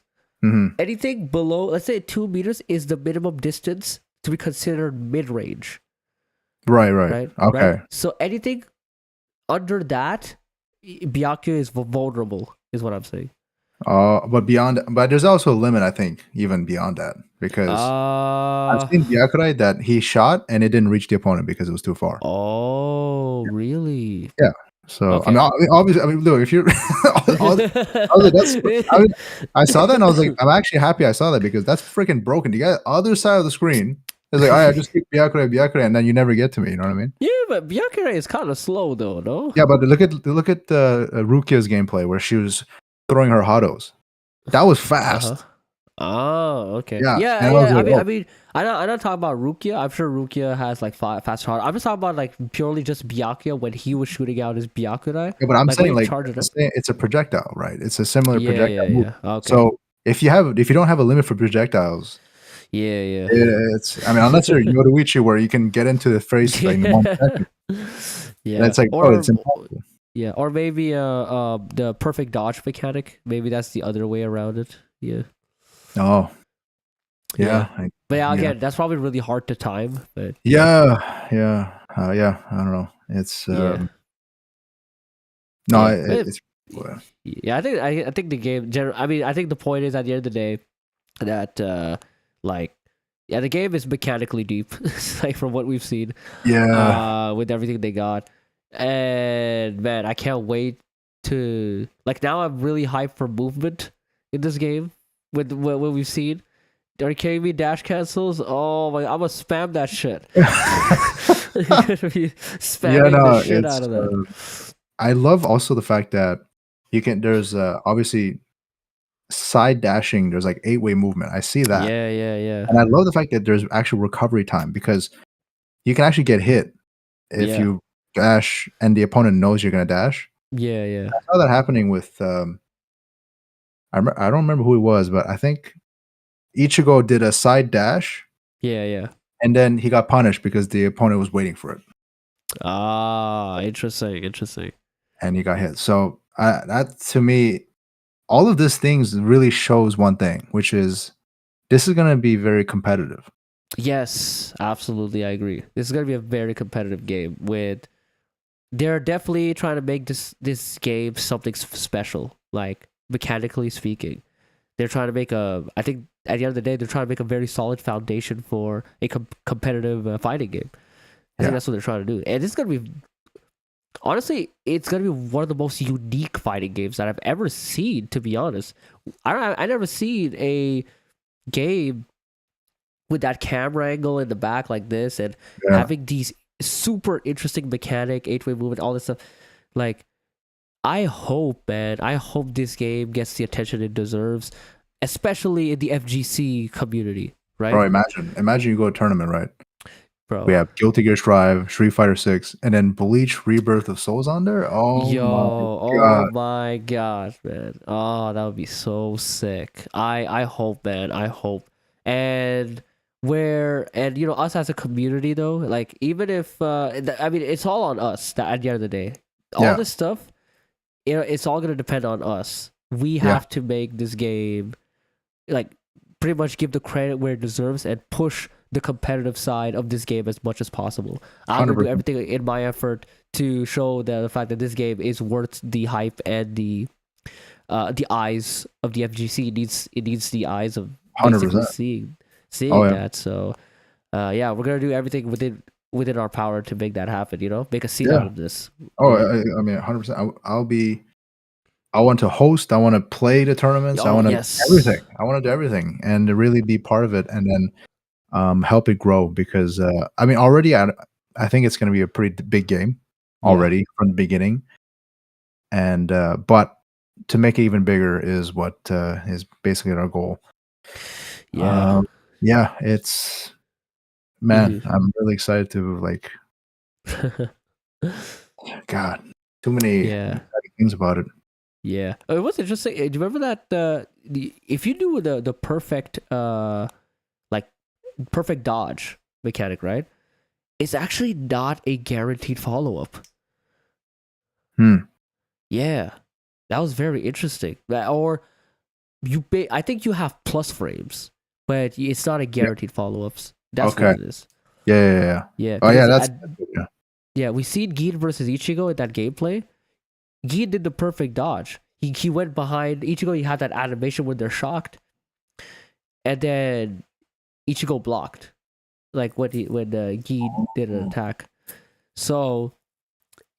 anything below, let's say 2 meters, is the minimum distance to be considered mid range. Right. Okay. Right? So anything under that, Byakuya is vulnerable. Is what I'm saying. But there's also a limit, I think, even beyond that, because I've seen Byakurai that he shot and it didn't reach the opponent because it was too far. Oh, really? Yeah. So Okay. I mean, obviously, look, if you're, I saw that and I was like, I'm actually happy I saw that because that's freaking broken. You got the other side of the screen. It's like, all right, just keep Byakurai, and then you never get to me. You know what I mean? Yeah, but Byakurai is kind of slow though, no? Yeah, but look at Rukia's gameplay where she was throwing her Hados. That was fast. Oh, okay. Yeah. Yeah. I mean, I'm not talking about Rukia. I'm sure Rukia has like fast hard. I'm just talking about like purely just Byakuya when he was shooting out his Byakurai. Yeah, but I'm saying like charge it up. it's a projectile, right? It's a similar projectile move. Okay. So if you don't have a limit for projectiles, it's unless you're Yoruichi where you can get into the face like in 1 second. Yeah, and it's like it's impossible. Yeah, or maybe the perfect dodge mechanic. Maybe that's the other way around it. Yeah. Oh. Yeah. But again, that's probably really hard to time. But yeah. I don't know. It's no. It's yeah. I think the game. I think the point is at the end of the day that like the game is mechanically deep, like from what we've seen. Yeah. With everything they got, and man, I can't wait to like. Now I'm really hyped for movement in this game with what we've seen. Are you kidding me? Dash cancels. Oh my! I'm gonna spam that shit. Gonna be spamming the shit out of that. I love also the fact that you can. There's obviously side dashing. There's like 8-way movement. I see that. Yeah. And I love the fact that there's actual recovery time because you can actually get hit if you dash and the opponent knows you're gonna dash. Yeah. I saw that happening with. I don't remember who it was, but I think Ichigo did a side dash. Yeah. And then he got punished because the opponent was waiting for it. Ah, interesting. And he got hit. So that to me, all of these things really shows one thing, which is this is going to be very competitive. Yes, absolutely, I agree. This is gonna be a very competitive game. With they're definitely trying to make this game something special, like mechanically speaking. They're trying to make a. I think at the end of the day, they're trying to make a very solid foundation for a competitive fighting game. I think Yeah, that's what they're trying to do, and it's gonna be honestly, it's gonna be one of the most unique fighting games that I've ever seen. To be honest, I never seen a game with that camera angle in the back like this, and yeah, having these super interesting mechanic, eight-way movement, all this stuff. Like, I hope, man, I hope this game gets the attention it deserves, especially in the FGC community, right, bro. Imagine you go to a tournament, right? We bro? have Guilty Gear Strive, Street Fighter 6, and then Bleach Rebirth of Souls on there. Oh Yo, my oh god. my gosh, man. Oh, that would be so sick. I hope, man. I hope. And and us as a community though, like even if I mean it's all on us that at the end of the day. All Yeah, this stuff, it's all gonna depend on us. We yeah, have to make this game like pretty much give the credit where it deserves and push the competitive side of this game as much as possible. I'm gonna do 100%. everything in my effort to show the fact that this game is worth the hype and the eyes of the FGC. It needs the eyes of basically 100%. Oh seeing yeah. that. So yeah, we're gonna do everything within our power to make that happen. Make a scene out Yeah. of this. Oh, I mean, 100%. I'll be. I want to host. I want to play the tournaments. I Oh want to yes, everything. I want to do everything and to really be part of it, and then help it grow. Because I mean, already I think it's going to be a pretty big game yeah, already from the beginning, and but to make it even bigger is what is basically our goal. yeah. Um, yeah, it's man, Hmm. I'm really excited to like. God, too many Yeah. exciting things about it. Yeah, it was interesting. Do you remember that if you do the perfect like perfect dodge mechanic, right? It's actually not a guaranteed follow up. Hmm. Yeah, that was very interesting. Or I think you have plus frames, but it's not a Yeah. guaranteed follow ups. That's what Okay. it is. Yeah. Yeah. Yeah. Yeah, Oh yeah, because that's good, yeah. yeah, we seen Gin versus Ichigo in that gameplay. Gin did the perfect dodge. He went behind Ichigo. He had that animation when they're shocked, and then Ichigo blocked, like when Gi did an Oh, attack. So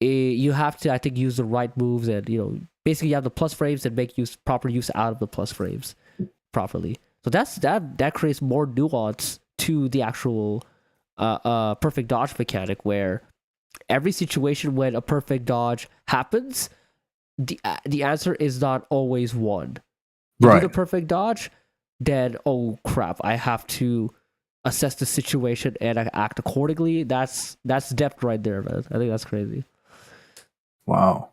you have to, I think, use the right moves, and basically you have the plus frames and make proper use out of the plus frames properly. So that creates more nuance to the actual perfect dodge mechanic, where every situation when a perfect dodge happens, the answer is not always one. You do the right. perfect dodge, then oh crap, I have to assess the situation and act accordingly. That's depth right there, man. I think that's crazy. Wow.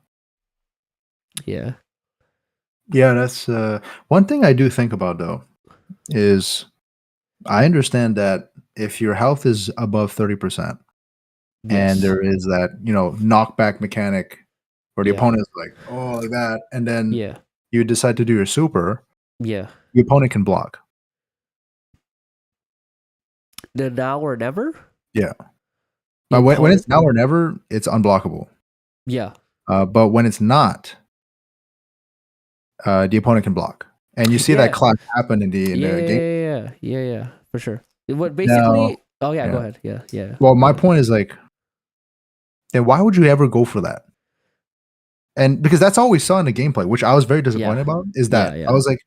Yeah. Yeah, that's one thing I do think about though is I understand that if your health is above 30% and Yes. there is that, knockback mechanic where the Yeah. opponent is like, oh, like that, and then Yeah. you decide to do your super, Yeah. the opponent can block. The now or never. Yeah. The But when opponent. it's now or never, it's unblockable. Yeah. But when it's not, the opponent can block. And you see that Yeah. clash happen in Yeah. the game. Yeah. For sure. What Now, basically? Oh yeah. Go yeah. ahead. Yeah. Yeah. Well, Go my ahead. point is like, then why would you ever go for that? And because that's all we saw in the gameplay, which I was very Yeah. disappointed about, is Yeah. that I Yeah. was like,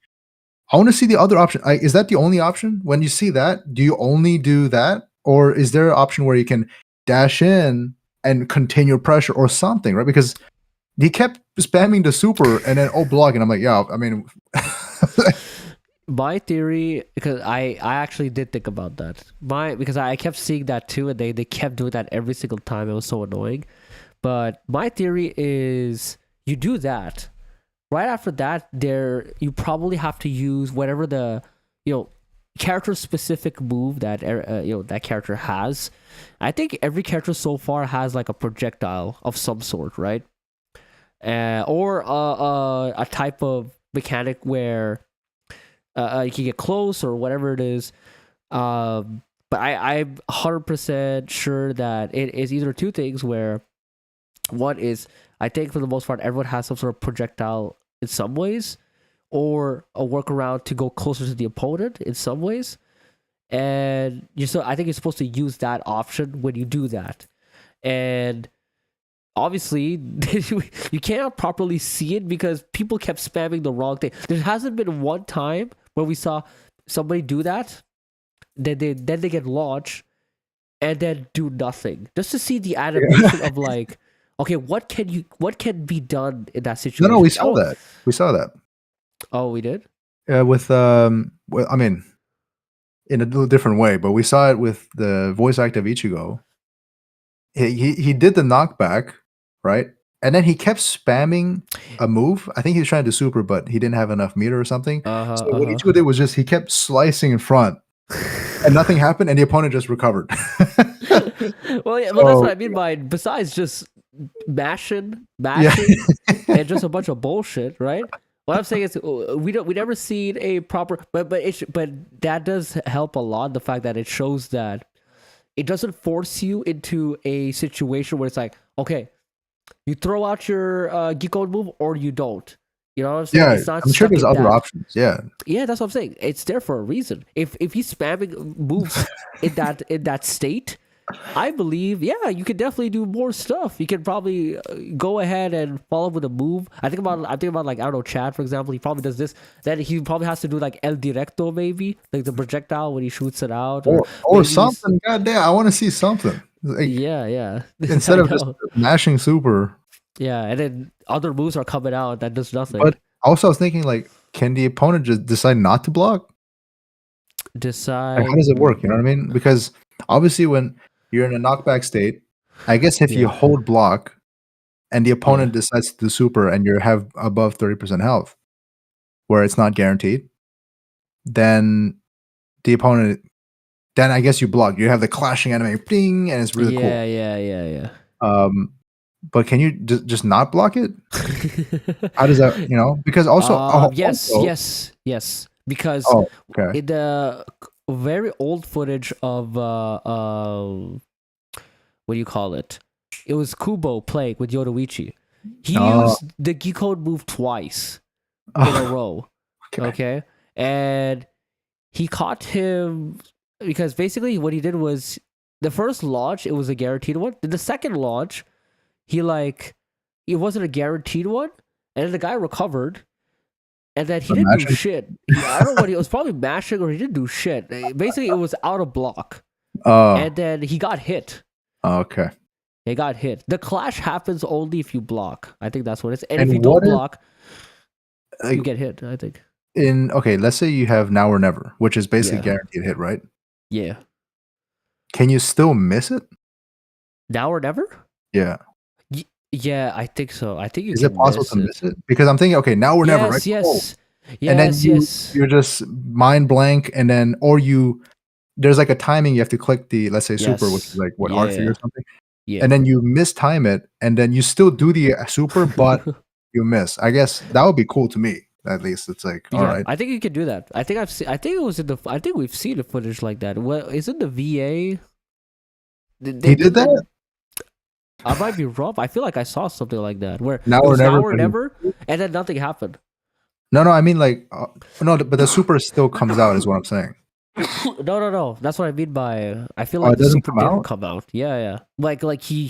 I want to see the other option. Is that the only option? When you see that, do you only do that, or is there an option where you can dash in and continue pressure or something, right? Because he kept spamming the super and then block, and I'm like, yeah, I mean, My theory, because I actually did think about that. Because I kept seeing that too, and they kept doing that every single time. It was so annoying. But my theory is you do that. Right after that, you probably have to use whatever the character specific move that that character has. I think every character so far has like a projectile of some sort, right? Or a type of mechanic where you can get close or whatever it is. but I'm 100% sure that it is either two things where one is, I think for the most part, everyone has some sort of projectile in some ways, or a workaround to go closer to the opponent in some ways. And I think you're supposed to use that option when you do that. And obviously, you can't properly see it because people kept spamming the wrong thing. There hasn't been one time where we saw somebody do that, then they get launched, and then do nothing. Just to see the animation of like, okay, what can be done in that situation? No, we saw that. We saw that. Oh, we did? With well, I mean, in a little different way, but we saw it with the voice act of Ichigo. He did the knockback, right? And then he kept spamming a move. I think he was trying to super, but he didn't have enough meter or something. So what Ichigo did was just he kept slicing in front, and nothing happened, and the opponent just recovered. Well, yeah, well, that's what I mean by, besides just mashing, and just a bunch of bullshit, right? What I'm saying is we never seen a proper, but that does help a lot. The fact that it shows that it doesn't force you into a situation where it's like, okay, you throw out your Geeko move or you don't. You know what I'm saying? Yeah, it's not I'm sure there's other that. options. Yeah, yeah, that's what I'm saying. It's there for a reason. If he's spamming moves in that state, I believe, yeah, you could definitely do more stuff. You can probably go ahead and follow up with a move. I think about like, I don't know, Chad, for example. He probably does this. Then he probably has to do like El Directo, maybe like the projectile when he shoots it out, or something. Goddamn, I want to see something. Like, yeah. Instead of just mashing super. Yeah, and then other moves are coming out that does nothing. But also, I was thinking, like, can the opponent just decide not to block? Decide. Like, how does it work? You know what I mean? Because obviously, when you're in a knockback state, I guess if you hold block and the opponent decides to do super and you have above 30% health, where it's not guaranteed, then the opponent, then I guess you block. You have the clashing anime, ding, and it's really cool. Yeah. But can you just not block it? How does that, because also yes, because in the very old footage of what do you call it? It was Kubo playing with Yoruichi. He used the Geeko move twice in a row. Okay, and he caught him because basically what he did was the first launch, it was a guaranteed one. Then the second launch, it wasn't a guaranteed one, and then the guy recovered, and then he didn't do shit. I don't know what he was probably mashing or he didn't do shit. Basically, it was out of block, and then he got hit. Okay, he got hit. The clash happens only if you block. I think that's what it is. And if you don't block, you get hit. I think. Let's say you have now or never, which is basically guaranteed hit, right? Yeah. Can you still miss it? Now or never? Yeah. Yeah, I think so. I think you is it possible to miss it? Because I'm thinking, okay, now or never, right? Yes. And then you're just mind blank, and then there's like a timing you have to click the, let's say, super, which is like what, R3 or something. Yeah. And then you mistime it, and then you still do the super, but you miss. I guess that would be cool to me. At least it's like, all right. I think you can do that. I think I think we've seen the footage like that. Well, is it the VA? He did that? I might be wrong. I feel like I saw something like that where now or never, and then nothing happened. No, I mean like no, but the super still comes out, is what I'm saying. No. That's what I mean by I feel like the super didn't come out. Yeah. Like he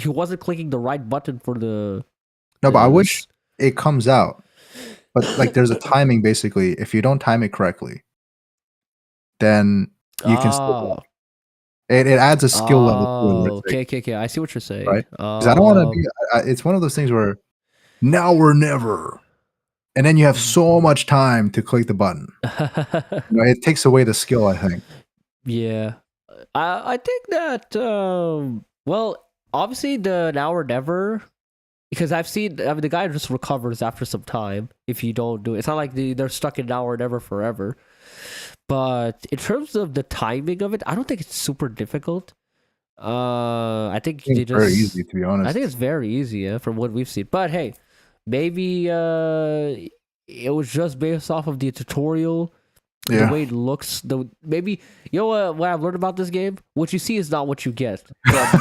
wasn't clicking the right button for the. No, but I wish it comes out. But like, there's a timing basically. If you don't time it correctly, then you can still. It adds a skill level to it. Okay. I see what you're saying. Right? Because I don't want to be. It's one of those things where now or never, and then you have so much time to click the button. It takes away the skill, I think. Yeah, I think that. Well, obviously the now or never. Because I've seen, the guy just recovers after some time if you don't do it. It's not like they're stuck in now or never forever. But in terms of the timing of it, I don't think it's super difficult. I think it's very easy, to be honest. I think it's very easy, from what we've seen. But hey, maybe it was just based off of the tutorial. The way it looks, maybe you know what I've learned about this game. What you see is not what you get. What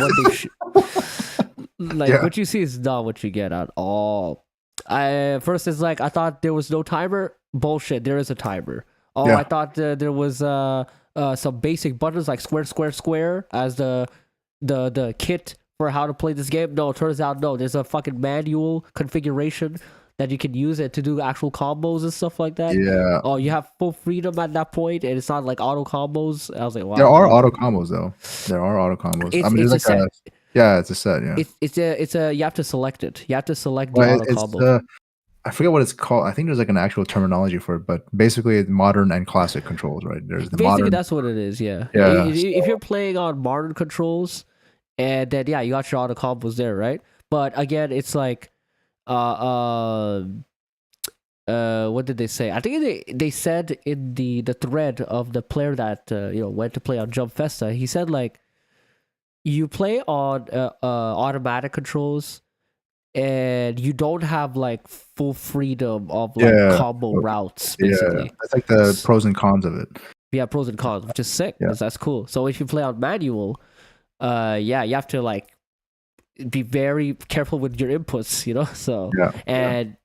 they what you see is not what you get at all. First it's like I thought there was no timer. Bullshit. There is a timer. Oh, I thought there was some basic buttons like square, square, square as the kit for how to play this game. No, it turns out no. There's a fucking manual configuration that you can use it to do actual combos and stuff like that. Yeah. Oh, you have full freedom at that point, and it's not like auto combos. I was like, wow. There are auto combos though. There are auto combos. I mean, it's like it's a set. Yeah. It's a you have to select it. You have to select the auto combo. I forget what it's called. I think there's like an actual terminology for it, but basically it's modern and classic controls, right? There's the basically modern. That's what it is. Yeah. Yeah. If you're playing on modern controls, and then you got your auto combos there, right? But again, it's like, what did they say? I think they said in the thread of the player that went to play on Jump Festa, he said like, you play on automatic controls, and you don't have like full freedom of like combo routes. Basically, that's like the pros and cons of it. Yeah, pros and cons, which is sick. Yeah. That's cool. So if you play on manual, you have to like be very careful with your inputs, So and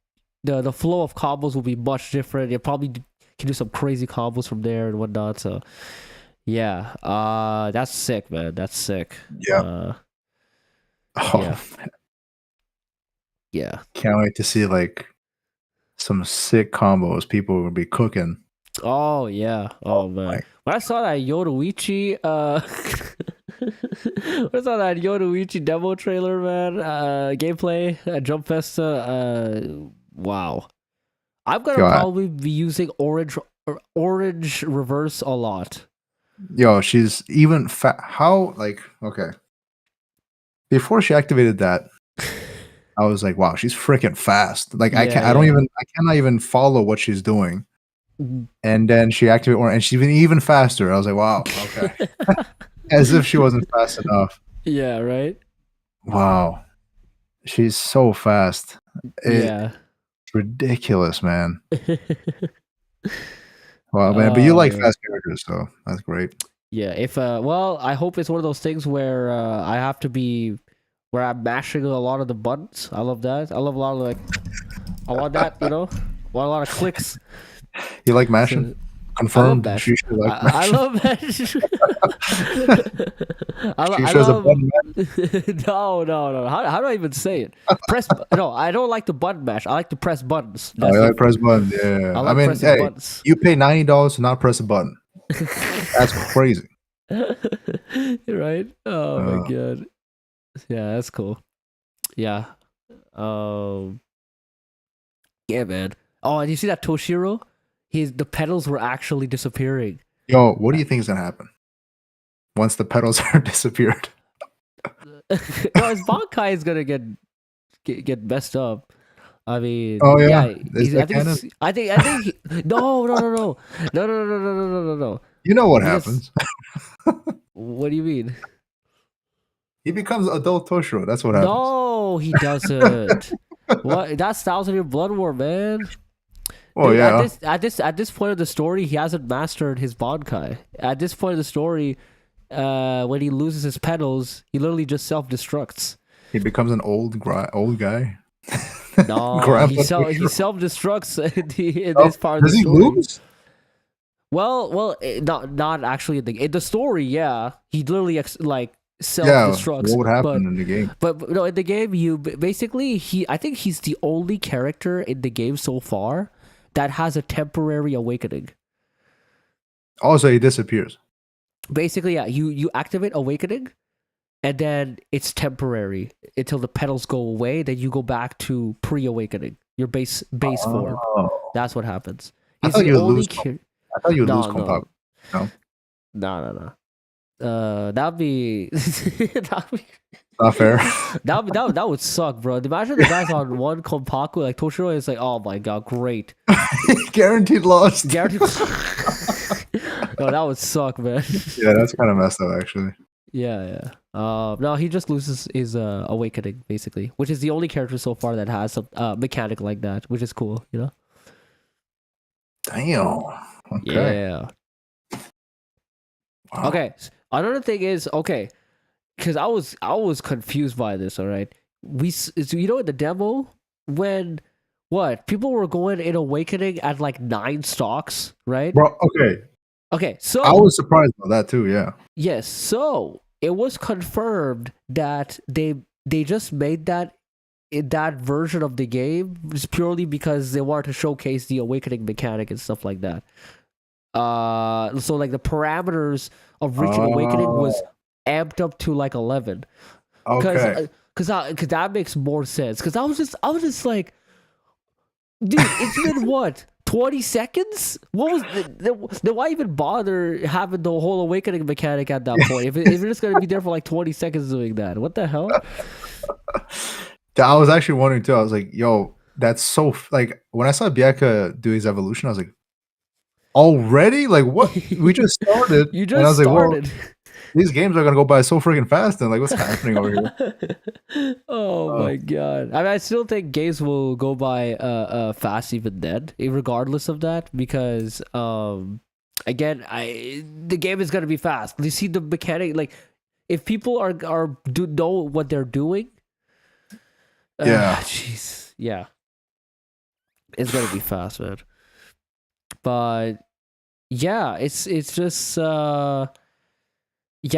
the flow of combos will be much different. You probably can do some crazy combos from there and whatnot. So that's sick, man. That's sick. Yeah. Yeah. Can't wait to see like some sick combos people will be cooking. Oh yeah. Oh man. When I saw that Yoruichi demo trailer, man, gameplay at Jump Festa, wow. I'm gonna probably be using orange reverse a lot. Yo, she's even okay. Before she activated that, I was like, wow, she's freaking fast. Like I cannot even follow what she's doing. And then she activated and she's even faster. I was like, wow, okay. As if she wasn't fast enough. Yeah, right? Wow. She's so fast. It's ridiculous, man. Wow, man. But you like fast characters, so that's great. Yeah, if I hope it's one of those things where I have to be where I'm mashing a lot of the buttons. I love that. I love a lot of I want that, want a lot of clicks. You like mashing? Confirmed. I love mashing. No. How do I even say it? No, I don't like the button mash. I like to press buttons. I like press buttons. Yeah. I like pressing buttons. You pay $90 to not press a button. That's crazy. Right? Oh my god. Yeah, that's cool. Yeah. Yeah, man. Oh, and you see that Toshiro? The pedals were actually disappearing. Yo, what do you think is gonna happen once the pedals are disappeared? No, his Bankai is gonna get messed up. I mean, oh yeah. I think no. You know what happens? What do you mean? He becomes adult Toshiro. That's what happens. No, he doesn't. What? That's Thousand Year Blood War, man. Oh yeah. At this point of the story, he hasn't mastered his Bankai. At this point of the story, when he loses his pedals, he literally just self-destructs. He becomes an old guy. No, he self-destructs in this part of the story. Does he lose? Well, not actually in the story. Yeah, he literally self-destructs. What would happen in the game? But no, in the game, I think he's the only character in the game so far that has a temporary awakening. Also, he disappears. Basically, yeah, you activate awakening, and then it's temporary until the pedals go away. Then you go back to pre-awakening, your base form. That's what happens. I thought you would lose Kompaku. No. That'd be not fair. That would suck, bro. Imagine the guys on one Kompaku like Toshiro is like, oh my god, great. Guaranteed loss. Guaranteed. No, that would suck, man. Yeah, that's kind of messed up, actually. Yeah. No, he just loses his awakening basically, which is the only character so far that has a mechanic like that, which is cool, Damn. Okay. Yeah. Wow. Okay. Another thing is, okay, because I was confused by this. All right, so you know in the demo when what people were going in Awakening at like 9 stocks, right? Bro, okay. Okay, I so was surprised by that too, yeah. yes, so it was confirmed that they just made that in that version of the game just purely because they wanted to showcase the Awakening mechanic and stuff like that. So like the parameters of reaching Awakening was Oh, amped up to like 11. Cause, okay. cause, cause that makes more sense. Cause I was just like, dude, it's been what 20 seconds? What was then why even bother having the whole awakening mechanic at that point? If you're just gonna be there for like 20 seconds doing that, what the hell? I was actually wondering too. I was like, yo, that's so like when I saw Bianca do his evolution, I was like, already? Like what? We just started. You And I just was like, well, started. these games are gonna go by so freaking fast and like what's happening over here? Oh Oh, my god! I mean, I still think games will go by fast even then, regardless of that, because again, the game is gonna be fast. You see the mechanic, like if people are do know what they're doing, yeah. jeez, yeah, it's gonna be fast, man. But yeah, it's just yeah,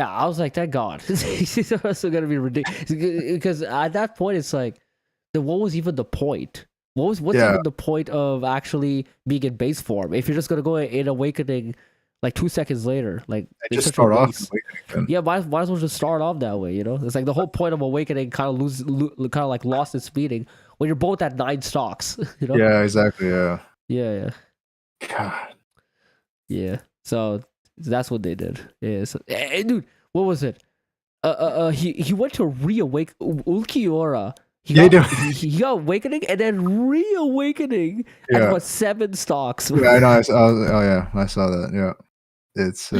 I was like, thank God, it's also gonna be ridiculous because at that point it's like. Then what was even the point? What's Yeah. even the point of actually being in base form if you're just gonna go in awakening like 2 seconds later? Like I it's just such a start off in waste. Awakening then. Yeah, might as well just start off that way. You know, it's like the whole point of awakening kind of kind of like lost its meaning when you're both at 9 stocks. You know? Yeah, exactly. Yeah. Yeah, yeah, God. yeah. So that's what they did. Yeah, so, dude, what was it? He went to reawake Ulquiorra. Yeah, you do. He got awakening and then reawakening at Yeah. what 7 stocks. Yeah, I know. Oh yeah, I saw that. Yeah. It's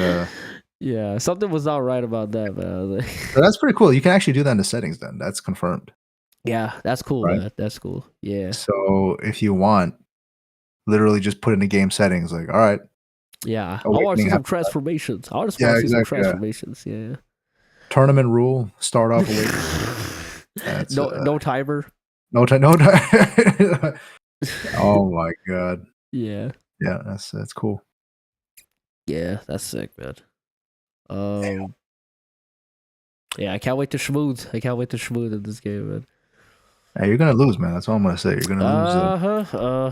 Yeah, something was not right about that, man. I was like, but that's pretty cool. You can actually do that in the settings then. That's confirmed. yeah, that's cool, Right. man. That's cool. Yeah, So if you want, literally just put in the game settings like, all right, yeah. I want to awakening see some happens. transformations. I just want Yeah, to see some exactly. Yeah. transformations. Yeah. Tournament rule, start off awakening. That's No timer. no time no time. Oh my god. Yeah, Yeah, that's cool. yeah. That's sick, man. Um, yeah. I can't wait to schmooze. I can't wait to schmooze in this game, man. Hey, you're gonna lose, man. That's all I'm gonna say. You're gonna lose. I'm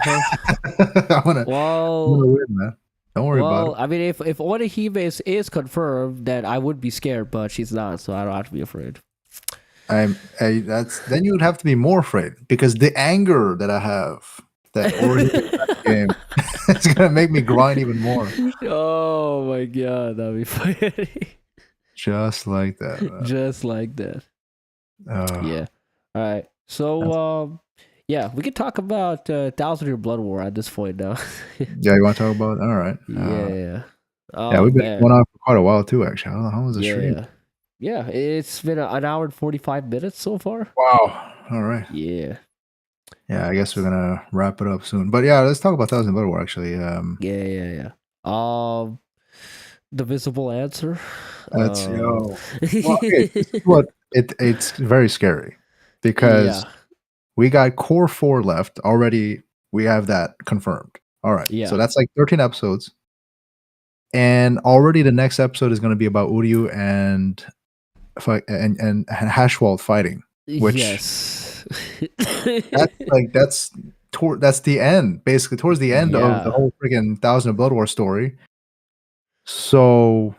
gonna Well, win, man. Don't worry about it. I mean, if Orihime is confirmed, then I would be scared, but she's not, so I don't have to be afraid. That's then you would have to be more afraid because the anger that I have that already game is gonna make me grind even more. Oh my god, that'd be funny. Just like that. Man. Just like that. Uh, Yeah. All right. So, yeah, we could talk about Thousand Year Blood War at this point now. yeah, you want to talk about? All right. Yeah. Yeah, Oh we've been man. going on for quite a while too. Actually, how was the stream? Yeah. Yeah. It's been an hour and 45 minutes so far. Wow. All right. Yeah. Yeah, I guess we're gonna wrap it up soon. But yeah, let's talk about Thousand Blood War. Actually, Yeah. The visible answer. that's yo. Well, okay, this is what it's very scary because Yeah. we got Core 4 left already. We have that confirmed. All right, Yeah. so that's like 13 episodes, and already the next episode is going to be about Uryu and Hashwald fighting. Which Yes. that's the end, basically towards the end of the Yeah. whole freaking Thousand of Blood War story. So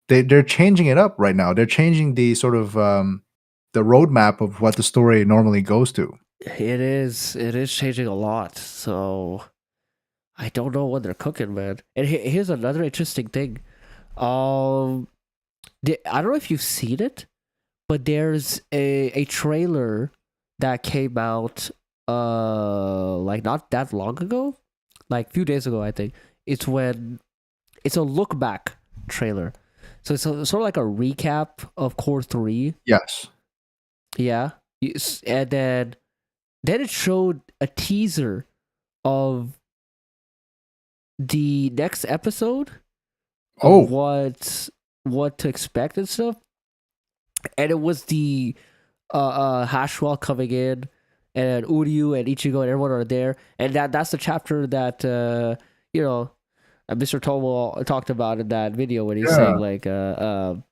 they're changing it up right now. They're changing the sort of the roadmap of what the story normally goes to. It is changing a lot. So I don't know what they're cooking, man. And here's another interesting thing. I don't know if you've seen it, but there's a trailer that came out like not that long ago, like a few days ago, I think. It's a look back trailer. So it's sort of like a recap of Core 3. Yes. Yeah. And then, it showed a teaser of the next episode of Oh, what to expect and stuff, and it was the Hashwell coming in, and Uryu and Ichigo and everyone are there, and that's the chapter that you know Mr. Tomo talked about in that video when he's saying yeah. like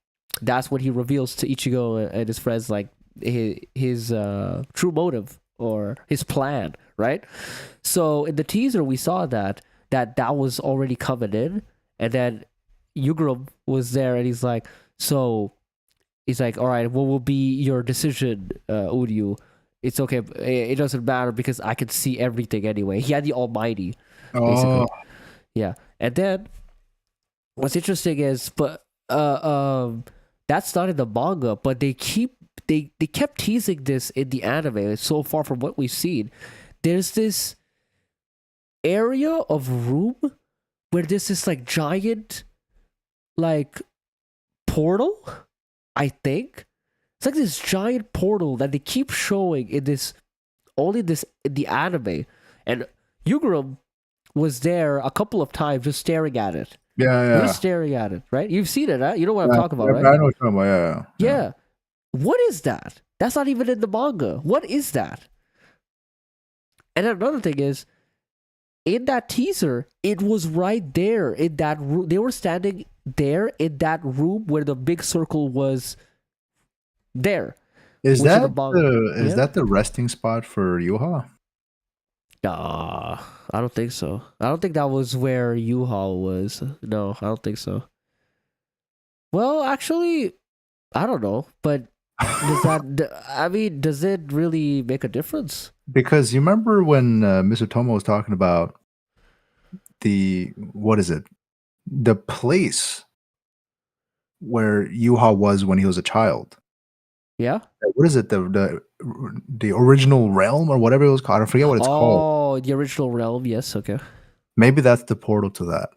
that's when he reveals to Ichigo and his friends like his true motive or his plan, right? So in the teaser we saw that was already coming in, and then Yuguru was there, and he's like, so he's like, all right, what will be your decision, Uryu? It's okay. It doesn't matter because I can see everything anyway. He had the Almighty, Oh, basically. Yeah. And then what's interesting is, but that's not in the manga, but they kept teasing this in the anime. So far from what we've seen, there's this area of room where there's this like giant like portal, I think. It's like this giant portal that they keep showing in this only this in the anime. And Yuguru was there a couple of times just staring at it. yeah, Just yeah. staring at it, right? You've seen it, huh? You know what I'm Yeah, talking about, yeah, right? I know what you're talking about. Yeah, yeah. Yeah. What is that? That's not even in the manga. What is that? And another thing is, in that teaser, it was right there in that room. They were standing there in that room where the big circle was there. Is Which is the that manga. is Yeah? that the resting spot for Yuha? Nah, I don't think so. I don't think that was where U-Haul was. No, I don't think so. Well, actually, I don't know, but does it really make a difference? Because you remember when Mr. Tomo was talking about what is it? The place where Yuha was when he was a child. Yeah? What is it? The original realm or whatever it was called. I forget what it's called. Oh, the original realm. Yes, okay. Maybe that's the portal to that.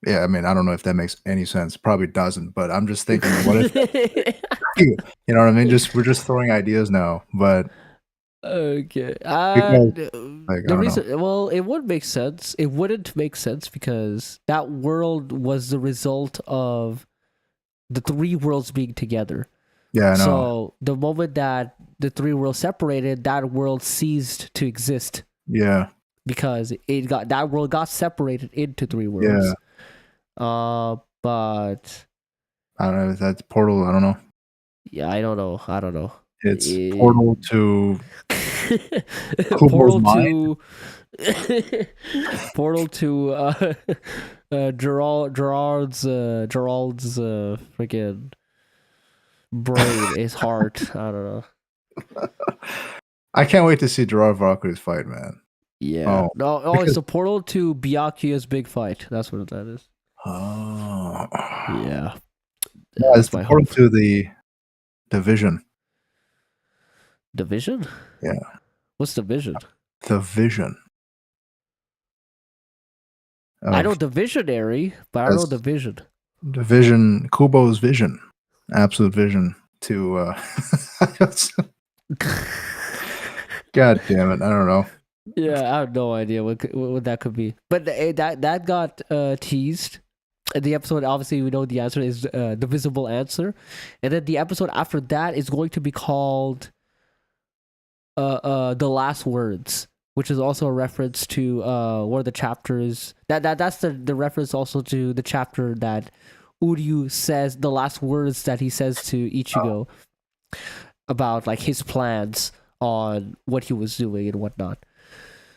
Yeah, I mean, I don't know if that makes any sense. Probably doesn't, but I'm just thinking, what if you know what I mean? We're just throwing ideas now, but Okay. because like I The don't know. reason, well, it would make sense. It wouldn't make sense because that world was the result of the three worlds being together. Yeah, I know. So the moment that the three worlds separated, that world ceased to exist Yeah, because that world got separated into three yeah. worlds. But I don't know if that's portal. I don't know. yeah, I don't know. I don't know. It's portal to Kubo's Portal mind. to portal to Gerald's freaking brain, his heart. I don't know. I can't wait to see Gerard Valkyrie's fight, man. Yeah. Oh, No, it's a portal to Byakuya's big fight. That's what that is. oh, Yeah. yeah, it's That's the my portal hope. to the vision. Division? Yeah, What's the vision? the vision. I know Of the visionary, but I don't know the vision. the vision, Kubo's vision, absolute vision to. God damn it! I don't know. Yeah, I have no idea what that could be. But that got teased. In the episode, obviously, we know the answer is the visible answer, and then the episode after that is going to be called the last words, which is also a reference to one of the chapters. That's the reference also to the chapter that Uryu says the last words that he says to Ichigo about like his plans on what he was doing and whatnot.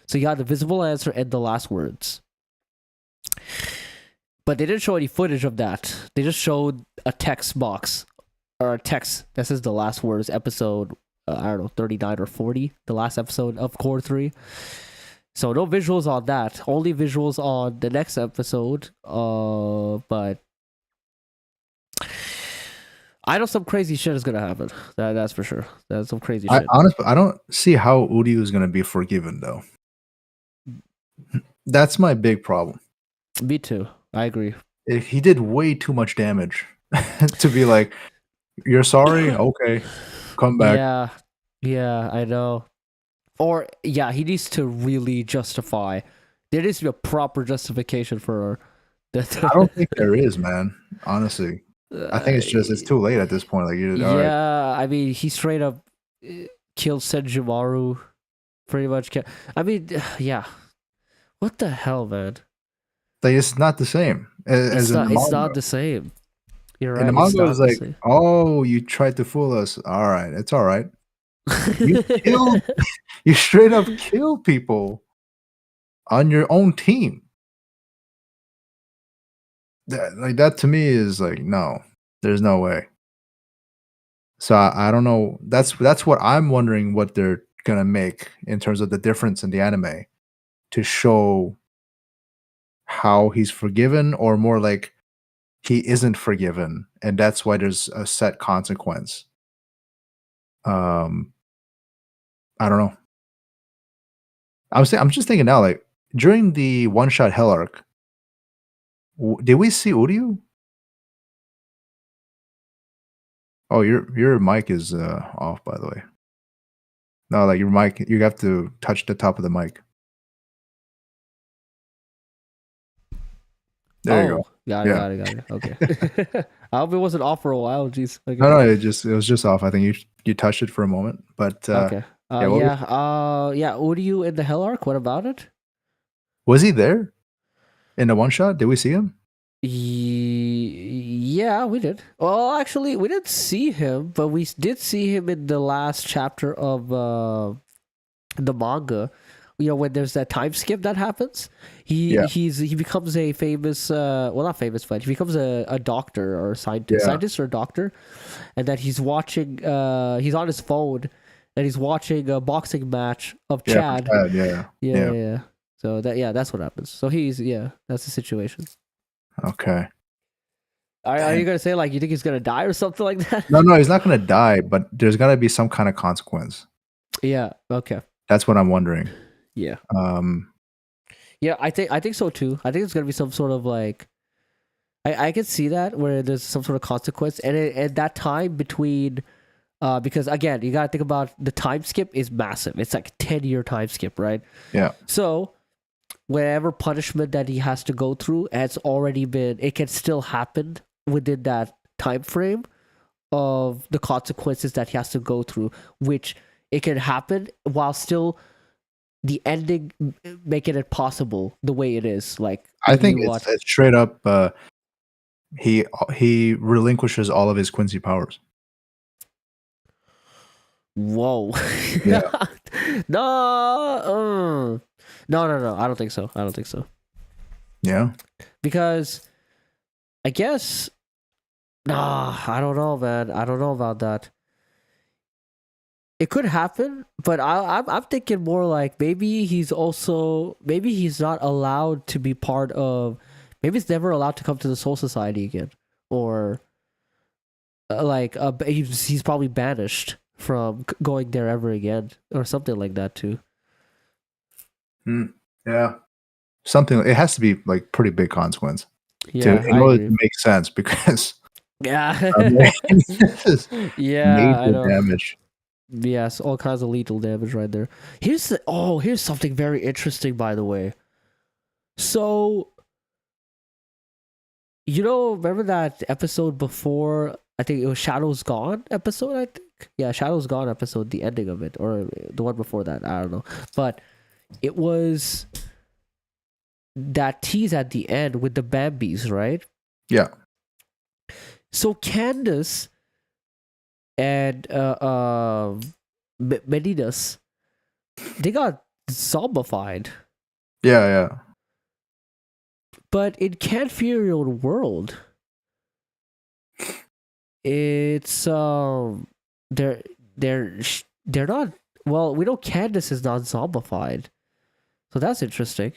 So you got the visible answer and the last words. But they didn't show any footage of that. They just showed a text box or a text that says the last words episode, I don't know, 39 or 40, the last episode of Core 3. So no visuals on that. Only visuals on the next episode. But I know some crazy shit is gonna happen. That's for sure. That's some crazy shit. Honestly, I don't see how Uryu is going to be forgiven though. That's my big problem. Me too. I agree. If he did way too much damage to be like, "You're sorry, okay, come back." Yeah, I know. Or yeah, he needs to really justify There needs to be a proper justification for that. I don't think there is, man. Honestly, I think Uh, it's too late at this point. Like, you're all right. yeah, I mean, he straight up killed Senjumaru. Pretty much. I mean, yeah. What the hell, man? Like, it's not the same as in the It's manga. not the same. You're In the right. It's manga, not it's the like, same. oh, you tried to fool us. All right, it's all right. You killed, you straight up killed people on your own team. That to me is like, no, there's no way. So I don't know. That's what I'm wondering what they're gonna make in terms of the difference in the anime to show how he's forgiven, or more like he isn't forgiven, and that's why there's a set consequence. Um, I don't know. I'm just thinking now, like during the one shot Hell arc, did we see Uryu? Oh, your mic is off, by the way. No, like your mic, you have to touch the top of the mic. There you go. Oh, got it, Yeah. got it, got it. Okay. I hope it wasn't off for a while. Jeez. Okay. No, no, it was just off. I think you touched it for a moment, but Okay. yeah. Yeah. Uryu in the Hell Arc. What about it? Was he there in the one shot? Did we see him? Yeah, we did. Well, actually, we didn't see him, but we did see him in the last chapter of the manga. You know, when there's that time skip that happens, Yeah. he becomes a famous well, not famous, but he becomes a doctor or Yeah. scientist or doctor, and that he's watching he's on his phone and he's watching a boxing match of Yeah, for Chad. Chad, yeah. Yeah. So that's what happens. So that's the situation. Okay. Are you gonna say like you think he's gonna die or something like that? No, he's not gonna die, but there's gotta be some kind of consequence. Yeah. Okay. That's what I'm wondering. Yeah. Um, Yeah. I think so too. I think it's gonna be some sort of like I can see that where there's some sort of consequence, and at that time between, because again you gotta think about the time skip is massive. It's like a 10-year time skip, right? yeah. So whatever punishment that he has to go through has already been. It can still happen within that time frame of the consequences that he has to go through, which it can happen while still the ending making it possible the way it is. Like I when think you watch. it's straight up he relinquishes all of his Quincy powers. Whoa. Yeah. No. No. I don't think so. Yeah. Because I guess. Nah, I don't know, man. I don't know about that. It could happen, but I'm thinking more like maybe he's not allowed to be part of. Maybe he's never allowed to come to the Soul Society again, or he's probably banished from going there ever again, or something like that too. Yeah. Something, it has to be like pretty big consequence Yeah, in I order agree. to make sense, because Yeah, this is yeah, I major know. damage. Yes, all kinds of lethal damage right there. Here's something very interesting, by the way. So, remember that episode before? I think it was Shadows Gone episode. I think, yeah, Shadows Gone episode, the ending of it, or the one before that. I don't know, but it was that tease at the end with the Bambis, right? Yeah. So Candace and Medidas, they got zombified. Yeah. But in Canferial world, it's they're not. Well, we know Candace is not zombified, so that's interesting.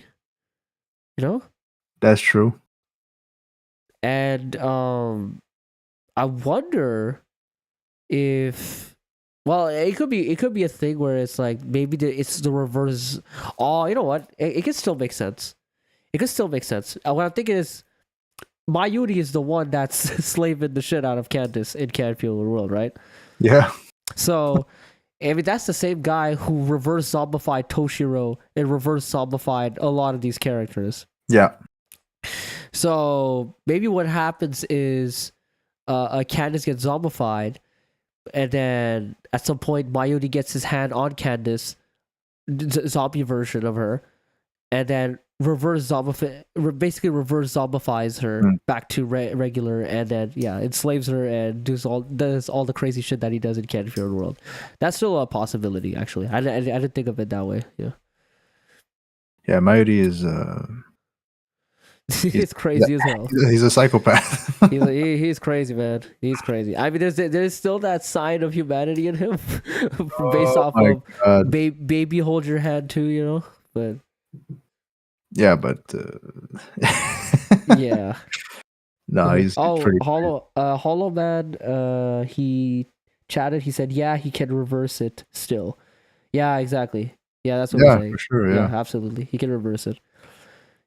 That's true. And I wonder if, well, it could be a thing where it's like maybe it's the reverse. Oh, you know what? It can still make sense. It could still make sense. What I'm thinking is, Mayuri is the one that's slaving the shit out of Candace in Canfield World, right? Yeah. So I mean, that's the same guy who reverse zombified Toshiro and reverse zombified a lot of these characters. Yeah. So maybe what happens is Candace gets zombified, and then at some point Mayuri gets his hand on Candace, zombie version of her, and then basically reverse zombifies her back to regular, and then enslaves her and does all the crazy shit that he does in Canfield World. That's still a possibility, actually. I didn't think of it that way. Yeah. Yeah, Mayuri is He's crazy as hell. He's a psychopath. He's crazy, man. He's crazy. I mean, there's still that sign of humanity in him, based off of baby hold your hand too, you know. But yeah, but yeah. No, he's pretty Hollow Man. He chatted. He said, "Yeah, he can reverse it still." Yeah, exactly. Yeah, that's what we're saying. For sure. Yeah, absolutely. He can reverse it.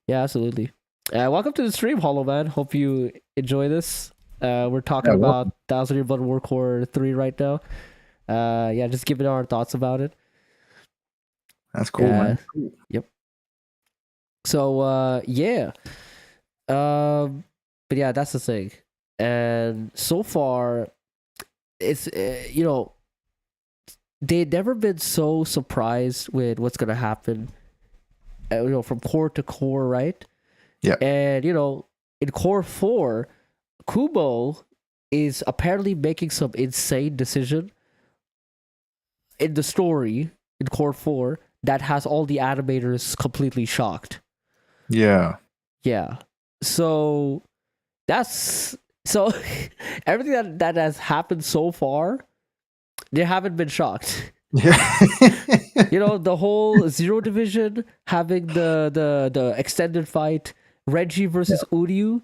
Yeah, absolutely. Welcome to the stream, Hollow Man. Hope you enjoy this. We're talking about 1000 Year Blood War Core 3 right now. Just giving our thoughts about it. That's cool, man. Cool. Yep. So, but yeah, that's the thing. And so far, it's, they've never been so surprised with what's going to happen, from core to core, right? Yeah. And, in core 4, Kubo is apparently making some insane decision in the story in core 4 that has all the animators completely shocked. Yeah. Yeah. So everything that has happened so far, they haven't been shocked. Yeah. The whole Zero Division having the extended fight, Reggie versus Uryu,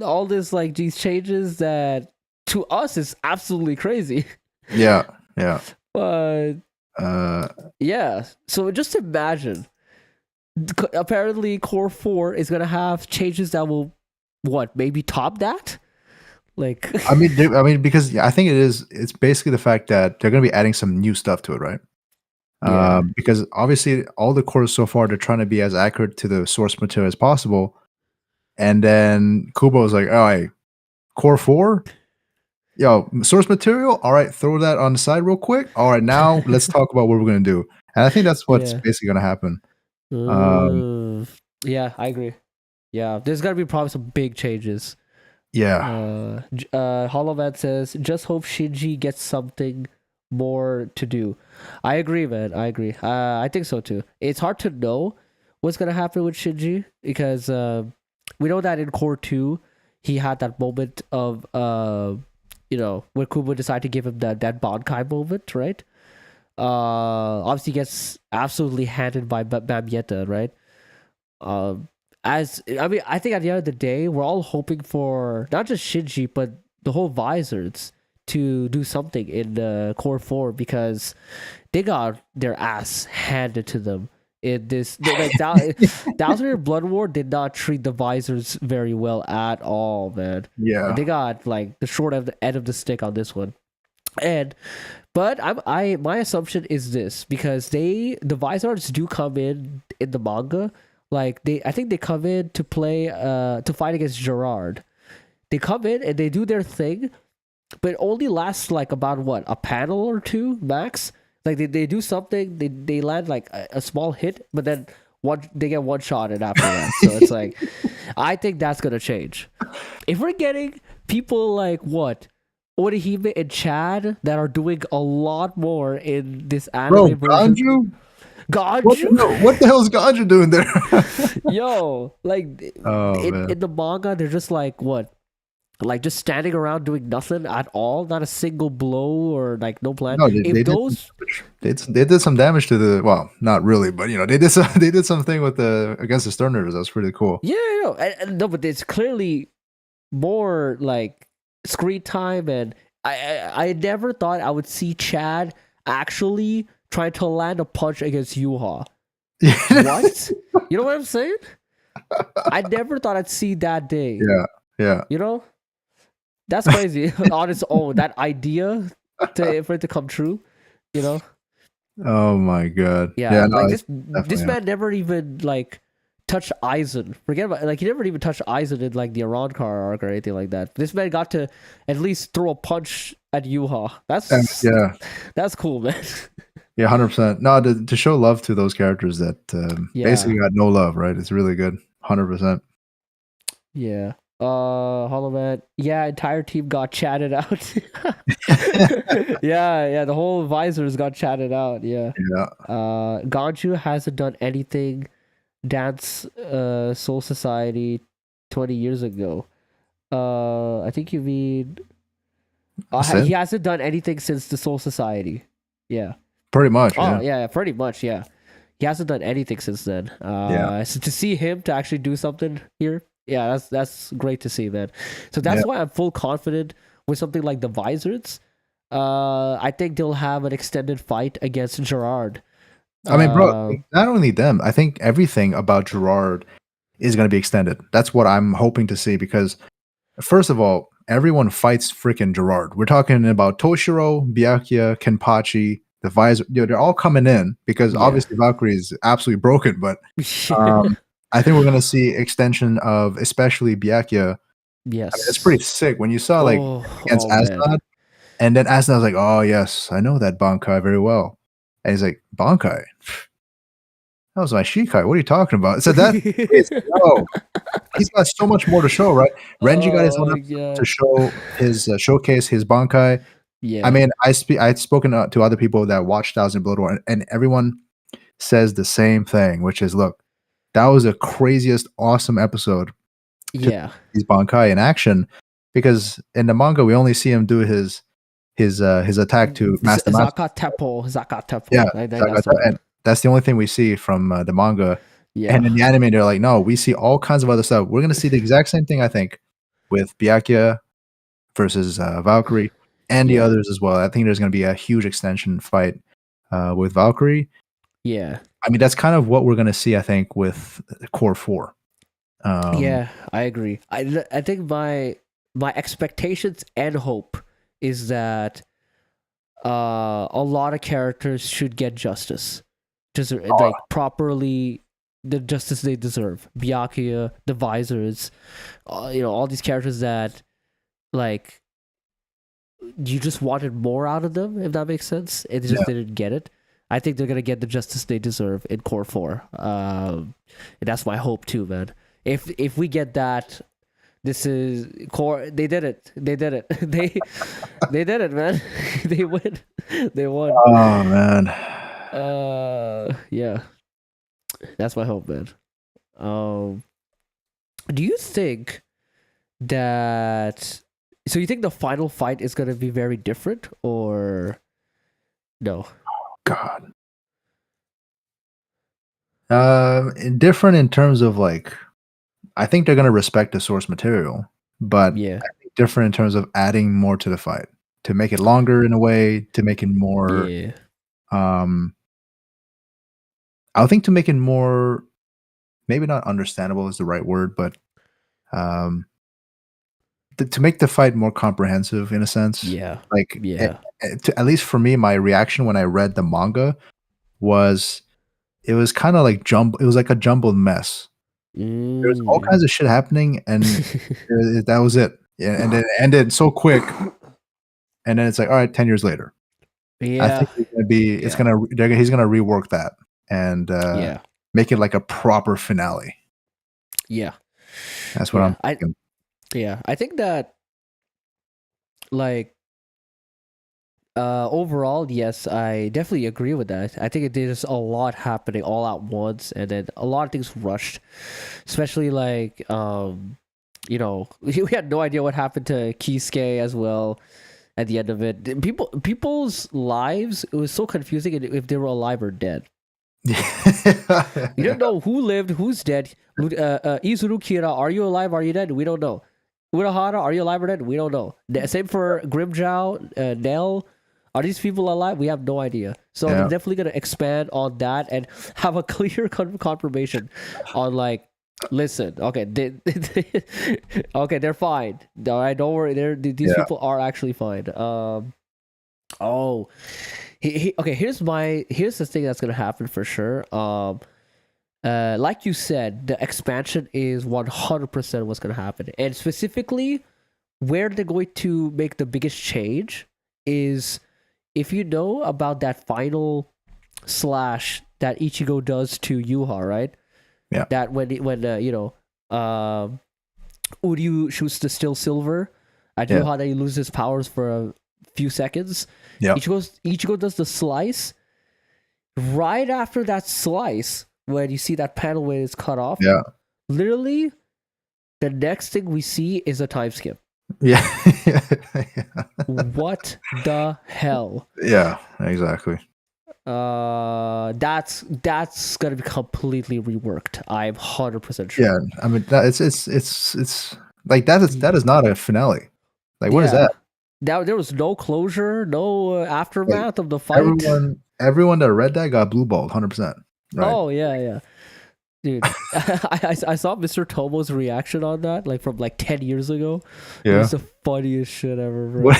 all this, like, these changes that to us is absolutely crazy. Yeah. Yeah. But yeah. So just imagine, apparently core 4 is gonna have changes that will maybe top that. Like, I mean, because I think it's basically the fact that they're going to be adding some new stuff to it, right? Yeah. Because obviously all the cores so far, they're trying to be as accurate to the source material as possible. And then Kubo is like, all right, core 4, yo, source material, all right, throw that on the side real quick. All right, now let's talk about what we're going to do. And I think that's what's basically going to happen. Yeah, I agree. Yeah, there's got to be probably some big changes. Yeah. Hollow Man says, just hope Shinji gets something more to do. I agree, man. I agree. I think so too. It's hard to know what's gonna happen with Shinji because we know that in core 2 he had that moment of where Kubo decided to give him that Bankai moment, right? Obviously he gets absolutely handed by Bamietta, right? I think at the end of the day, we're all hoping for not just Shinji, but the whole Visors to do something in core 4 because they got their ass handed to them in this. Like, 1000 Year Blood War did not treat the Visors very well at all, man. Yeah, they got like the short end of the stick on this one. But my assumption is this, because the Visors do come in the manga. Like, I think they come in to play, to fight against Gerard. They come in and they do their thing, but it only lasts like about a panel or two max. Like, they do something, they land like a small hit, but then they get one shot and after that. So it's like, I think that's gonna change. If we're getting people like Orihime and Chad that are doing a lot more in this anime version. Ganju? What the hell is Ganju doing there? Yo, like, in the manga, they're just like just standing around doing nothing at all, not a single blow or like no plan. No, they did some damage to the, well, not really, but they did something with against the Sterners. That was pretty cool. Yeah, no, but it's clearly more like screen time, and I never thought I would see Chad actually trying to land a punch against Yuha. What? You know what I'm saying? I never thought I'd see that day. Yeah. That's crazy on its own. That idea for it to come true. you know? Oh my god. Yeah, Yeah, no, like it's this definitely man never even like touched Aizen. Forget about like he never even touched Aizen in like the Arankar arc or anything like that. This man got to at least throw a punch at Yuha. That's yeah, that's cool, man. yeah, 100%. No, to show love to those characters that Yeah, basically got no love, right? It's really good. 100%. yeah. Hollow Man. Yeah, entire team got chatted out. Yeah, yeah. The whole visors got chatted out. Yeah. Yeah, Ganju hasn't done anything Dance Soul Society 20 years ago. I think you mean same. he hasn't done anything since the Soul Society. Yeah. Pretty much. Oh Yeah, yeah, yeah, pretty much. Yeah. He hasn't done anything since then. yeah, So to see him to actually do something here, yeah, that's great to see, man. So yeah. that's why I'm full confident with something like the Visors. I think they'll have an extended fight against Gerard. I mean, bro, Uh, not only them. I think everything about Gerard is going to be extended. That's what I'm hoping to see because, first of all, everyone fights freaking Gerard. We're talking about Toshiro, Byakuya, Kenpachi, the Visor. You know, they're all coming in because yeah. obviously Valkyrie is absolutely broken. But um, I think we're going to see extension of especially Byakuya. I mean, it's Yes. pretty sick when you saw like Oh, against oh man. Asnod, and then Asnod's like, "Oh yes, I know that Bankai very well," and he's like, "Bankai." That was my Shikai. What are you talking about? So that is no. He's got so much more to show, right? Renji got his own Oh episode to god. show his showcase his Bankai. I Yeah. mean, I'd spoken to other people that watched Thousand Blood War, and everyone says the same thing, which is, look, that was the craziest, awesome episode to see Yeah. his Bankai in action. Because in the manga, we only see him do his attack to Master Matsu. Zakatepo. Yeah, Zakatepo. That's the Sagata, one. and that's the only thing we see from the manga. Yeah. And in the anime, they're like, no, we see all kinds of other stuff. We're gonna see the exact same thing, I think, with Byakuya versus Valkyrie and the Yeah. others as well. I think there's gonna be a huge extension fight with Valkyrie. Yeah. I mean, that's kind of what we're gonna see, I think, with Core 4. Yeah, I agree. I think my expectations and hope is that a lot of characters should get justice. Just Oh, like properly the justice they deserve. Byakuya, the Visors, all these characters that like you just wanted more out of them, if that makes sense. It just yeah, didn't get it. I think they're gonna get the justice they deserve in Core 4. And that's my hope too, man. If we get that, this is Core. They did it. They did it. They did it, man. They win. They won. oh man, Yeah. That's my hope, man. Um, do you think that? So you think the final fight is gonna be very different, or no? God. Different in terms of like, I think they're gonna respect the source material, but Yeah. different in terms of adding more to the fight to make it longer in a way, to make it more. Yeah. Um, I think to make it more, maybe not understandable is the right word, but um, to make the fight more comprehensive in a sense. Yeah. Like, Yeah. at least for me, my reaction when I read the manga was it was kind of like It was like a jumbled mess. There was all Mm. kinds of shit happening, and that was it. Yeah, and then it ended so quick, and then it's like, all right, 10 years later. I Yeah. think it's Yeah. gonna, he's gonna rework that and Yeah. make it like a proper finale. Yeah. That's what I'm Yeah. I thinking. yeah. I think that like overall, yes, I definitely agree with that. I think there's a lot happening all at once, and then a lot of things rushed, especially like we had no idea what happened to Kisuke as well at the end of it. People's lives, it was so confusing if they were alive or dead. You didn't know who lived, who's dead. Izuru Kira, are you alive? Are you dead? We don't know. Urahara, are you alive or dead? We don't know. Same for Grimjow, Nell. Are these people alive? We have no idea. So they're Yeah. definitely gonna expand on that and have a clear confirmation on like, listen, okay, okay, they're fine. All right, don't worry. These Yeah. people are actually fine. Oh, Okay, here's the thing that's gonna happen for sure. Like you said, the expansion is 100% what's gonna happen, and specifically where they're going to make the biggest change is if you know about that final slash that Ichigo does to Yuha, right? Yeah. That when Uryu shoots the still silver at Yeah. Yuha, that he loses his powers for a few seconds. Yeah. Ichigo does the slice. Right after that slice, when you see that panel where it's cut off, Yeah. literally, the next thing we see is a time skip. Yeah. What the hell? Yeah, exactly. That's gonna be completely reworked. I'm 100% sure. Yeah, I mean it's like that is not a finale. Like what is that? There was no closure, no aftermath of the fight. Everyone that read that got blue balled 100%. Right? Oh yeah. Dude, I saw Mr. Tomo's reaction on that, like from like 10 years ago. Yeah. It was the funniest shit ever, bro.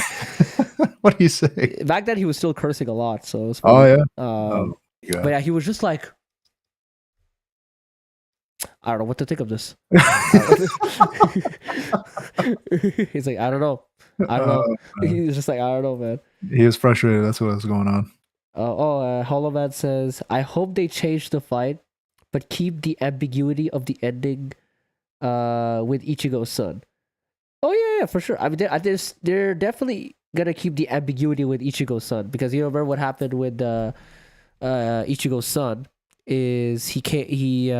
What do you say? Back then, he was still cursing a lot, so it was Oh funny. yeah. But yeah, he was just like, I don't know what to think of this. He's like, I don't know. He's just like, I don't know, man. He was frustrated. That's what was going on. Holoman says, I hope they change the fight, but keep the ambiguity of the ending with Ichigo's son. Oh yeah, for sure. I mean, they're definitely gonna keep the ambiguity with Ichigo's son, because you remember what happened with Ichigo's son is he's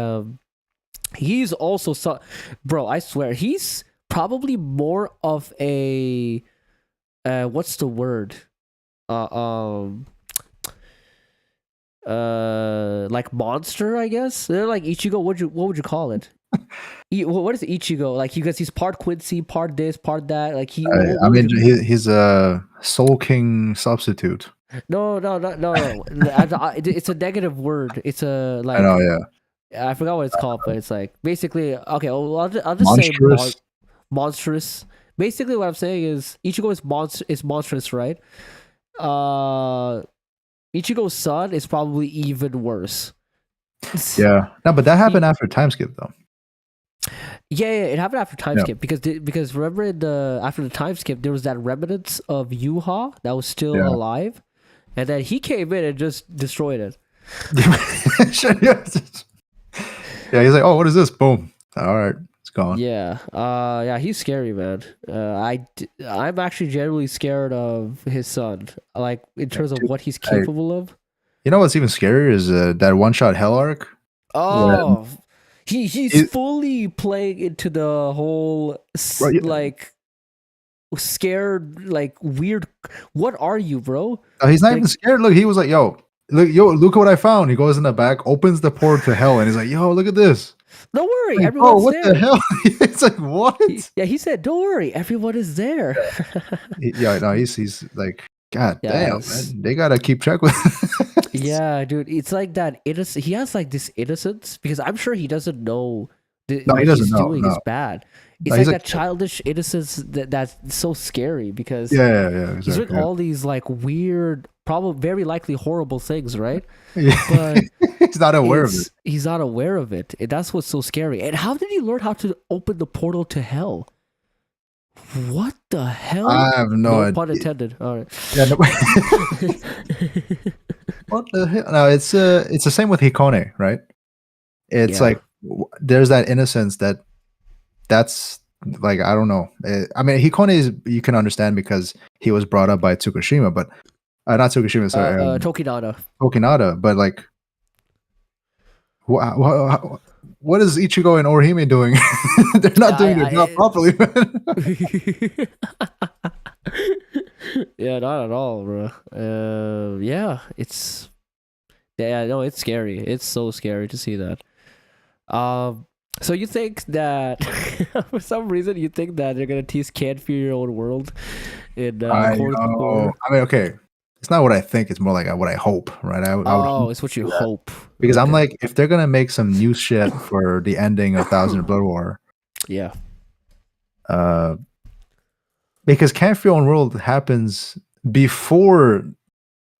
also son. Bro, I swear he's probably more of a what's the word? Like monster, I guess. They're like Ichigo. What would you call it? What is Ichigo like? Because he's part Quincy, part this, part that. Like he's a Soul King substitute. No. It's a negative word. It's a like. I know, yeah. I forgot what it's called, but it's like basically okay. Well, I'll just Monstrous. say monstrous. Basically, what I'm saying is Ichigo is monstrous, right? Ichigo's son is probably even worse. Yeah, no, but that happened after time skip though. Yeah, it happened after time skip because remember after the time skip there was that remnants of Yuha that was still alive, and then he came in and just destroyed it. Yeah, he's like, oh, what is this? Boom. All right, it's gone. Yeah, he's scary, man. I'm actually generally scared of his son, like in terms of what he's capable of. You know what's even scarier is that one shot hell arc. Oh. He's fully playing into the whole like scared, like weird. What are you, bro? He's not even scared. Look, he was like, look what I found. He goes in the back, opens the portal to hell, and he's like, yo, look at this. Don't worry, like, everyone's what there. The hell? It's like, what? He said, don't worry, everyone is there. He's like, God damn, man. They gotta keep track with. Yeah, dude, it's like that innocent. He has like this innocence because I'm sure he doesn't know what he's doing is bad. It's like that childish innocence that's so scary because exactly. He's doing all these like weird, probably very likely horrible things, right? Yeah, but he's not aware of it. He's not aware of it. And that's what's so scary. And how did he learn how to open the portal to hell? What the hell? I have no idea. Pun intended. All right. Yeah, no. What the hell? No, it's the same with Hikone, right? It's like there's that innocence that's like, I don't know. I mean, Hikone is, you can understand because he was brought up by Tsukushima, but not Tsukushima, sorry, Tokinada. But like, what is Ichigo and Orihime doing? They're not doing their job properly, man. Yeah, not at all, bro. It's it's scary. It's so scary to see that. So you think that for some reason you think that they're gonna tease Can't Fear Your Own World in Court of the Cour? I mean, okay, it's not what I think. It's more like what I hope, right? It's what you hope. Because I'm like, if they're gonna make some new shit for the ending of Thousand Blood War, yeah. Because Can't Fear Your Own World happens before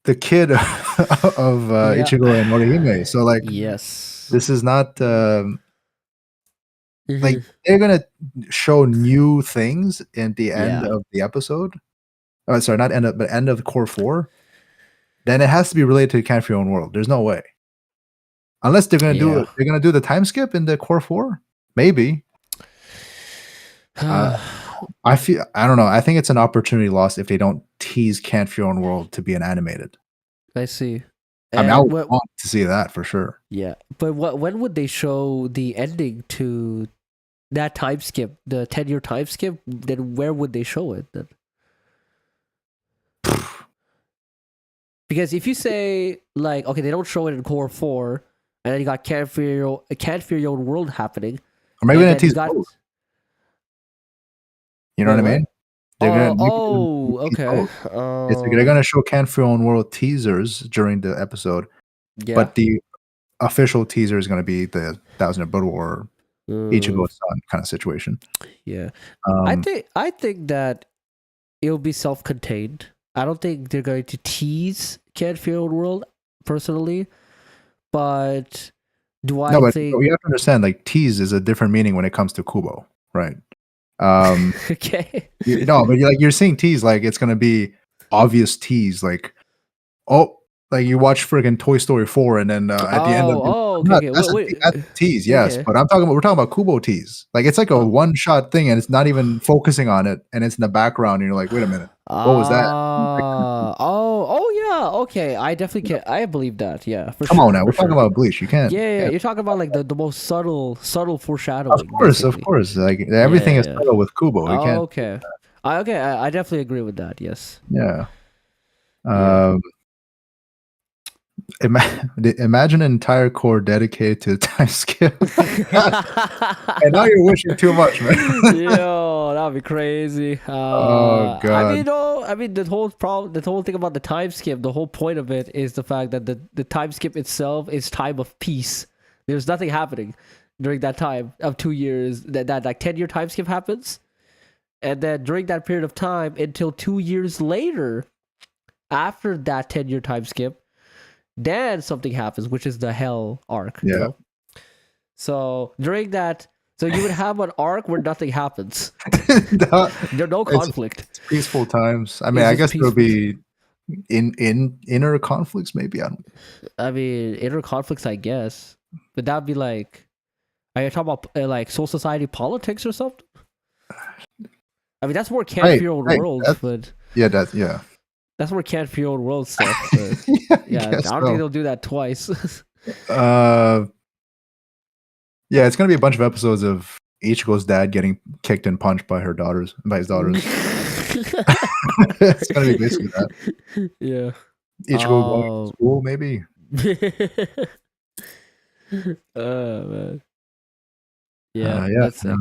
the kid of Yeah. Ichigo and Morihime. So like Yes. this is not like Mhm. they're gonna show new things at the end Yeah. of the episode. Oh, sorry, not end of but end of Core 4. Then it has to be related to Can't For Your Own World. There's no way. Unless Yeah. they're gonna do the time skip in the Core 4? Maybe. I don't know. I think it's an opportunity lost if they don't tease Can't For Your Own World to be an animated. I see. I mean, I And would what? want to see that for sure. Yeah, but what? When would they show the ending to that time skip, the 10-year time skip? Then where would they show it? Then? Because if you say like, okay, they don't show it in Core 4, and then you got Can't Fear Your Own World happening, Or maybe and they're gonna then you tease got. both. You know Wait, what I what? mean? They're gonna tease Okay. both. It's like they're gonna show Can't For Your Own World teasers during the episode, Yeah. but the official teaser is gonna be the Thousand Year Blood War Ichigo's son kind of situation. Yeah. Um, I think that it'll be self-contained. I don't think they're going to tease Can't Fear Your Own World personally, but do no, I but think? you have to understand, like tease is a different meaning when it comes to Kubo, right? Okay. No, but you're seeing tease like it's gonna be obvious tease, like oh, like you watch friggin' Toy Story 4, and then at the end of Okay, okay. that's a tease, yes. Okay. But we're talking about Kubo tease. Like it's like a one shot thing, and it's not even focusing on it, and it's in the background, and you're like, wait a minute, what was that? Like, Yeah. Okay, I definitely can. I believe that. Yeah, for come sure. on now, we're For talking sure. about Bleach. You can't. Yeah. You're talking about like the most subtle Of foreshadowing, course, of basically. course. Like everything is Yeah. subtle with Kubo. You can't. Okay. I definitely agree with that. Yes. Yeah. Yeah. Imagine an entire core dedicated to time skip. And now you're wishing too much, man. Yo, that'd be crazy. Oh god. I mean, the whole thing about the time skip, the whole point of it is the fact that the time skip itself is time of peace. There's nothing happening during that time of 2 years. That like 10-year time skip happens, and then during that period of time until 2 years later, after that 10-year time skip, then something happens, which is the hell arc. Yeah. You know? So during that, so you would have an arc where nothing happens. There's no conflict. It's peaceful times. I mean, It's I just guess there'll be in inner conflicts, maybe. I mean, inner conflicts, I guess. But that'd be like, are you talking about like Soul Society politics or something? I mean, that's more Can't Fear Your Own World, but yeah, that's more Can't Fear Your Own World stuff. But yeah, I don't think they'll do that twice. Yeah, it's gonna be a bunch of episodes of Ichigo's dad getting kicked and punched by his daughters. It's gonna be basically that. Yeah. Ichigo going to school, maybe. Oh man. Yeah, Yeah. that's sick.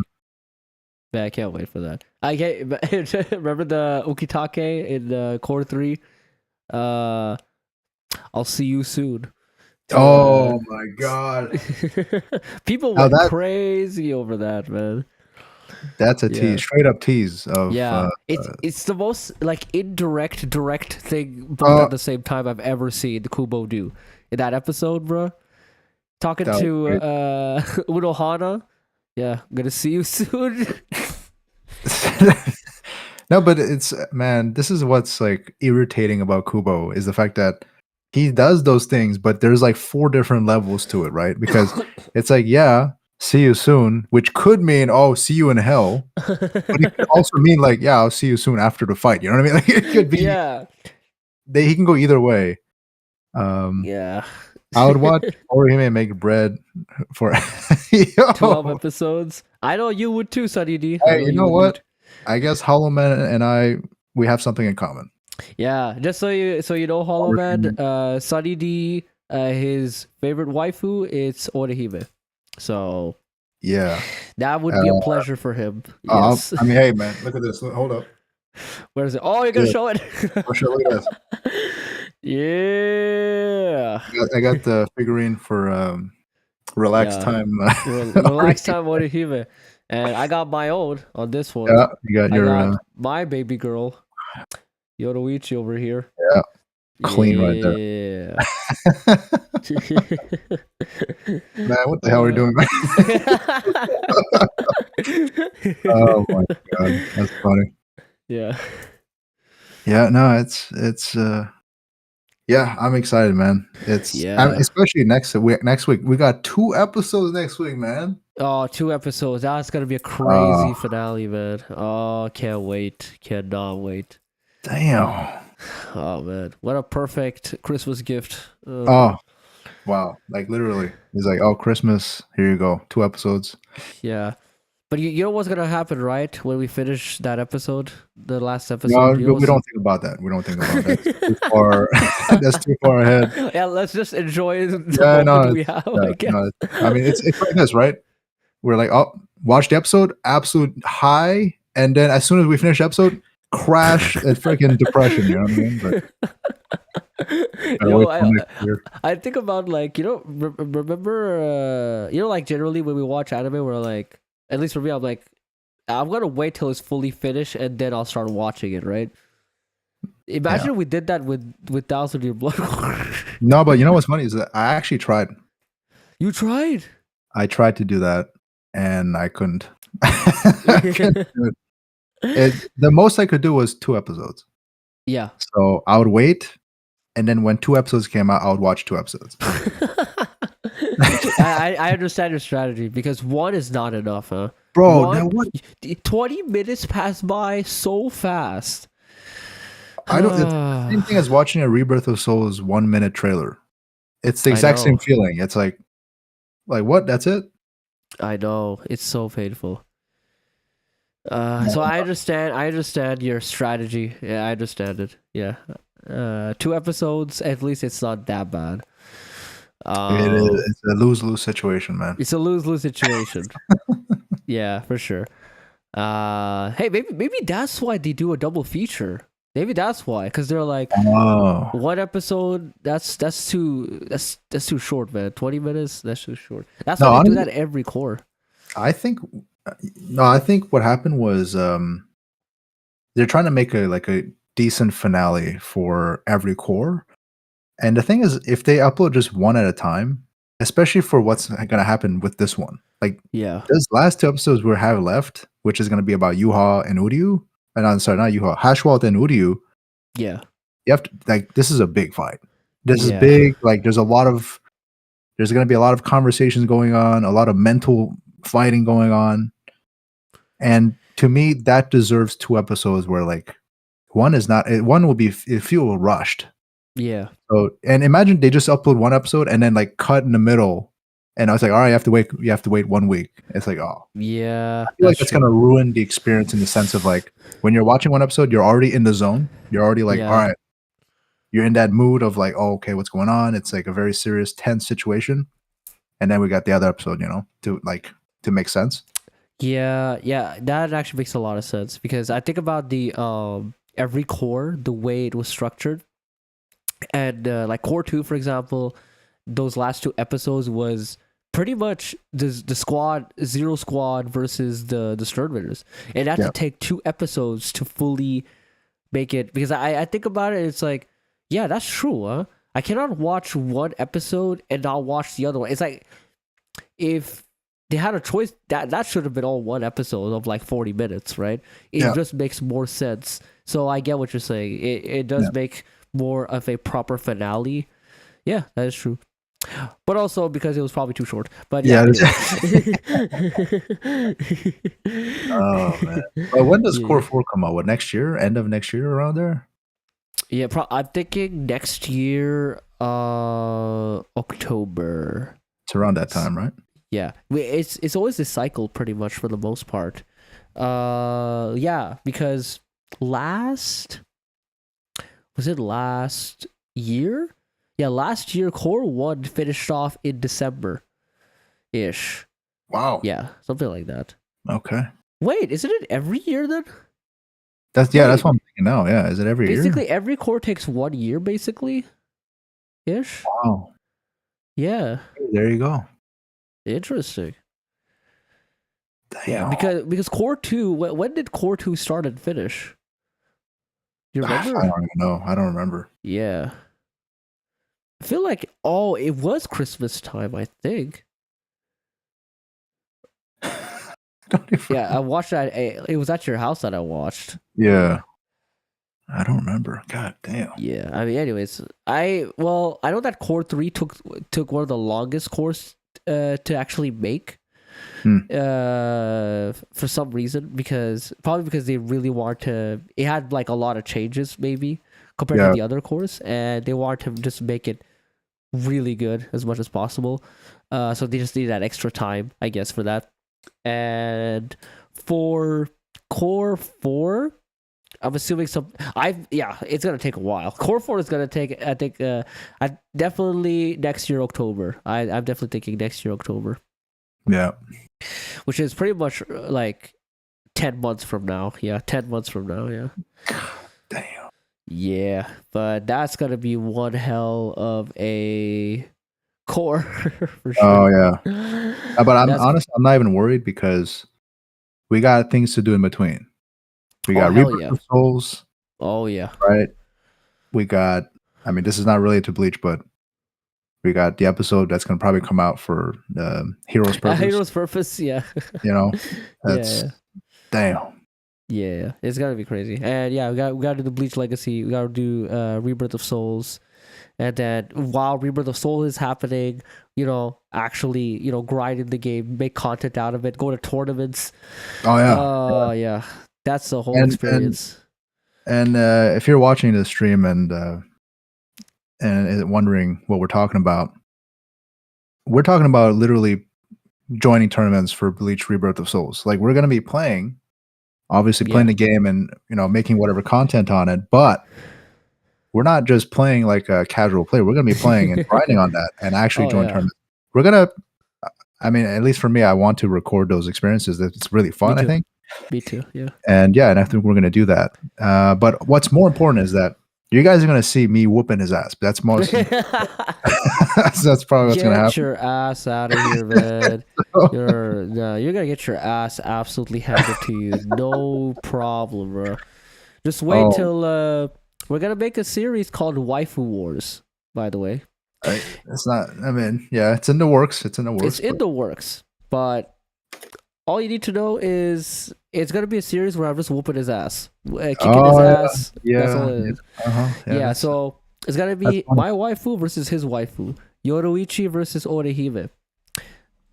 Man, I can't wait for that. I can't remember the Ukitake in Core 3. I'll see you soon. Oh my god. People went crazy over that, man. That's a tease, straight up tease of it's the most like indirect direct thing both at the same time I've ever seen Kubo do. In that episode, bro. Talking to Unohana. Yeah, I'm gonna see you soon. No, but it's man, this is what's like irritating about Kubo is the fact that he does those things, but there's like 4 different levels to it, right? Because it's like, yeah, see you soon, which could mean, oh, see you in hell. But it could also mean like, yeah, I'll see you soon after the fight. You know what I mean? Like it could be he can go either way. Yeah. I would watch Orihime make bread for 12 episodes. I know you would too, Sunny D. Hey, you know what? I guess Hollow Man and we have something in common. Yeah, just so you know, Hollow Man, Sunny D, his favorite waifu is Orihime. So yeah, that would be a pleasure for him. Yes. I mean, hey man, look at this. Hold up. Where is it? Oh, you're gonna show it. I'll show you this. Yeah. I got the figurine for relax time. Relax time Orihime. And I got my own on this one. Yeah, you got your my baby girl. Yoruichi over here. Yeah. clean right there. Yeah. Man, what the hell are we doing? Oh my god, that's funny. Yeah. Yeah, no, it's yeah, I'm excited, man. Yeah. Especially next week. Next week we got 2 episodes next week, man. Oh, 2 episodes. That's gonna be a Oh, crazy finale, man. Oh, can't wait. Cannot wait. damn. Oh man, what a perfect Christmas gift. Oh, wow. Like literally. He's like, "Oh, Christmas. Here you go. 2 episodes." Yeah. But you know what's gonna happen, right? When we finish that episode, the last No, episode, you know we don't think about that. We don't think about that. That's too far. That's too far ahead. Yeah, let's just enjoy the Yeah, moment no, we have, yeah, I guess. no. I mean, it's like this, right? We're like, oh, watch the episode, absolute high, and then as soon as we finish the episode, crash at freaking depression. You know what I mean? But gotta wait till next year. I think about like, remember, like generally when we watch anime, we're like, at least for me, I'm like, I'm gonna wait till it's fully finished and then I'll start watching it, right? Imagine we did that with 1,000 Year Blood War. No, but you know what's funny is that I actually tried. You tried? I tried to do that, and I couldn't. I couldn't do it. The most I could do was 2 episodes. Yeah. So I would wait, and then when 2 episodes came out, I would watch 2 episodes. I understand your strategy because one is not enough, huh? Bro, now what? 20 minutes pass by so fast. I don't. It's the same thing as watching a Rebirth of Souls 1-minute trailer. It's the exact same feeling. It's like what? That's it? I know. It's so painful. So I understand your strategy. Yeah, I understand it. Yeah. 2 episodes, at least it's not that bad. It is. It's a lose-lose situation, man. It's a lose-lose situation. Yeah, for sure. Hey, maybe that's why they do a double feature. Maybe that's why, because they're like, one episode. That's too short, man. 20 minutes. That's too short. That's why they do that every core. I think. No, I think what happened was they're trying to make a decent finale for every core. And the thing is, if they upload just one at a time, especially for what's going to happen with this one, like those last 2 episodes we have left, which is going to be about Yuha and Uryu, and I'm sorry, not Yuha, Hashwalt and Uryu. Yeah, you have to this is a big fight. This is big. Like there's going to be a lot of conversations going on, a lot of mental fighting going on, and to me, that deserves 2 episodes where like one will feel rushed. Yeah. So, and imagine they just upload 1 episode and then like cut in the middle, and I was like, all right, you have to wait 1 week. It's like, oh, yeah, I feel like it's gonna ruin the experience in the sense of like when you're watching 1 episode, you're already in the zone. You're already like, all right, you're in that mood of like, oh, okay, what's going on? It's like a very serious, tense situation, and then we got the other episode, to make sense. Yeah, that actually makes a lot of sense because I think about the every core, the way it was structured. And like core 2, for example, those last 2 episodes was pretty much the squad, Zero Squad versus the Sternwinners. It had to take 2 episodes to fully make it, because I think about it, it's like, yeah, that's true, huh? I cannot watch 1 episode and not watch the other one. It's like, if they had a choice, that should have been all 1 episode of like 40 minutes, right? It just makes more sense. So I get what you're saying. It does make more of a proper finale. Yeah, that is true. But also because it was probably too short. But yeah. Oh man. Well, when does Core 4 come out? What, next year? End of next year, around there? Yeah, I'm thinking next year, October. It's around that time, right? Yeah. It's always this cycle pretty much for the most part. Yeah, because last year? Yeah, last year Core 1 finished off in December-ish. Wow. Yeah, something like that. Okay. Wait, isn't it every year then? That's what I'm thinking now. Yeah, is it every year? Basically, every core takes 1 year, basically. Ish. Wow. Yeah. There you go. Interesting. Damn. Yeah, because Core 2, when did Core 2 start and finish? You remember? I don't even know. I don't remember. Yeah. I feel like it was Christmas time. I think. Don't even- Yeah, I watched that. It was at your house that I watched. Yeah. I don't remember. God damn. Yeah, I mean, anyways, I know that Core 3 took one of the longest cores to actually make. For some reason, probably because they really want to. It had like a lot of changes, maybe compared to the other cores, and they want to just make it really good as much as possible. So they just need that extra time, I guess, for that. And for Core 4, I'm assuming it's gonna take a while. Core 4 is gonna take, I think, definitely next year October. I'm definitely thinking next year October. Yeah. Which is pretty much like 10 months from now. Yeah, 10 months from now. Yeah. Damn. Yeah, but that's gonna be one hell of a core for sure. Oh yeah. But I'm honestly, I'm not even worried because we got things to do in between. We got Rebirth of Souls. Oh yeah. Right. We got. I mean, this is not related to Bleach, but we got the episode that's going to probably come out for Hero's Purpose. Hero's Purpose, yeah. You know, that's damn. Yeah, it's gonna be crazy. And yeah, we got to do the Bleach Legacy. We got to do Rebirth of Souls, and then while Rebirth of Souls is happening, actually, grind in the game, make content out of it, go to tournaments. Oh yeah. Yeah, that's the whole experience. And if you're watching this stream and wondering what we're talking about literally joining tournaments for Bleach Rebirth of Souls. Like, we're going to be playing the game and making whatever content on it, but we're not just playing like a casual player. We're going to be playing and grinding on that and actually join tournaments. We're going to, I mean, at least for me, I want to record those experiences. It's really fun, I think. Me too, yeah. And I think we're going to do that. But what's more important is that you guys are going to see me whooping his ass. That's most. That's probably what's going to happen. Get your ass out of here, man. You're going to get your ass absolutely handed to you. No problem, bro. Just wait till we're going to make a series called Waifu Wars, by the way. It's not, I mean, yeah, it's in the works. It's in the works, but all you need to know is it's gonna be a series where I'm just whooping his ass, kicking his ass. Yeah, that's all it is. Yeah, so it's gonna be my waifu versus his waifu, Yoruichi versus Orihime.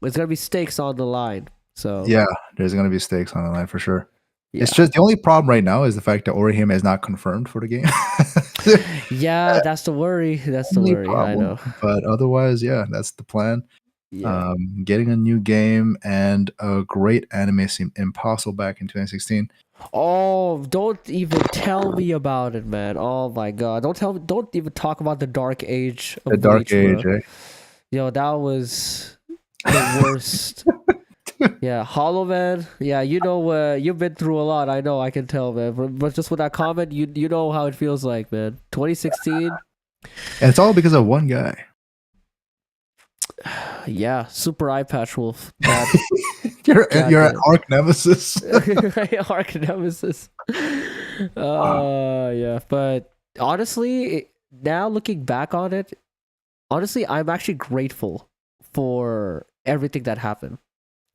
It's gonna be stakes on the line. So yeah, there's gonna be stakes on the line for sure. Yeah. It's just the only problem right now is the fact that Orihime is not confirmed for the game. Yeah, that's the worry. That's the worry. Problem. I know, but otherwise, yeah, that's the plan. Yeah. Getting a new game and a great anime seemed impossible back in 2016. Oh, don't even tell me about it, man. Oh my god. Don't even talk about the dark age of Bleach, eh? That was the worst. Yeah, Hollow Man. Yeah, you've been through a lot. I know, I can tell, man. But just with that comment, you know how it feels like, man. 2016. And it's all because of one guy. Yeah, Super Eye Patch Wolf. You're an Arc Nemesis. Arc Nemesis. Yeah. But honestly, now looking back on it, honestly, I'm actually grateful for everything that happened.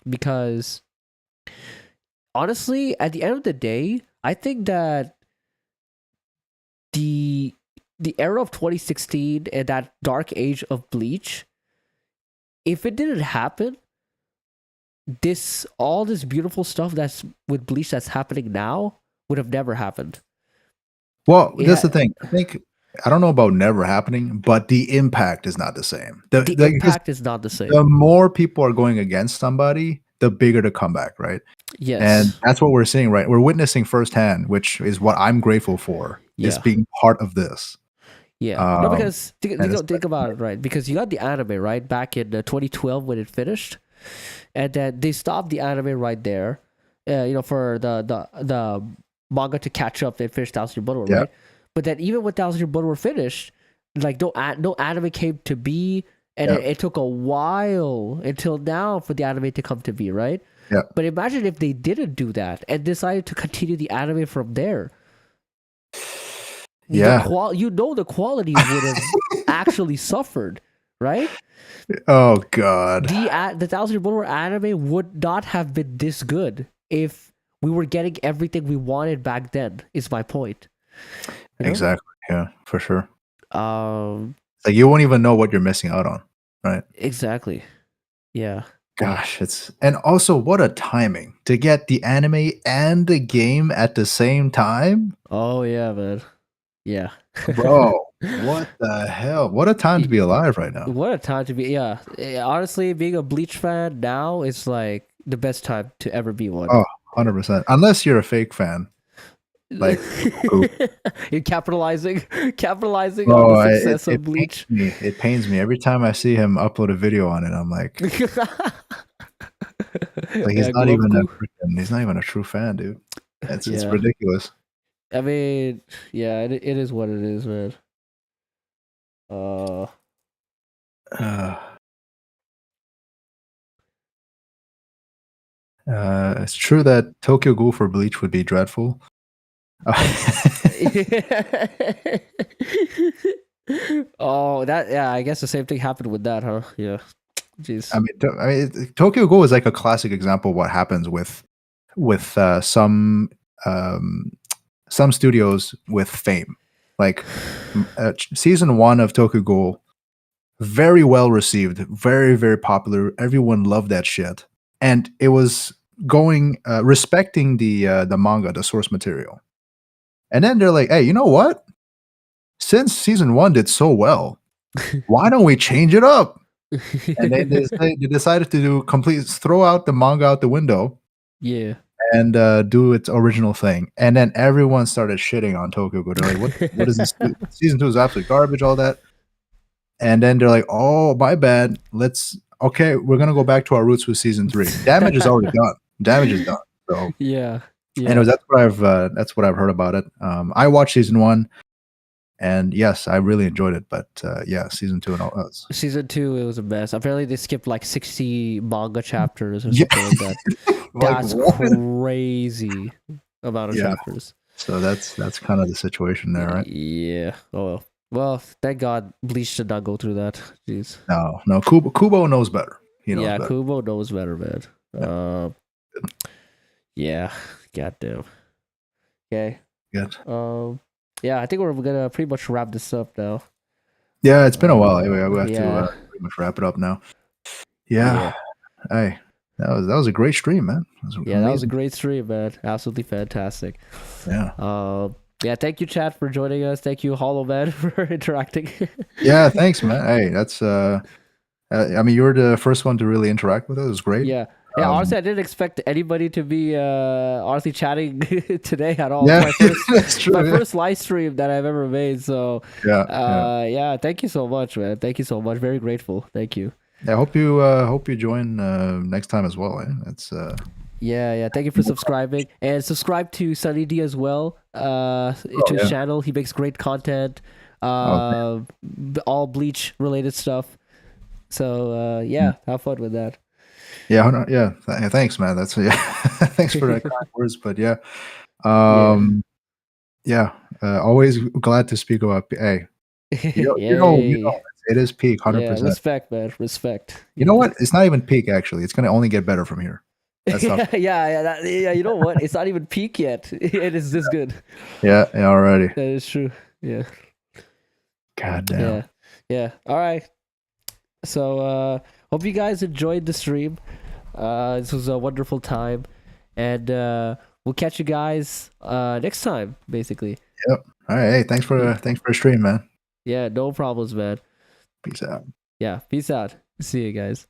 Because honestly, at the end of the day, I think that the era of 2016 and that dark age of Bleach, if it didn't happen, all this beautiful stuff that's with Bleach that's happening now would have never happened. Well, that's the thing. I don't know about never happening, but the impact is not the same. The impact is not the same. The more people are going against somebody, the bigger the comeback, right? Yes. And that's what we're seeing, right? We're witnessing firsthand, which is what I'm grateful for, is being part of this. Yeah, no, because think about it, right? Because you got the anime, right, back in 2012 when it finished, and then they stopped the anime right there, for the manga to catch up and finish 1,000 Year Blood War, right? But then even when 1,000 Year Blood War finished, like no anime came to be, and it took a while until now for the anime to come to be, right? Yeah. But imagine if they didn't do that and decided to continue the anime from there. Yeah, the quality would have actually suffered, right? Oh God. The 1,000 Year Blood War anime would not have been this good if we were getting everything we wanted back then. Is my point. You know? Exactly. Yeah, for sure. Um. Like you won't even know what you're missing out on, right? Exactly. Yeah. Gosh, and also what a timing to get the anime and the game at the same time. Oh yeah, man. Yeah. Bro, what the hell? What a time to be alive right now. What a time to be. Yeah. Honestly, being a Bleach fan now is like the best time to ever be one. Oh, 100%. Unless you're a fake fan. Like, You're capitalizing on bro, the success of Bleach. It pains me every time I see him upload a video on it. I'm like, he's not even a true fan, dude. It's ridiculous. I mean, yeah, it is what it is, man. It's true that Tokyo Ghoul for Bleach would be dreadful. Oh, I guess the same thing happened with that, huh? Yeah. Jeez. I mean, Tokyo Ghoul is like a classic example of what happens with some studios with fame. Like season 1 of Tokyo Ghoul, very well received, very, very popular. Everyone loved that shit, and it was going respecting the manga, the source material. And then they're like, hey, you know what? Since season 1 did so well, why don't we change it up? And they decided to throw out the manga out the window. Yeah. And do its original thing. And then everyone started shitting on Tokyo Ghoul. They're like, what is this? Season 2 is absolute garbage, all that. And then they're like, oh, my bad. We're going to go back to our roots with season 3. Damage is already done. Damage is done. So yeah. Anyways, that's what I've heard about it. I watched season 1, and yes, I really enjoyed it. But yeah, season 2 and all that. Season 2, it was a mess. Apparently, they skipped like 60 manga chapters or something like that. That's crazy amount of chapters. So that's kind of the situation there, right? Yeah. Oh well, thank God Bleach did not go through that. Jeez. No. Kubo knows better. He knows better. Kubo knows better, man. Yeah. Goddamn. Okay. Good. Yeah, I think we're gonna pretty much wrap this up now. Yeah, it's been a while. Anyway, we have to pretty much wrap it up now. Yeah. Hey, that was a great stream, man. That was a great stream, man. Absolutely fantastic. Yeah. Yeah, thank you, chat, for joining us. Thank you, Hollow Man, for interacting. Yeah, thanks, man. Hey, that's I mean, you were the first one to really interact with it. It was great. Yeah. Yeah, honestly, I didn't expect anybody to be honestly chatting today at all. Yeah, it's my first live stream that I've ever made. So yeah, thank you so much, man. Thank you so much. Very grateful. Thank you. I hope you join next time as well. It's yeah. Thank you for subscribing, and subscribe to Sunny D as well. To his channel, he makes great content. All Bleach related stuff. So yeah, have fun with that. Yeah. Thanks, man. That's thanks for the kind words. But yeah, always glad to speak about. Hey, you know, it is peak 100%. Yeah, respect, man. Respect. You know what? It's not even peak actually. It's gonna only get better from here. That's yeah. You know what? It's not even peak yet. It is this good. Yeah. Already. That is true. Yeah. God damn. Yeah. All right. So hope you guys enjoyed the stream. This was a wonderful time, and we'll catch you guys next time, basically. Yep. All right. Hey, thanks for the stream, man. Yeah, no problems, man. Peace out. Yeah, peace out. See you guys.